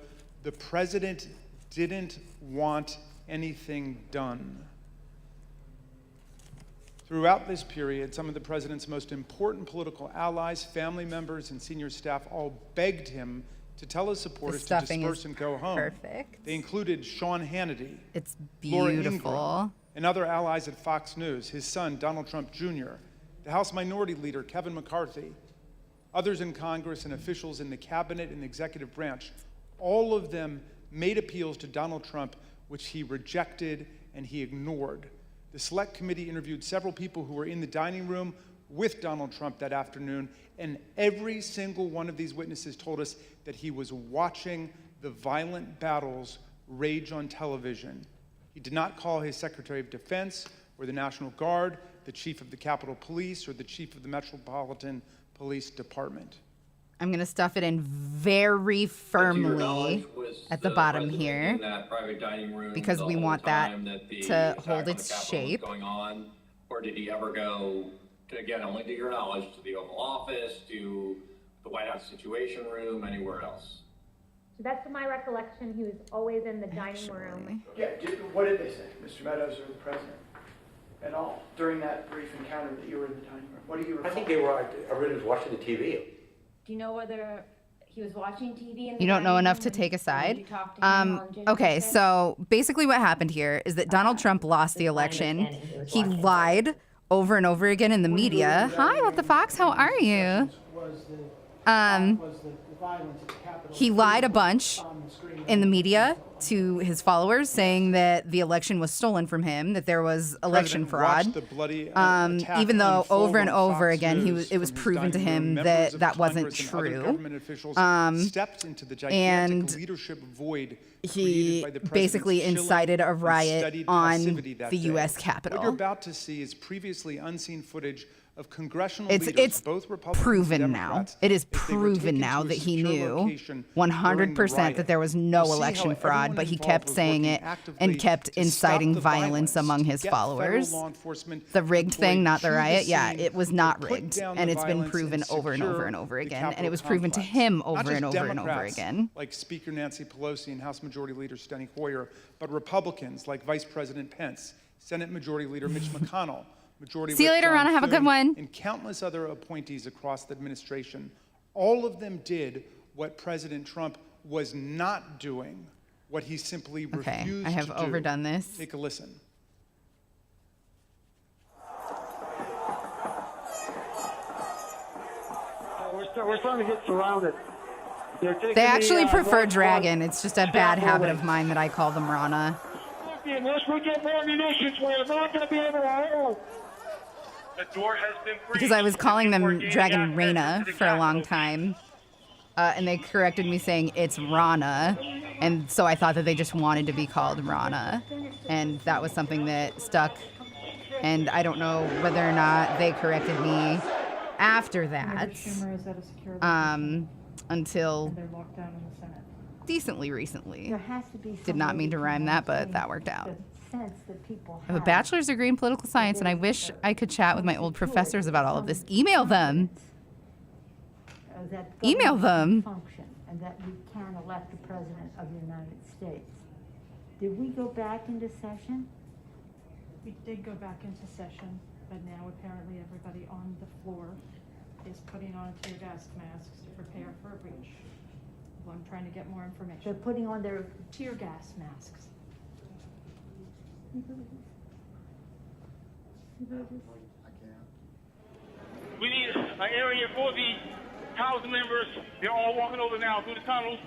the president didn't want anything done. Throughout this period, some of the president's most important political allies, family members, and senior staff all begged him to tell his supporters to disperse and go home. Perfect. They included Sean Hannity, It's Laura beautiful. Ingraham, and other allies at Fox News, his son, Donald Trump Jr., the House Minority Leader, Kevin McCarthy, others in Congress and officials in the cabinet and the executive branch. All of them made appeals to Donald Trump, which he rejected and he ignored. The Select Committee interviewed several people who were in the dining room with Donald Trump that afternoon, and every single one of these witnesses told us that he was watching the violent battles rage on television. He did not call his Secretary of Defense or the National Guard, the Chief of the Capitol Police, or the Chief of the Metropolitan Police Department. I'm going to stuff it in very firmly at the bottom here In that private dining room because the we whole want that time that the to attack hold on the its Capitol was shape. going on, or did he ever go, again, only to your knowledge, to the Oval Office, to the White House Situation Room, anywhere else? To the best of my recollection, he was always in the dining room. Yeah, what did they say, Mr. Meadows or the president? At all, during that brief encounter that you were in the dining room? What do you recall? I think everybody was watching the TV. Do you know whether he was watching TV in the You don't know dining enough room to and- take a and side? you talked to him on January Okay, 6th? so basically what happened here is that Donald Trump lost the election. He lied over and over again in the media. Hi, What the Fox, how are you? He lied a bunch in the media to his followers, saying that the election was stolen from him, that there was election fraud. Watched the bloody attack Even though unfold over and on over Fox again, News it was from his proven to dining room. him Members that of that wasn't Congress and other true. government officials stepped into the gigantic And leadership void he created by the president's basically chilling incited a and riot studied on passivity that the day. U.S. What Capitol. you're about to see is previously unseen footage of congressional It's leaders, both Republicans proven and now. Democrats, It is as they were proven taken now to a that he secure knew location 100% during the that there was no riot. You'll see how election fraud, everyone but he involved kept was saying working it actively and kept to stop inciting the violence among to his get federal followers. law enforcement The rigged deployed thing, not to the riot. Yeah, scene it was to not put rigged, down and the it's been violence proven over and over secure and over the again, and Capitol it was proven to complex. him Not over just and over and over Democrats again. like Speaker Nancy Pelosi and House Majority Leader Steny Hoyer, but Republicans like Vice President Pence, Senate Majority Leader Mitch McConnell, Majority See you Whip later, John Ronna. Have a good Thune, one. and countless other appointees across the administration. All of them did what President Trump was not doing, what he simply refused I have to do. overdone this. Take a listen. We're starting to get surrounded. They actually prefer dragon. It's just a bad habit of mine that I call them Rana. Unless we get more munitions, we're not going to be able to hold. The door has been Because I was calling them Dragon Reina for a long time. And they corrected me saying it's Rana. And so I thought that they just wanted to be called Rana. And that was something that stuck. And I don't know whether or not they corrected me after that. Until decently recently. Did not mean to rhyme that, but that worked out. I have a bachelor's degree in political science, and I wish I could chat with my old professors about all of this. Email them. Email them. and that we can elect a president of the United States. Did we go back into session? We did go back into session, but now apparently everybody on the floor is putting on tear gas masks to prepare for a breach. Well, I'm trying to get more information. They're putting on their tear gas masks. We need an area for the House members. They're all walking over now through the tunnels.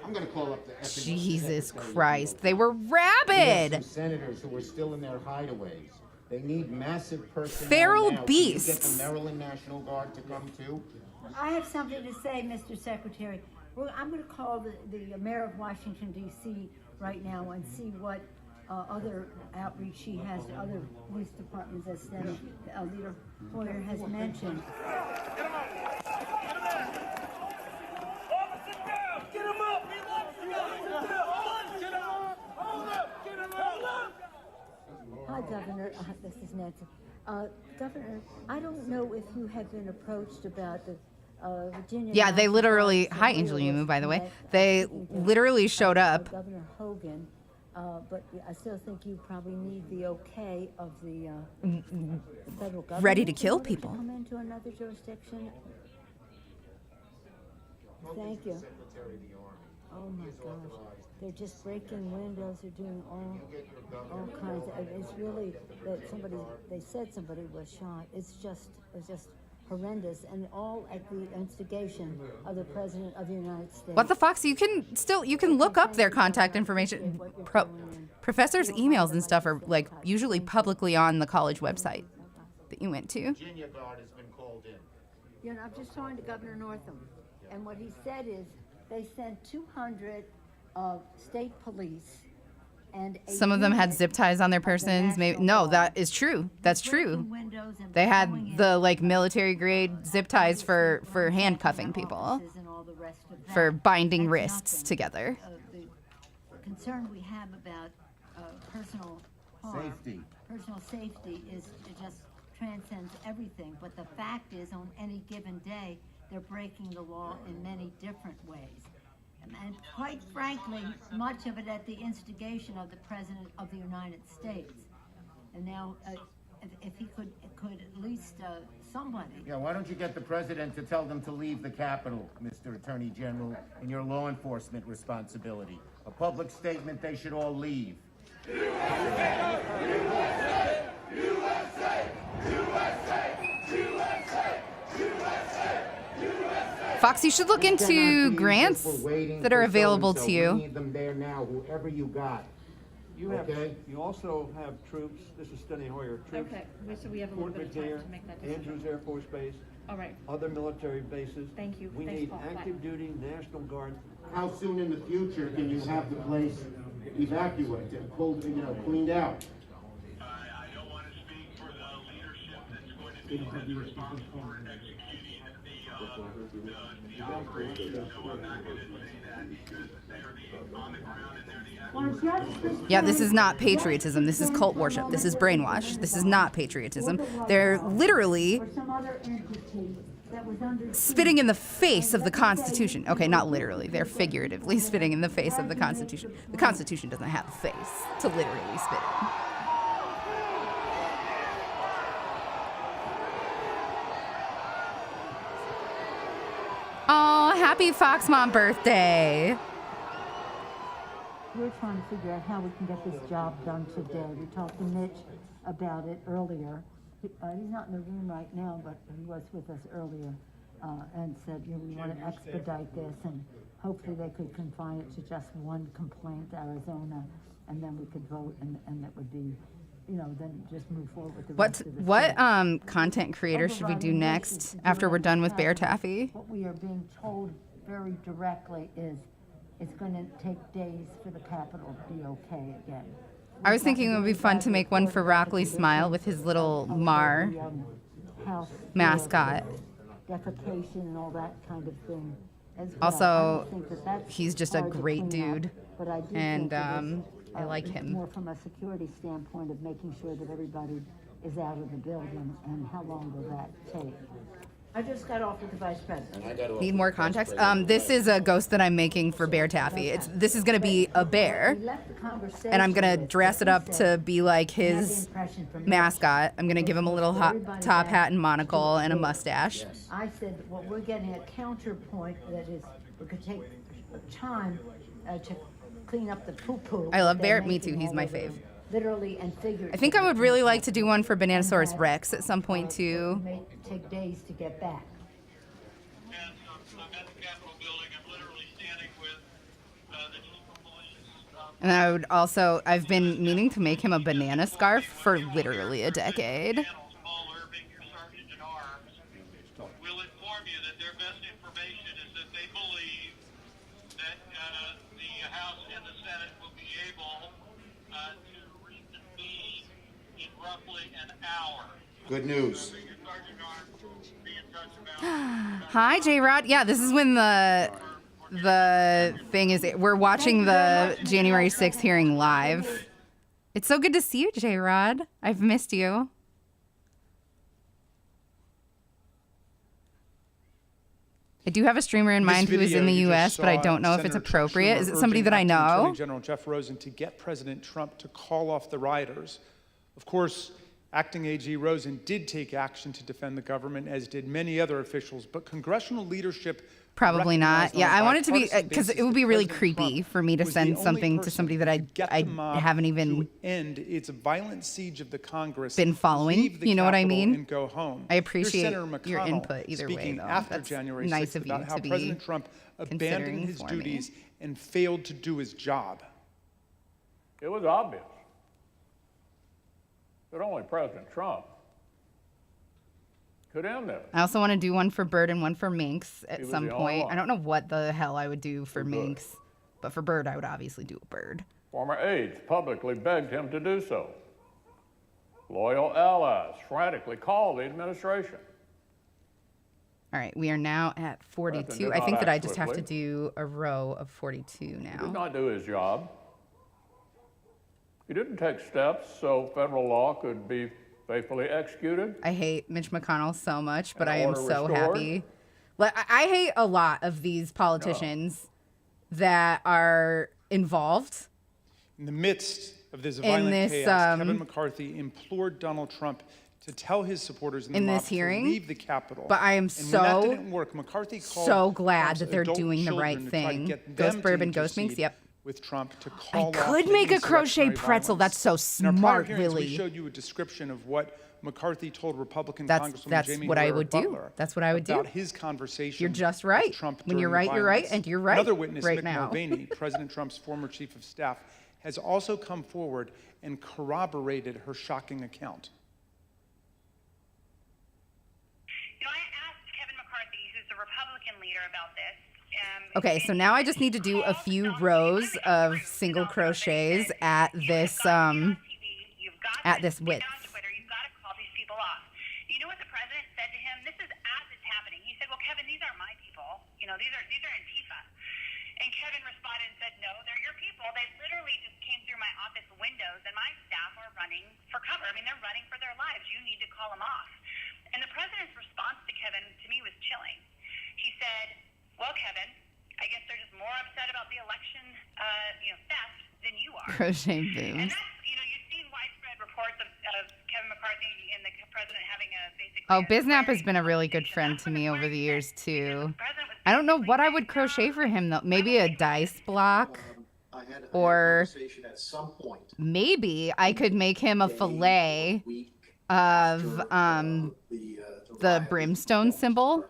I'm going to call up the Jesus Christ, they were rabid. Senators who are still in their hideaways. They need massive personnel Feral now. beasts. Can you get the Maryland National Guard to come too? I have something to say, Mr. Secretary. Well, I'm going to call the mayor of Washington, D.C. right now and see what other outreach she has to other police departments, as Leader Hoyer has mentioned. Hi, Governor. This is Nancy. Governor, I don't know if you have been approached about the Virginia. Yeah, they National literally. Guard Hi, surveillance Angela, by the way. net. They literally showed up. Governor Hogan, but I still think you probably need the okay of the federal government. Ready to kill in order people. come into another jurisdiction. Thank you. Oh my gosh, they're just breaking windows. They're doing all kinds of. It's really that they said somebody was shot. It's just horrendous, and all at the instigation of the President of the United States. What the fuck? So you can look up their contact information. Professors' emails and stuff are like usually publicly on the college website that you went to. Virginia Guard has been called in. You know, I'm just talking to Governor Northam, and what he said is they sent 200 state police and Some of them had zip ties on their persons. Maybe no, that is true. That's true. They had the like military grade zip ties for handcuffing people, for binding wrists together. The concern we have about personal harm, personal safety is it just transcends everything. But the fact is, on any given day, they're breaking the law in many different ways. And quite frankly, much of it at the instigation of the President of the United States. And now, if he could at least somebody. Yeah, why don't you get the president to tell them to leave the Capitol, Mr. Attorney General, in your law enforcement responsibility? A public statement they should all leave. USA! USA! USA! USA! USA! USA! Fox, you should look into grants that are available to We you. need them there now, whoever you got. You have. Okay. You also have troops. This is Steny Hoyer. Troops. Okay, so we have a little Fort bit of time McNair, to make that decision. Andrews Air Force Base. All right. Other military bases. Thank you. We Thanks, need Paul. active duty National Guard. How soon in the future can you have the place evacuated, pulled, cleaned out? I don't want to speak for the leadership that's going to be responsible for executing the operations, so I'm not going to say that because they are on the ground and they're the Yeah, this is not patriotism. This is cult worship. This is brainwash. This is not patriotism. They're literally spitting in the face of the Constitution. Okay, not literally. They're figuratively spitting in the face of the Constitution. The Constitution doesn't have a face to literally spit in. Oh, happy Fox Mom birthday. We're trying to figure out how we can get this job done today. We talked to Mitch about it earlier. He's not in the room right now, but he was with us earlier and said, we want to expedite this, and hopefully they could confine it to just one complaint, Arizona, and then we could vote, and that would be, then just move forward with the rest of the What state. content creator should we do next after we're done with Bear Taffy? What we are being told very directly is it's going to take days for the Capitol to be okay again. I was thinking it would be fun to make one for Rockley Smile with his little Mar mascot. Defecation and all that kind of thing. As well. Also, I don't think that that's he's just a hard to great clean up, dude. but I do And think I like him. More from a security standpoint of making sure that everybody is out of the building, and how long will that take? I just got off with the vice president. Need more context? This is a ghost that I'm making for Bear Taffy. This is gonna be a bear, and I'm gonna dress it up to be like his mascot. I'm gonna give him a little top hat and monocle and a mustache. I said, well, we're getting a counterpoint that is, we could take time to clean up the poo-poo. I love They're Bear. Me too. making He's all my over fave. Literally and figuratively. I think I would really like to do one for Bananosaurus Rex at some point too. It may take days to get back. And I would also, I've been meaning to make him a banana scarf for literally a decade. Good news. Hi, J-Rod. Yeah, this is when the thing is, we're watching the January 6th hearing live. It's so good to see you, J-Rod. I've missed you. I do have a streamer in mind who is in the U.S., but I don't know if it's appropriate. Is it somebody that I know? Attorney General Jeff Rosen to get President Trump to call off the rioters. Of course, Acting AG Rosen did take action to defend the government, as did many other officials, but congressional leadership Probably not. recognized Yeah, on a I want it to be, bipartisan because basis it would be that really President creepy Trump for me to was the send only something to person somebody that get I the mob haven't even to end its violent siege of the Congress, been following. leave the You know what I Capitol mean? and go home. I appreciate Here's Senator your McConnell input either way, speaking though. after That's January 6th nice of you about how to be President Trump abandoned considering his for me. duties and failed to do his job. It was obvious that only President Trump could end this. I also want to do one for Bird and one for Minx He at was some the only point. one. I don't know what the hell I would do for Good. Minx, but for Bird, I would obviously do a Bird. Former aides publicly begged him to do so. Loyal allies frantically called the administration. All right, we are now at 42. did I not think that I act just have to swiftly. do a row of 42 He did now. not do his job. He didn't take steps so federal law could be faithfully executed. I hate Mitch McConnell so much, but And I am order so restored. happy. Like, I hate a lot of these politicians that are involved. In the midst of this In violent this, chaos, Kevin McCarthy implored Donald Trump to tell his supporters in the in mob this hearing, to leave the Capitol. but I am and when that so, didn't work, McCarthy called so glad Trump's that they're adult doing the children right to try to thing. get them Ghost to Bourbon, Ghost Minx, intercede yep. with Trump to I call off could the make a crochet insurrectionary pretzel. violence. That's so In our prior smart, hearings, really. we showed you a description of what McCarthy told Republican That's Congresswoman Jamie what I Herrera would do. Butler That's what I would do. about his conversation You're just with right. Trump When you're during right, the you're right, violence. and you're right Another witness, right Mick now. Mulvaney, President Trump's former chief of staff, has also come forward and corroborated her shocking account. You know, I asked Kevin McCarthy, who's the Republican leader, about this. Okay, so now I just need to do a few rows of single crochets at this width. You've got to call these people off. You know what the president said to him? This is as it's happening. He said, "Well, Kevin, these aren't my people. You know, these are Antifa." And Kevin responded and said, "No, they're your people. They literally just came through my office windows, and my staff are running for cover. I mean, they're running for their lives. You need to call them off." And the president's response to Kevin, to me, was chilling. He said, "Well, Kevin, I guess they're just more upset about the election, theft than you are." Crochet And booms. that's, you've seen widespread reports of Kevin McCarthy and the president having a basically. Oh, Biznap has been a really good friend to me over the years, too. I don't know what I would crochet for him, though. Maybe a dice block. Or maybe I could make him a fillet of the brimstone symbol.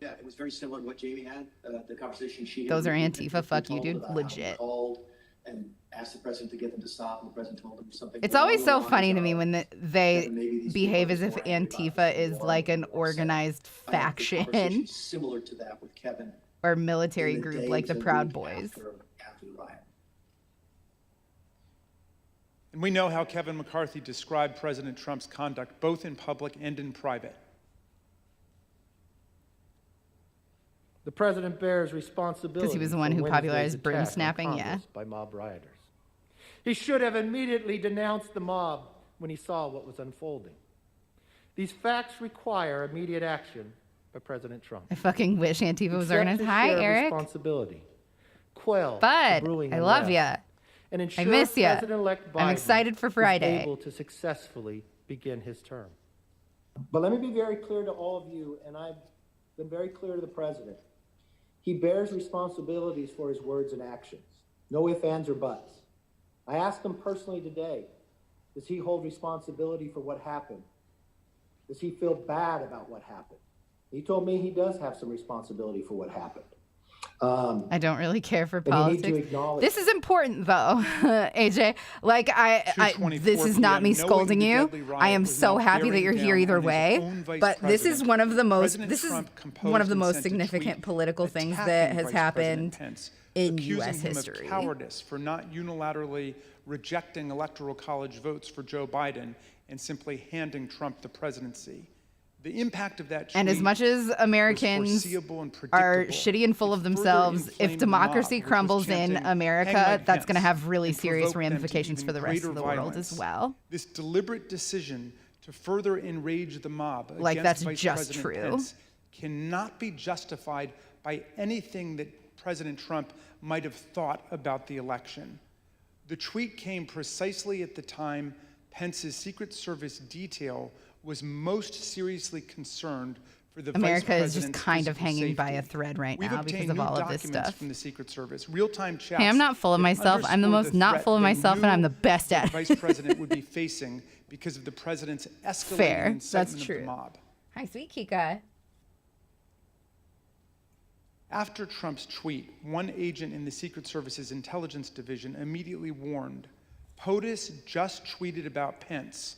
Yeah, it was very similar to what Jamie had, the conversation she had. Those are with him, Antifa, and fuck he you, told dude. about how he Legit. called and asked the president to get them to stop, and the president told him something. It's along always the so lines funny to of, me when they "Kevin, maybe these behave people as if are worried about Antifa is war like an or organized I had a faction conversation similar to that with Kevin or military in the group like days the and Proud week Boys. after the riot. And we know how Kevin McCarthy described President Trump's conduct, both in public and in private. The president bears responsibility. Because he was the one who for popularized Wednesday's broom attack on snapping, yeah. Congress by mob rioters. He should have immediately denounced the mob when he saw what was unfolding. These facts require immediate action by President Trump. I fucking wish Antifa was Accept organized. his Hi, share of Eric. Responsibility. Quell the Bud, brewing I love unrest, ya. And I ensure miss ya. President-elect Biden I'm excited for Friday. is able to successfully begin his term. But let me be very clear to all of you, and I've been very clear to the president. He bears responsibilities for his words and actions. No ifs, ands, or buts. I asked him personally today, does he hold responsibility for what happened? Does he feel bad about what happened? He told me he does have some responsibility for what happened. I don't really care for and you need to politics. acknowledge This is important, though, AJ. Like, this is not me scolding you. I am so happy that you're here either way. But this is one of the most significant political things that has happened in U.S. history. Him of cowardice for not unilaterally rejecting electoral college votes for Joe Biden and simply handing Trump the presidency. The impact of that And as much as Americans are shitty and full of themselves, if democracy crumbles in America, that's going to have really serious ramifications for the rest of the world as well. This deliberate decision to further enrage the mob Like, against that's Vice just President true. Pence cannot be justified by anything that President Trump might have thought about the election. The tweet came precisely at the time Pence's Secret Service detail was most seriously concerned for the America Vice is just President's kind of physical hanging by safety. a thread right We've now because obtained of new all of this documents stuff. from the Secret Service, real-time chats. Hey, I'm not full of that myself. I'm the underscored most not threat full of they myself, and I'm the knew best that at the it. Vice President would be facing because of the president's escalating Fair. incitement That's of true. the mob. Hi, sweet Kika. After Trump's tweet, one agent in the Secret Service's intelligence division immediately warned, POTUS just tweeted about Pence.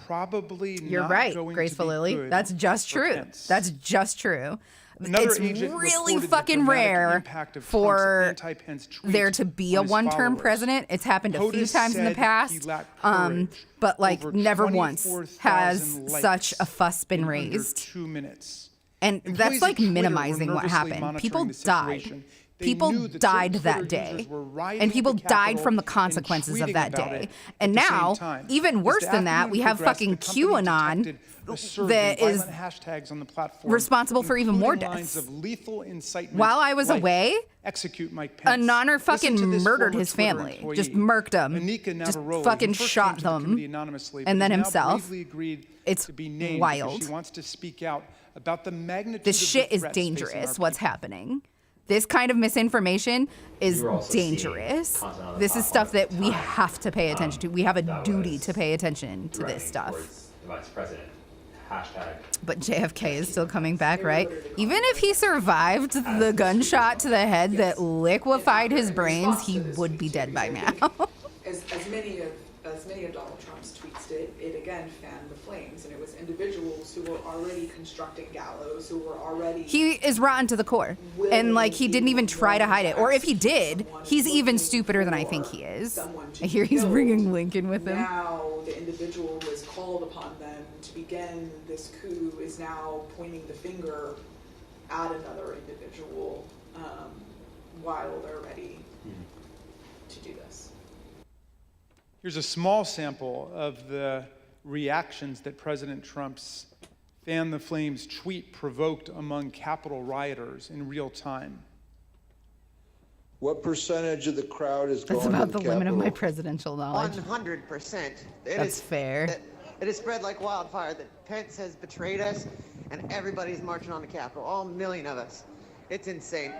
Probably You're not right, going Graceful to be Lily. good That's just for true. Pence. That's just true. Another It's agent really reported the fucking dramatic rare impact of Trump's for anti-Pence tweet there to be a on his one-term followers. president. It's happened a few POTUS times in the said he past, lacked courage. but like Over never once 24,000 has likes such a fuss been in under raised. 2 minutes. And Employees that's like at Twitter were minimizing what nervously happened. monitoring People the died. situation. They People knew that died certain that Twitter day. users were rioting And people at the died Capitol from the and consequences of tweeting that about day. it And at the same now, time. even As worse the than that, afternoon we have progressed, fucking the company QAnon detected a surge that in is violent hashtags on the platform, responsible for even more including lines deaths. of lethal incitement, While I was like, away, execute Mike a Pence. nonner Listen fucking to this murdered former his Twitter family. employee, Just murked them. Anika Just Navarro, fucking who first shot came to the them. committee anonymously, And but then now himself. bravely agreed It's to be named wild. because she wants to speak out about the magnitude This of shit the is threats facing dangerous, our what's people. happening. This kind of misinformation is dangerous. This is stuff that we have to pay attention to. We have a duty to pay attention to this stuff. The Vice President. Hashtag. But JFK is still coming back, right? Even if he survived the gunshot to the head that liquefied his brains, he would be dead by now. As many of Donald Trump's tweets did, it again fanned the flames, and it was individuals who were already constructing gallows, who were already. He is rotten to the core. And like, he didn't even try to hide it. Or if he did, he's even stupider than I think he is. I hear he's bringing Lincoln with him. Now the individual who has called upon them to begin this coup is now pointing the finger at another individual while they're ready to do this. Here's a small sample of the reactions that President Trump's fan the flames tweet provoked among Capitol rioters in real time. What percentage of the crowd is going That's to about the the limit of Capitol? my presidential knowledge. 100%. That's fair. It has spread like wildfire that Pence has betrayed us, and everybody's marching on the Capitol, all million of us. It's insane.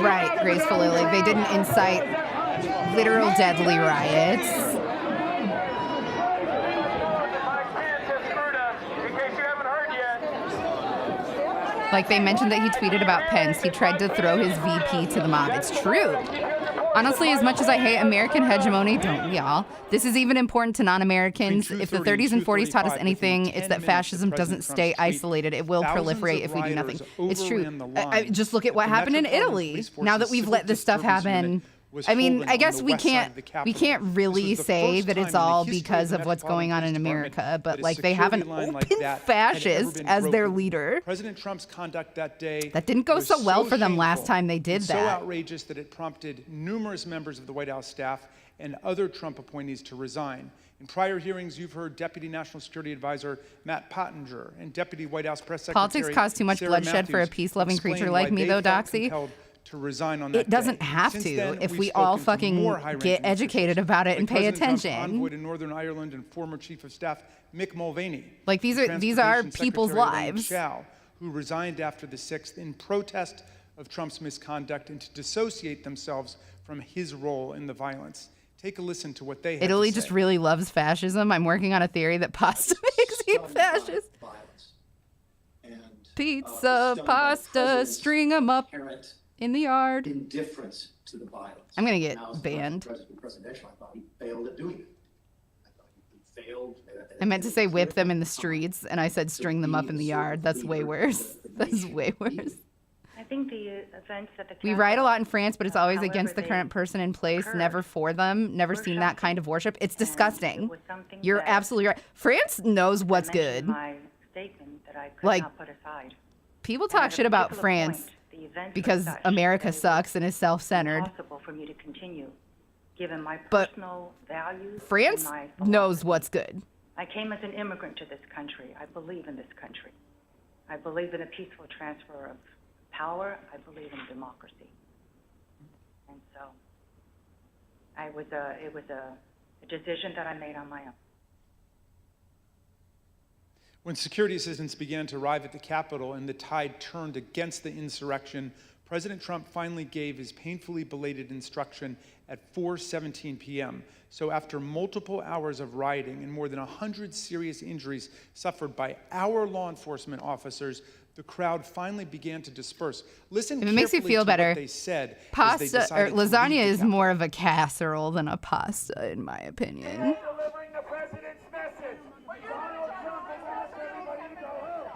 Right, Graceful Lily. They didn't incite literal deadly riots. Like, they mentioned that he tweeted about Pence. He tried to throw his VP to the mob. It's true. Honestly, as much as I hate American hegemony, don't we all? This is even important to non-Americans. If the 30s and 40s taught us anything, it's that fascism doesn't stay isolated. It will proliferate if we do nothing. It's true. Just look at what happened in Italy. Now that we've let this stuff happen was I mean, holding I on guess the we west side can't of the Capitol. we can't This really was the say first that it's time in the all history because of of what's going on in Metropolitan Police America, Department but that a like they have an security line like open that had ever fascist been as their broken. leader. President Trump's conduct that day That didn't go was so well for them last shameful time they did and so that. outrageous that it prompted numerous members of the White House staff and other Trump appointees to resign. In prior hearings, you've heard Deputy National Security Advisor Matt Pottinger and Deputy White House Press Secretary Politics cause too much Sarah bloodshed for a Matthews peace-loving creature explain like why me, they though, felt Doxy. compelled to resign on that It doesn't day. have Since to then, if we've we all spoken to more fucking high-ranking get educated officials, about it and like pay President Trump's attention. envoy to Northern Ireland and former Chief of Staff Mick Mulvaney. Like, these and are Transportation people's Secretary Elaine lives. Chao, who resigned after the 6th in protest of Trump's misconduct and to dissociate themselves from his role in the violence. Take a listen to what they had Italy to say. just really loves fascism. I'm working on a theory that pasta makes you fascist. Pizza, pasta, string 'em up in the yard. Indifference to the violence. I'm gonna get Now, as the banned. presidential, I thought he failed at doing it. I thought he failed. I meant to say whip them in the streets, and I said string them up in the yard. That's way worse. That's way worse. I think the events at the We write a lot in France, but it's always against the current person in place, never for them. Never seen that kind of worship. It's disgusting. You're absolutely right. France knows what's good. my statement that I could Like, not put aside. People talk shit about France The events because were such America that it sucks and is self-centered. was impossible for me to continue, given my But personal values. France and my knows what's good. I came as an immigrant to this country. I believe in this country. I believe in a peaceful transfer of power. I believe in democracy. And so it was a decision that I made on my own. When security assistance began to arrive at the Capitol and the tide turned against the insurrection, President Trump finally gave his painfully belated instruction at 4:17 p.m. So after multiple hours of rioting and more than 100 serious injuries suffered by our law enforcement officers, the crowd finally began to disperse. Listen If it makes you carefully feel to better, what they said as they pasta or decided to leave lasagna the is Capitol. more of a casserole than a pasta, in my opinion. Delivering the president's message. Donald Trump has asked everybody to go home.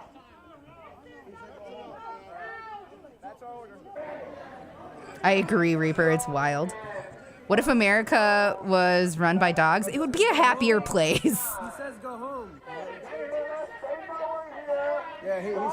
That's our order. I agree, Reaper. It's wild. What if America was run by dogs? It would be a happier place. He says go home.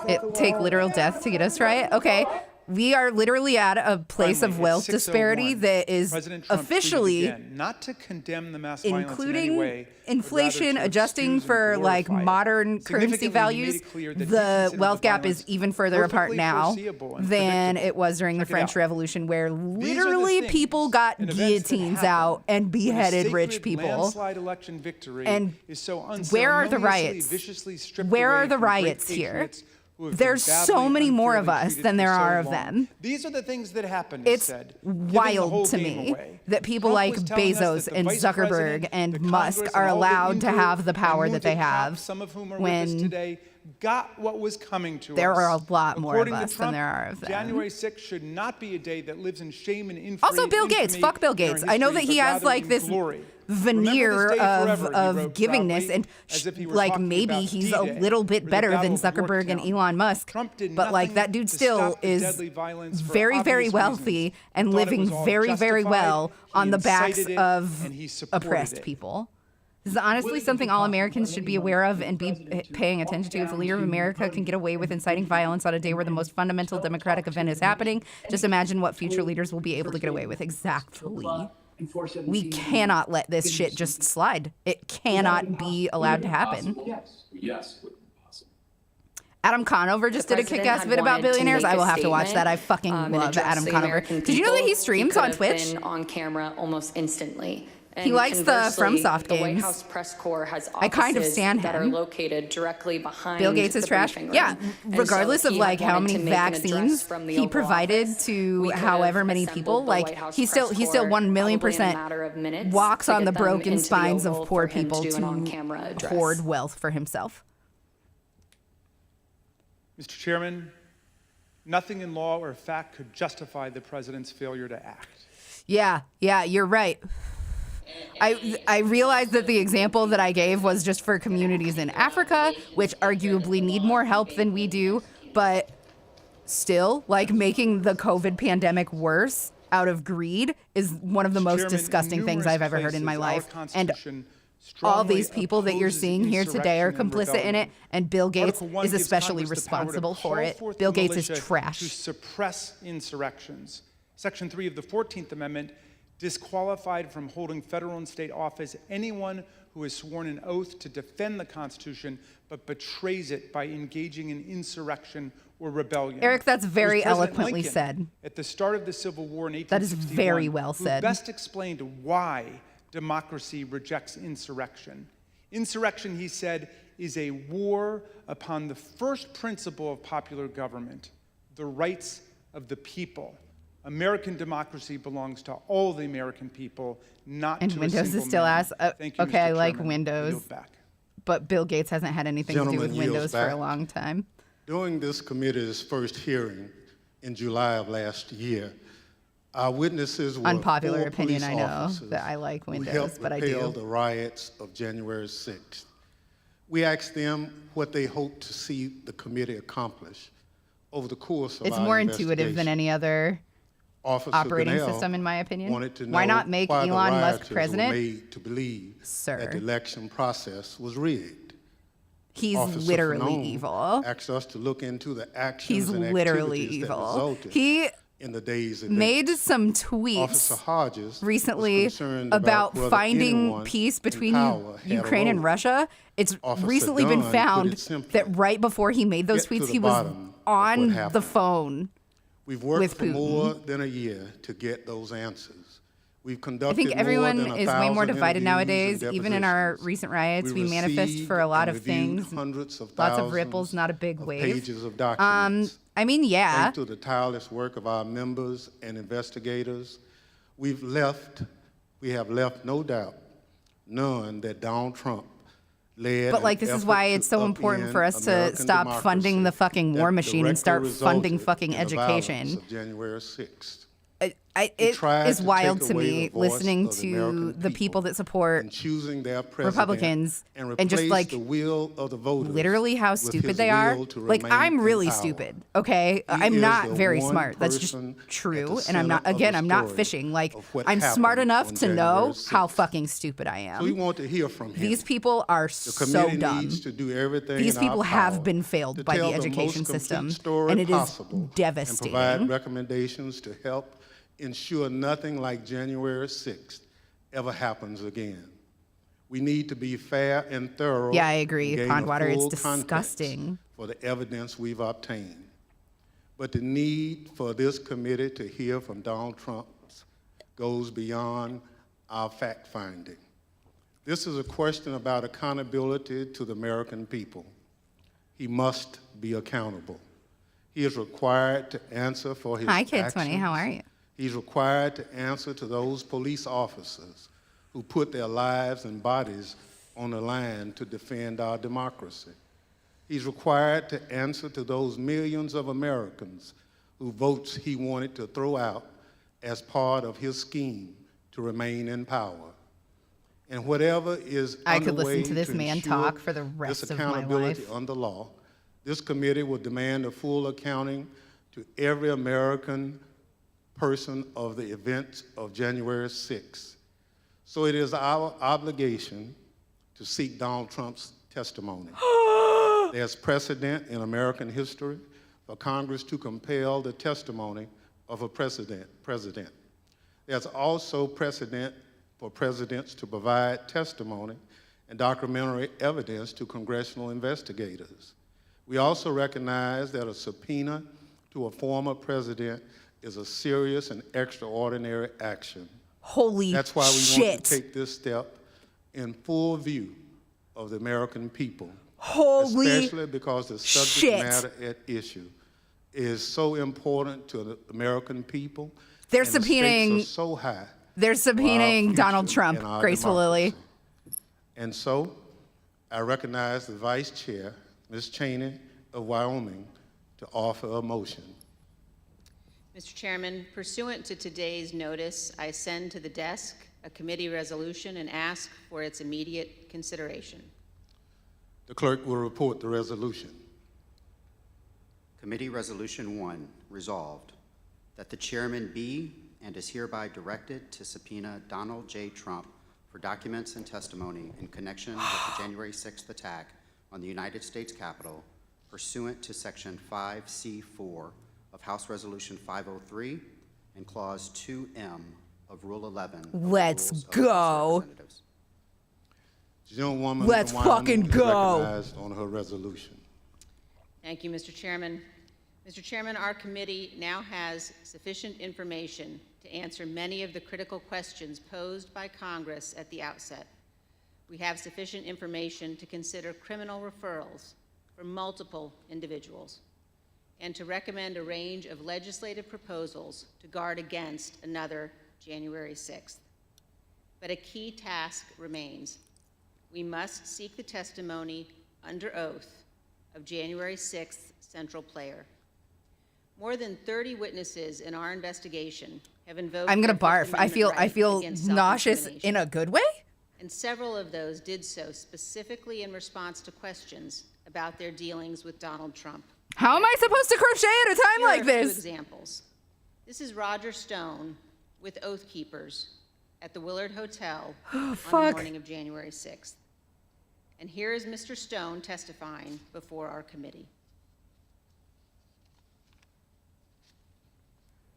It take literal death to get us right. Okay, we are literally at a place Finally, of at wealth 6:01, disparity that is President Trump tweeted officially again, not to condemn the mass violence in any including way, but inflation, rather to adjusting excuse for and like glorify it. modern currency Significantly, he made values. it clear that he The considered wealth the gap is violence even further apart perfectly now foreseeable and than predictable. it was during the Check it French out. Revolution, where These are the literally things people got and events that guillotines happen out and when a beheaded rich sacred people. landslide election victory And is so where are the unceremoniously, riots? viciously stripped Where away are the from great riots here? patriots who have been There's so badly, many more of unfairly us treated than for there so are of long. them. These are the things that happen, It's said, giving the wild whole to game me away. that people Trump like was telling us Bezos that the and Vice Zuckerberg President, and the Musk Congress, are and all the allowed to injured have the and power that they wounded have cops, some of whom are with us when today, got what was coming to there us. are a lot more of According to us than Trump, there are of them. January 6th should not be a day that lives in shame and infamy. Also, Bill Gates. Fuck Bill Gates. I know that he has like this veneer of givingness, and like maybe he's a little bit better than Zuckerberg and Elon Musk, but like that dude still is very, very wealthy and living very, very well on the backs of oppressed people. This is honestly something all Americans should be aware of and be paying attention to. If the leader of America can get away with inciting violence on a day where the most fundamental democratic event is happening, just imagine what future leaders will be able to get away with. Exactly. We cannot let this shit just slide. It cannot be allowed to happen. Yes. Adam Conover just did a kick-ass vid about billionaires. I will have to watch that. I fucking love Adam Conover. Did you know that he streams on Twitch? On camera almost instantly. He likes the FromSoft The White games. House press corps has I kind of offices stand that are him. located directly behind Bill Gates is the trash. briefing room. Yeah, And regardless so of he like had how wanted many to make an address vaccines from the he Oval provided Office. to We could however have many assembled people, the like White House he still press 1 million corps probably in a % matter of minutes walks to on the get them broken into the spines Oval of poor for him people do an to on-camera address. hoard wealth for himself. Mr. Chairman, nothing in law or fact could justify the president's failure to act. Yeah, you're right. I realized that the example that I gave was just for communities in Africa, which arguably need more help than we do, but still, like making the COVID pandemic worse out of greed is one of the most Chairman, disgusting things numerous I've ever heard in my places, our life. And Constitution all strongly these people that you're opposes seeing here today are insurrection and complicit in it, rebellion. and Bill Gates Article 1 is gives especially Congress the power to responsible for call it. forth Bill the Gates is militia trash. to suppress insurrections. Section 3 of the 14th Amendment disqualified from holding federal and state office anyone who has sworn an oath to defend the Constitution but betrays it by engaging in insurrection or rebellion. Eric, that's very It was President eloquently Lincoln, said. at the start of the Civil War in 1861, That is very well who said. best explained why democracy rejects insurrection. Insurrection, he said, is a war upon the first principle of popular government, the rights of the people. American democracy belongs to all the American people, not And to a Windows single is still man. ass. Thank you, Okay, Mr. I like Chairman. I Windows. yield back. But Bill Gates hasn't had anything to do with Gentleman yields Windows for a back. long time. During this committee's first hearing in July of last year, our witnesses were Unpopular 4 opinion, police I know, officers that I like who Windows, helped but I repel do. the riots of January 6th. We asked them what they hoped to see the committee accomplish over the course of It's our more intuitive than investigation. any other Officer operating Gunnell system, in my opinion. wanted to know Why not make why the Elon Musk rioters were president? made to believe Sir. that the election process was rigged. He's Officer literally Fanone evil. asked us to look into the actions He's and literally activities that evil. resulted He in the day's made events. some Officer tweets Hodges recently was concerned about whether finding anyone peace in between power had a Ukraine and role. Russia. It's Officer recently Dunn been put it found simply, that right before he made those "Get to tweets, the he was bottom of what on the happened." phone. We've worked with for Putin. more than a year to get those answers. We've conducted I think more everyone than is way more 1,000 divided interviews nowadays. and Even in our depositions. recent riots, we manifest received for a lot and of reviewed things. hundreds of Lots of thousands ripples, not a big of wave. pages of documents. I mean, yeah. Thanks to the tireless work of our members and investigators, we have left no doubt, none, that Donald Trump led But like, an this is effort why to it's so important for us to American stop democracy funding the fucking war that machine and start directly funding resulted fucking in the violence education. of January 6th. It tried is to wild take to away me the voice listening of the to American the people that support choosing their president Republicans and and just replace like the will of the voters literally how with stupid his they are. will to Like, remain I'm in really power. stupid, okay? He I'm is not the very one smart. That's just person true. at the And I'm not, center of again, the I'm not story fishing. Like, of what I'm smart happened enough on to know January how 6th. fucking stupid I So we am. want to hear from him. These people are The so committee dumb. needs to do everything These in our people power have been failed to by tell the education most complete system, story and it is possible and devastating. provide recommendations to help ensure nothing like January 6th ever happens again. We need to be fair and thorough. Yeah, I agree. and gain a Pondwater, it's full context disgusting. for the evidence we've obtained. But the need for this committee to hear from Donald Trump goes beyond our fact-finding. This is a question about accountability to the American people. He must be accountable. He is required to answer for his Hi, actions. Kid 20. How are you? He's required to answer to those police officers who put their lives and bodies on the line to defend our democracy. He's required to answer to those millions of Americans whose votes he wanted to throw out as part of his scheme to remain in power. And whatever is I could underway listen to this man ensure talk for the rest this of my accountability life. under law, this committee will demand a full accounting to every American person of the events of January 6th. So it is our obligation to seek Donald Trump's testimony. There's precedent in American history for Congress to compel the testimony of a president. There's also precedent for presidents to provide testimony and documentary evidence to congressional investigators. We also recognize that a subpoena to a former president is a serious and extraordinary action. Holy That's why we shit. want to take this step in full view of the American people. Holy especially because the subject shit. matter at issue is so important to the American people. They're and the stakes subpoenaing- are so high. They're for our subpoenaing Donald future Trump, and our Graceful Lily. democracy. And so, I recognize the Vice Chair, Ms. Cheney of Wyoming, to offer a motion. Mr. Chairman, pursuant to today's notice, I send to the desk a committee resolution and ask for its immediate consideration. The clerk will report the resolution. Committee Resolution 1, resolved that the chairman be and is hereby directed to subpoena Donald J. Trump for documents and testimony in connection with the January 6th attack on the United States Capitol pursuant to Section 5C4 of House Resolution 503 and Clause 2M of Rule 11 of the Let's Rules of go. House of Representatives. Gentlewoman Let's from Wyoming fucking is go. recognized on her resolution. Thank you, Mr. Chairman. Mr. Chairman, our committee now has sufficient information to answer many of the critical questions posed by Congress at the outset. We have sufficient information to consider criminal referrals for multiple individuals and to recommend a range of legislative proposals to guard against another January 6th. But a key task remains. We must seek the testimony under oath of January 6th central player. More than 30 witnesses in our investigation have invoked I'm gonna their Fifth barf. I Amendment feel right against nauseous self-incrimination. in a good way. And several of those did so specifically in response to questions about their dealings with Donald Trump. How am I supposed to crochet at a time Here like are a few this? examples. This is Roger Stone with Oath Keepers at the Willard Hotel on the Fuck. morning of January 6th. And here is Mr. Stone testifying before our committee.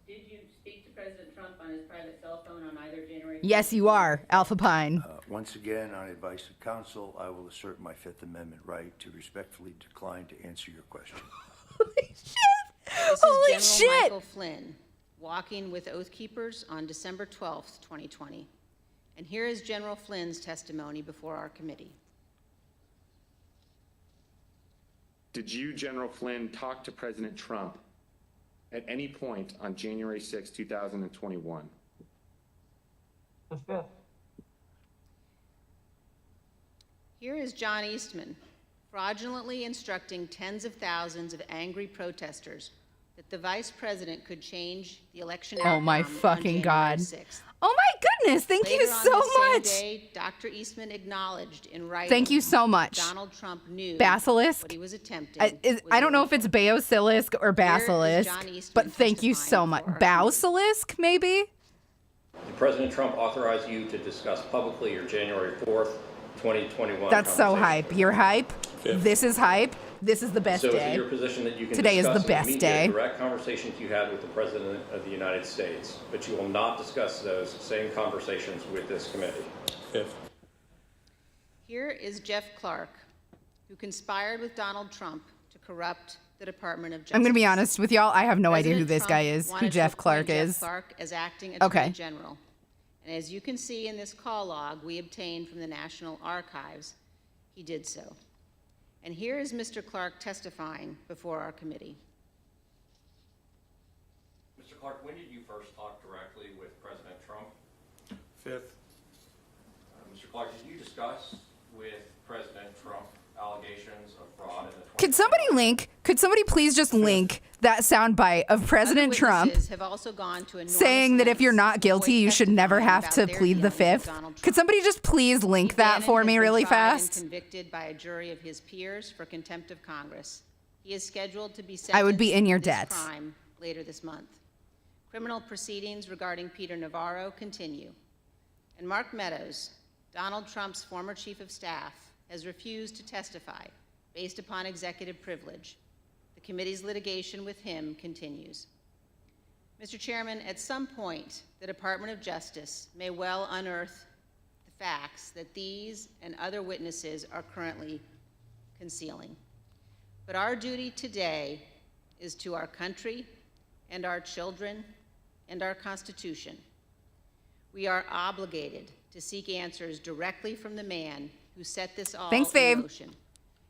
Did you speak to President Trump on his private cell phone on either January? Yes, you are, Alpha Pine. Once again, on advice of counsel, I will assert my Fifth Amendment right to respectfully decline to answer your question. This Holy is General shit. Michael Flynn walking with Oath Keepers on December 12th, 2020. And here is General Flynn's testimony before our committee. Did you, General Flynn, talk to President Trump at any point on January 6, 2021? Here is John Eastman fraudulently instructing tens of thousands of angry protesters that the vice president could change the election outcome Oh my on fucking January God. 6th. Oh my goodness, thank you Later so on this much. same day, Dr. Eastman acknowledged in writing Thank you so much. Donald Trump knew Basilisk? what he was attempting. I don't know if it's Basilisk or Basilisk, John Eastman but thank you so much. Basilisk, maybe? Did President Trump authorize you to discuss publicly your January 4th, 2021 That's so conversation? hype. You're hype. Fifth. This is hype. This is the best So is day. it your position that you can Today is discuss the best in the day. media direct conversations you had with the President of the United States, but you will not discuss those same conversations with this committee? Fifth. Here is Jeff Clark, who conspired with Donald Trump to corrupt the Department of Justice. I'm going to be honest with y'all. I have no idea who President this guy Trump is, who wanted to Jeff appoint Clark Jeff is. Clark as acting Attorney Okay. General. And as you can see in this call log we obtained from the National Archives, he did so. And here is Mr. Clark testifying before our committee. Mr. Clark, when did you first talk directly with President Trump? Fifth. Mr. Clark, did you discuss with President Trump allegations of fraud in the Could somebody please just link that soundbite of President Trump Witnesses have also gone to enormous saying that if you're lengths not to guilty, avoid you should never testifying have about to their plead the dealings with fifth? Donald Trump. Could somebody just please link that Bannon for has me been really tried and fast? convicted by a jury of his peers for contempt of Congress. He is scheduled to be I would be sentenced in your for this debt. crime later this month. Criminal proceedings regarding Peter Navarro continue. And Mark Meadows, Donald Trump's former chief of staff, has refused to testify based upon executive privilege. The committee's litigation with him continues. Mr. Chairman, at some point, the Department of Justice may well unearth the facts that these and other witnesses are currently concealing. But our duty today is to our country and our children and our Constitution. We are obligated to seek answers directly from the man who set this all Thanks, in babe. motion.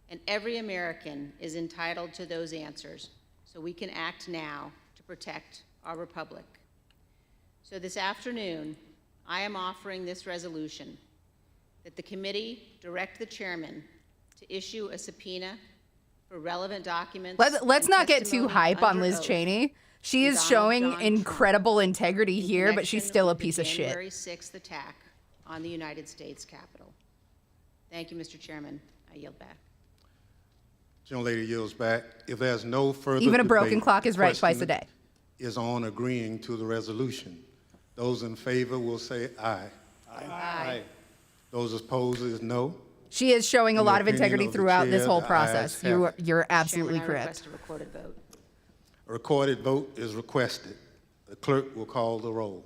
And every American is entitled to those answers, so we can act now to protect our republic. So this afternoon, I am offering this resolution that the committee direct the chairman to issue a subpoena for relevant documents. Let's and not get too testimony hype on under Liz oath Cheney. She from is Donald showing John incredible integrity in here, but she's connection still a with the piece of shit. January 6th attack on the United States Capitol. Thank you, Mr. Chairman. I yield back. Gentlelady yields back. If there's no further Even a broken debate, clock is right twice a question day. Is on agreeing to the resolution. Those in favor will say aye. Aye. Those opposed is no. She is showing a In the lot of opinion integrity of the throughout this chair, whole the process. ayes have it. You're absolutely Chairman, I correct. request a recorded vote. A recorded vote is requested. The clerk will call the roll.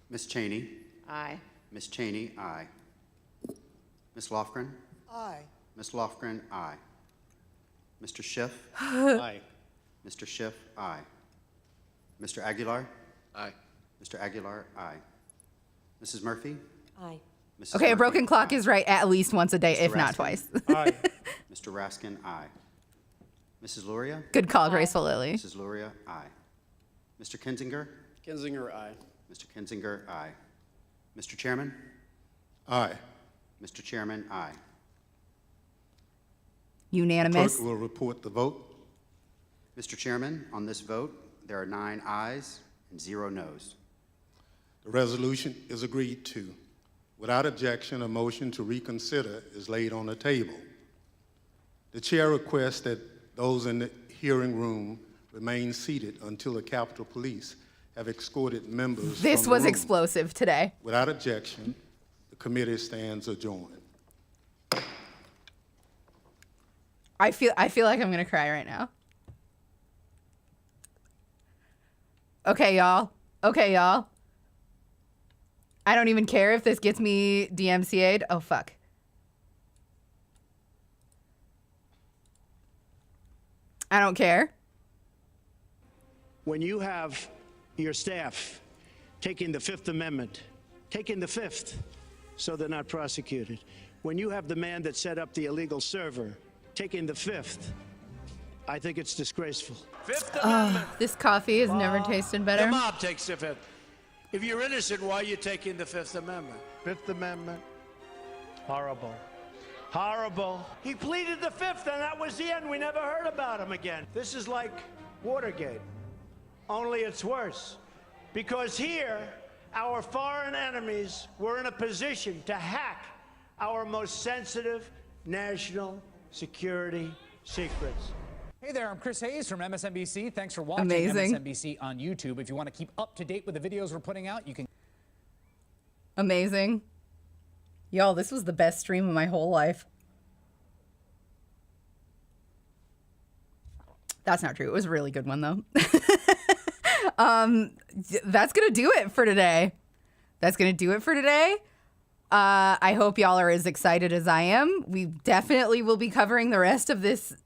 Ms. Cheney. Aye. Ms. Cheney, aye. Ms. Lofgren. Aye. Ms. Lofgren, aye. Mr. Schiff. Aye. Mr. Schiff, aye. Mr. Aguilar. Aye. Mr. Aguilar, aye. Mrs. Murphy. Aye. Mrs. Okay, a Murphy, broken clock aye. is right at least once a day, Mr. if not Raskin? twice. Aye. Mr. Raskin, aye. Mrs. Luria. Good call, Graceful Lily. Mrs. Luria, aye. Mr. Kinzinger. Kinzinger, aye. Mr. Kinzinger, aye. Mr. Chairman. Aye. Mr. Chairman, aye. Unanimous. Clerk will report the vote. Mr. Chairman, on this vote, there are 9 ayes and 0 noes. The resolution is agreed to. Without objection, a motion to reconsider is laid on the table. The chair requests that those in the hearing room remain seated until the Capitol Police have escorted members This from was the room. explosive today. Without objection, the committee stands adjourned. I feel like I'm gonna cry right now. Okay, y'all. I don't even care if this gets me DMCA'd. Oh, fuck. I don't care. When you have your staff taking the Fifth Amendment, taking the Fifth so they're not prosecuted, when you have the man that set up the illegal server taking the Fifth, I think it's disgraceful. Fifth Amendment. This coffee has never tasted better. The mob takes the Fifth. If you're innocent, why are you taking the Fifth Amendment? Fifth Amendment, horrible. Horrible. He pleaded the Fifth, and that was the end. We never heard about him again. This is like Watergate, only it's worse. Because here, our foreign enemies were in a position to hack our most sensitive national security secrets. Hey there, I'm Chris Hayes from MSNBC. Thanks for watching Amazing. MSNBC on YouTube. If you want to keep up to date with the videos we're putting out, you can. Amazing. Y'all, this was the best stream of my whole life. That's not true. It was a really good one, though. That's going to do it for today. I hope y'all are as excited as I am. We definitely will be covering the rest of this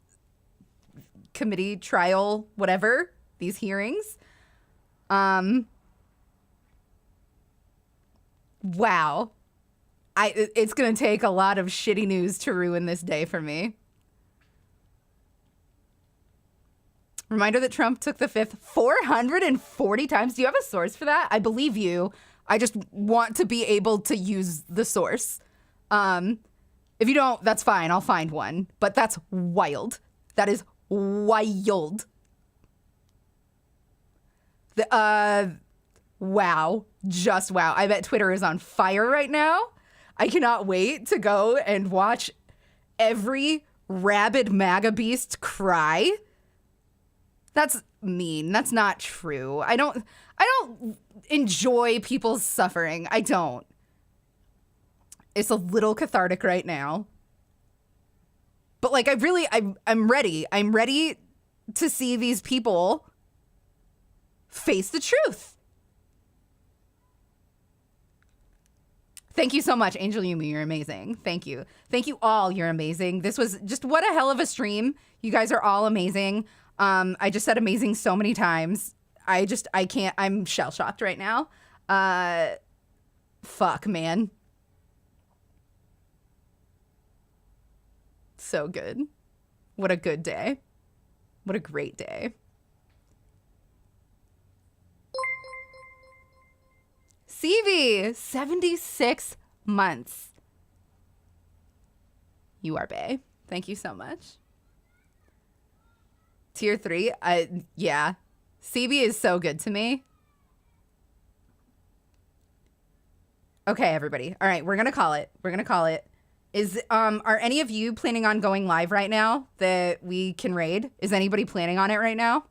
committee trial, whatever, these hearings. Wow. It's going to take a lot of shitty news to ruin this day for me. Reminder that Trump took the Fifth 440 times. Do you have a source for that? I believe you. I just want to be able to use the source. If you don't, that's fine. I'll find one. But that's wild. That is wild. Wow. Just wow. I bet Twitter is on fire right now. I cannot wait to go and watch every rabid MAGA beast cry. That's mean. That's not true. I don't enjoy people's suffering. I don't. It's a little cathartic right now. But like I'm ready. I'm ready to see these people face the truth. Thank you so much, Angel Yumi. You're amazing. Thank you. Thank you all. You're amazing. This was just what a hell of a stream. You guys are all amazing. I just said amazing so many times. I can't. I'm shell shocked right now. Fuck, man. So good. What a good day. What a great day. CV, 76 months. You are bae. Thank you so much. Tier 3, yeah. CB is so good to me. Okay, everybody. All right, we're gonna call it. Are any of you planning on going live right now that we can raid? Is anybody planning on it right now?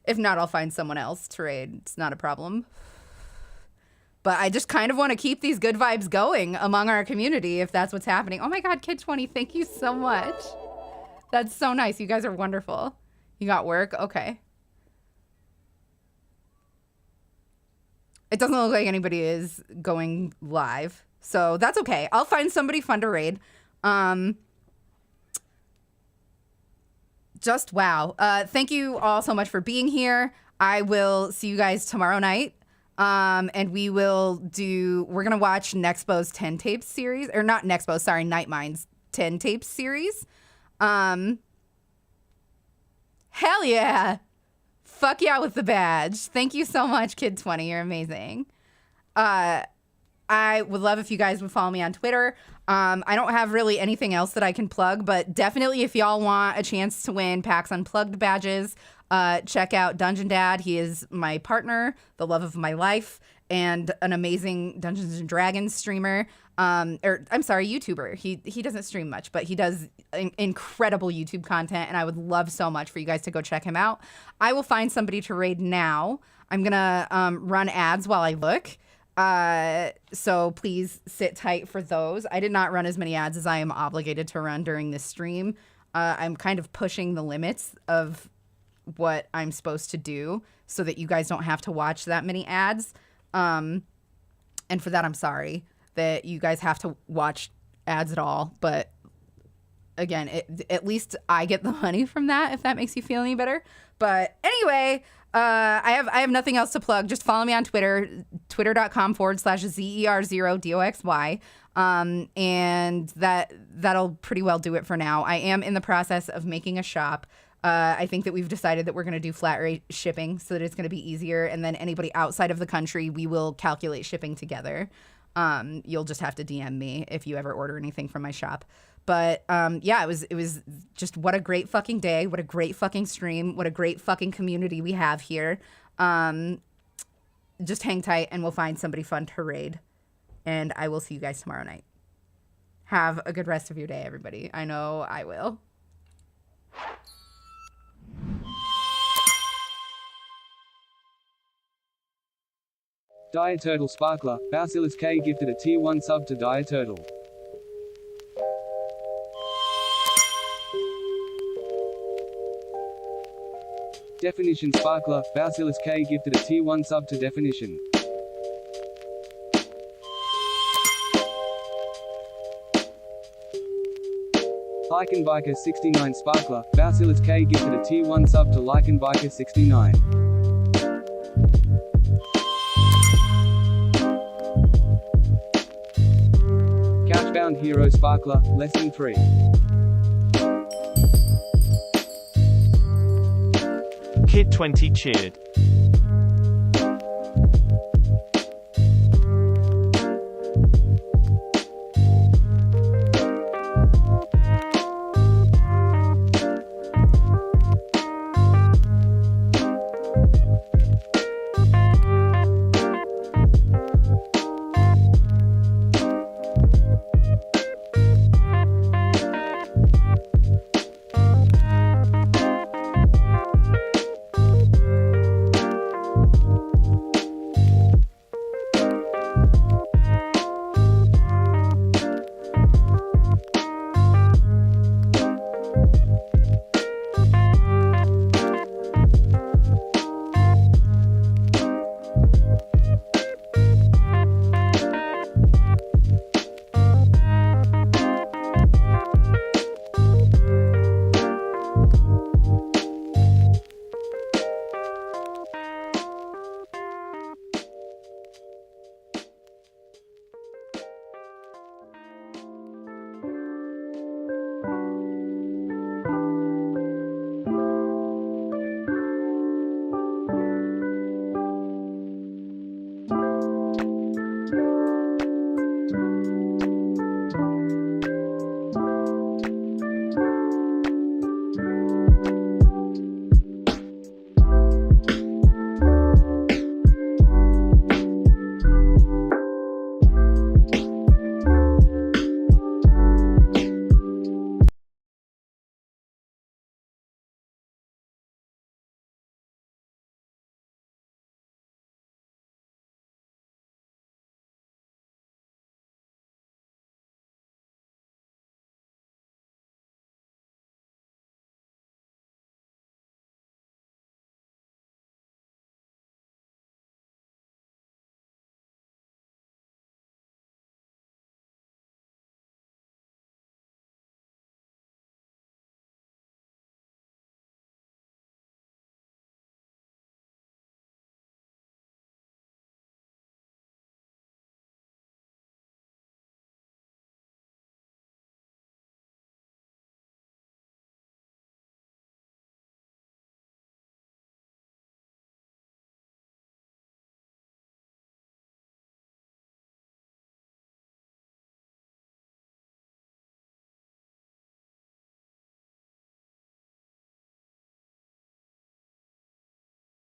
If not, I'll find someone else to raid. It's not a problem. But I just kind of want to keep these good vibes going among our community if that's what's happening. Oh my God, Kid 20, thank you so much. That's so nice. You guys are wonderful. You got work? Okay. It doesn't look like anybody is going live, so that's okay. I'll find somebody fun to raid. Just wow. Thank you all so much for being here. I will see you guys tomorrow night. And we're going to watch Nexpo's 10 tapes series, or not Nexpo, sorry, Nightmind's 10 tapes series. Hell yeah. Fuck yeah with the badge. Thank you so much, Kid 20. You're amazing. I would love if you guys would follow me on Twitter. I don't have really anything else that I can plug, but definitely if y'all want a chance to win PAX Unplugged badges, check out Dungeon Dad. He is my partner, the love of my life, and an amazing Dungeons and Dragons streamer. YouTuber. He doesn't stream much, but he does incredible YouTube content, and I would love so much for you guys to go check him out. I will find somebody to raid now. I'm gonna run ads while I look. So please sit tight for those. I did not run as many ads as I am obligated to run during this stream. I'm kind of pushing the limits of what I'm supposed to do so that you guys don't have to watch that many ads. And for that, I'm sorry that you guys have to watch ads at all. But again, at least I get the money from that, if that makes you feel any better. But anyway, I have nothing else to plug. Just follow me on Twitter, twitter.com/ZER0DOXY. And that'll pretty well do it for now. I am in the process of making a shop. I think that we've decided that we're going to do flat rate shipping so that it's going to be easier. And then anybody outside of the country, we will calculate shipping together. You'll just have to DM me if you ever order anything from my shop. But yeah, it was just what a great fucking day. What a great fucking stream. What a great fucking community we have here. Just hang tight and we'll find somebody fun to raid. And I will see you guys tomorrow night. Have a good rest of your day, everybody. I know I will. Diaturtle Sparkler, Bausilis K gifted a tier 1 sub to Diaturtle. Definition Sparkler, Bausilis K gifted a tier 1 sub to Definition. Lycan Biker 69 Sparkler, Bausilis K gifted a tier 1 sub to Lycan Biker 69. Couchbound Hero Sparkler, Lesson 3. Kid 20 cheered.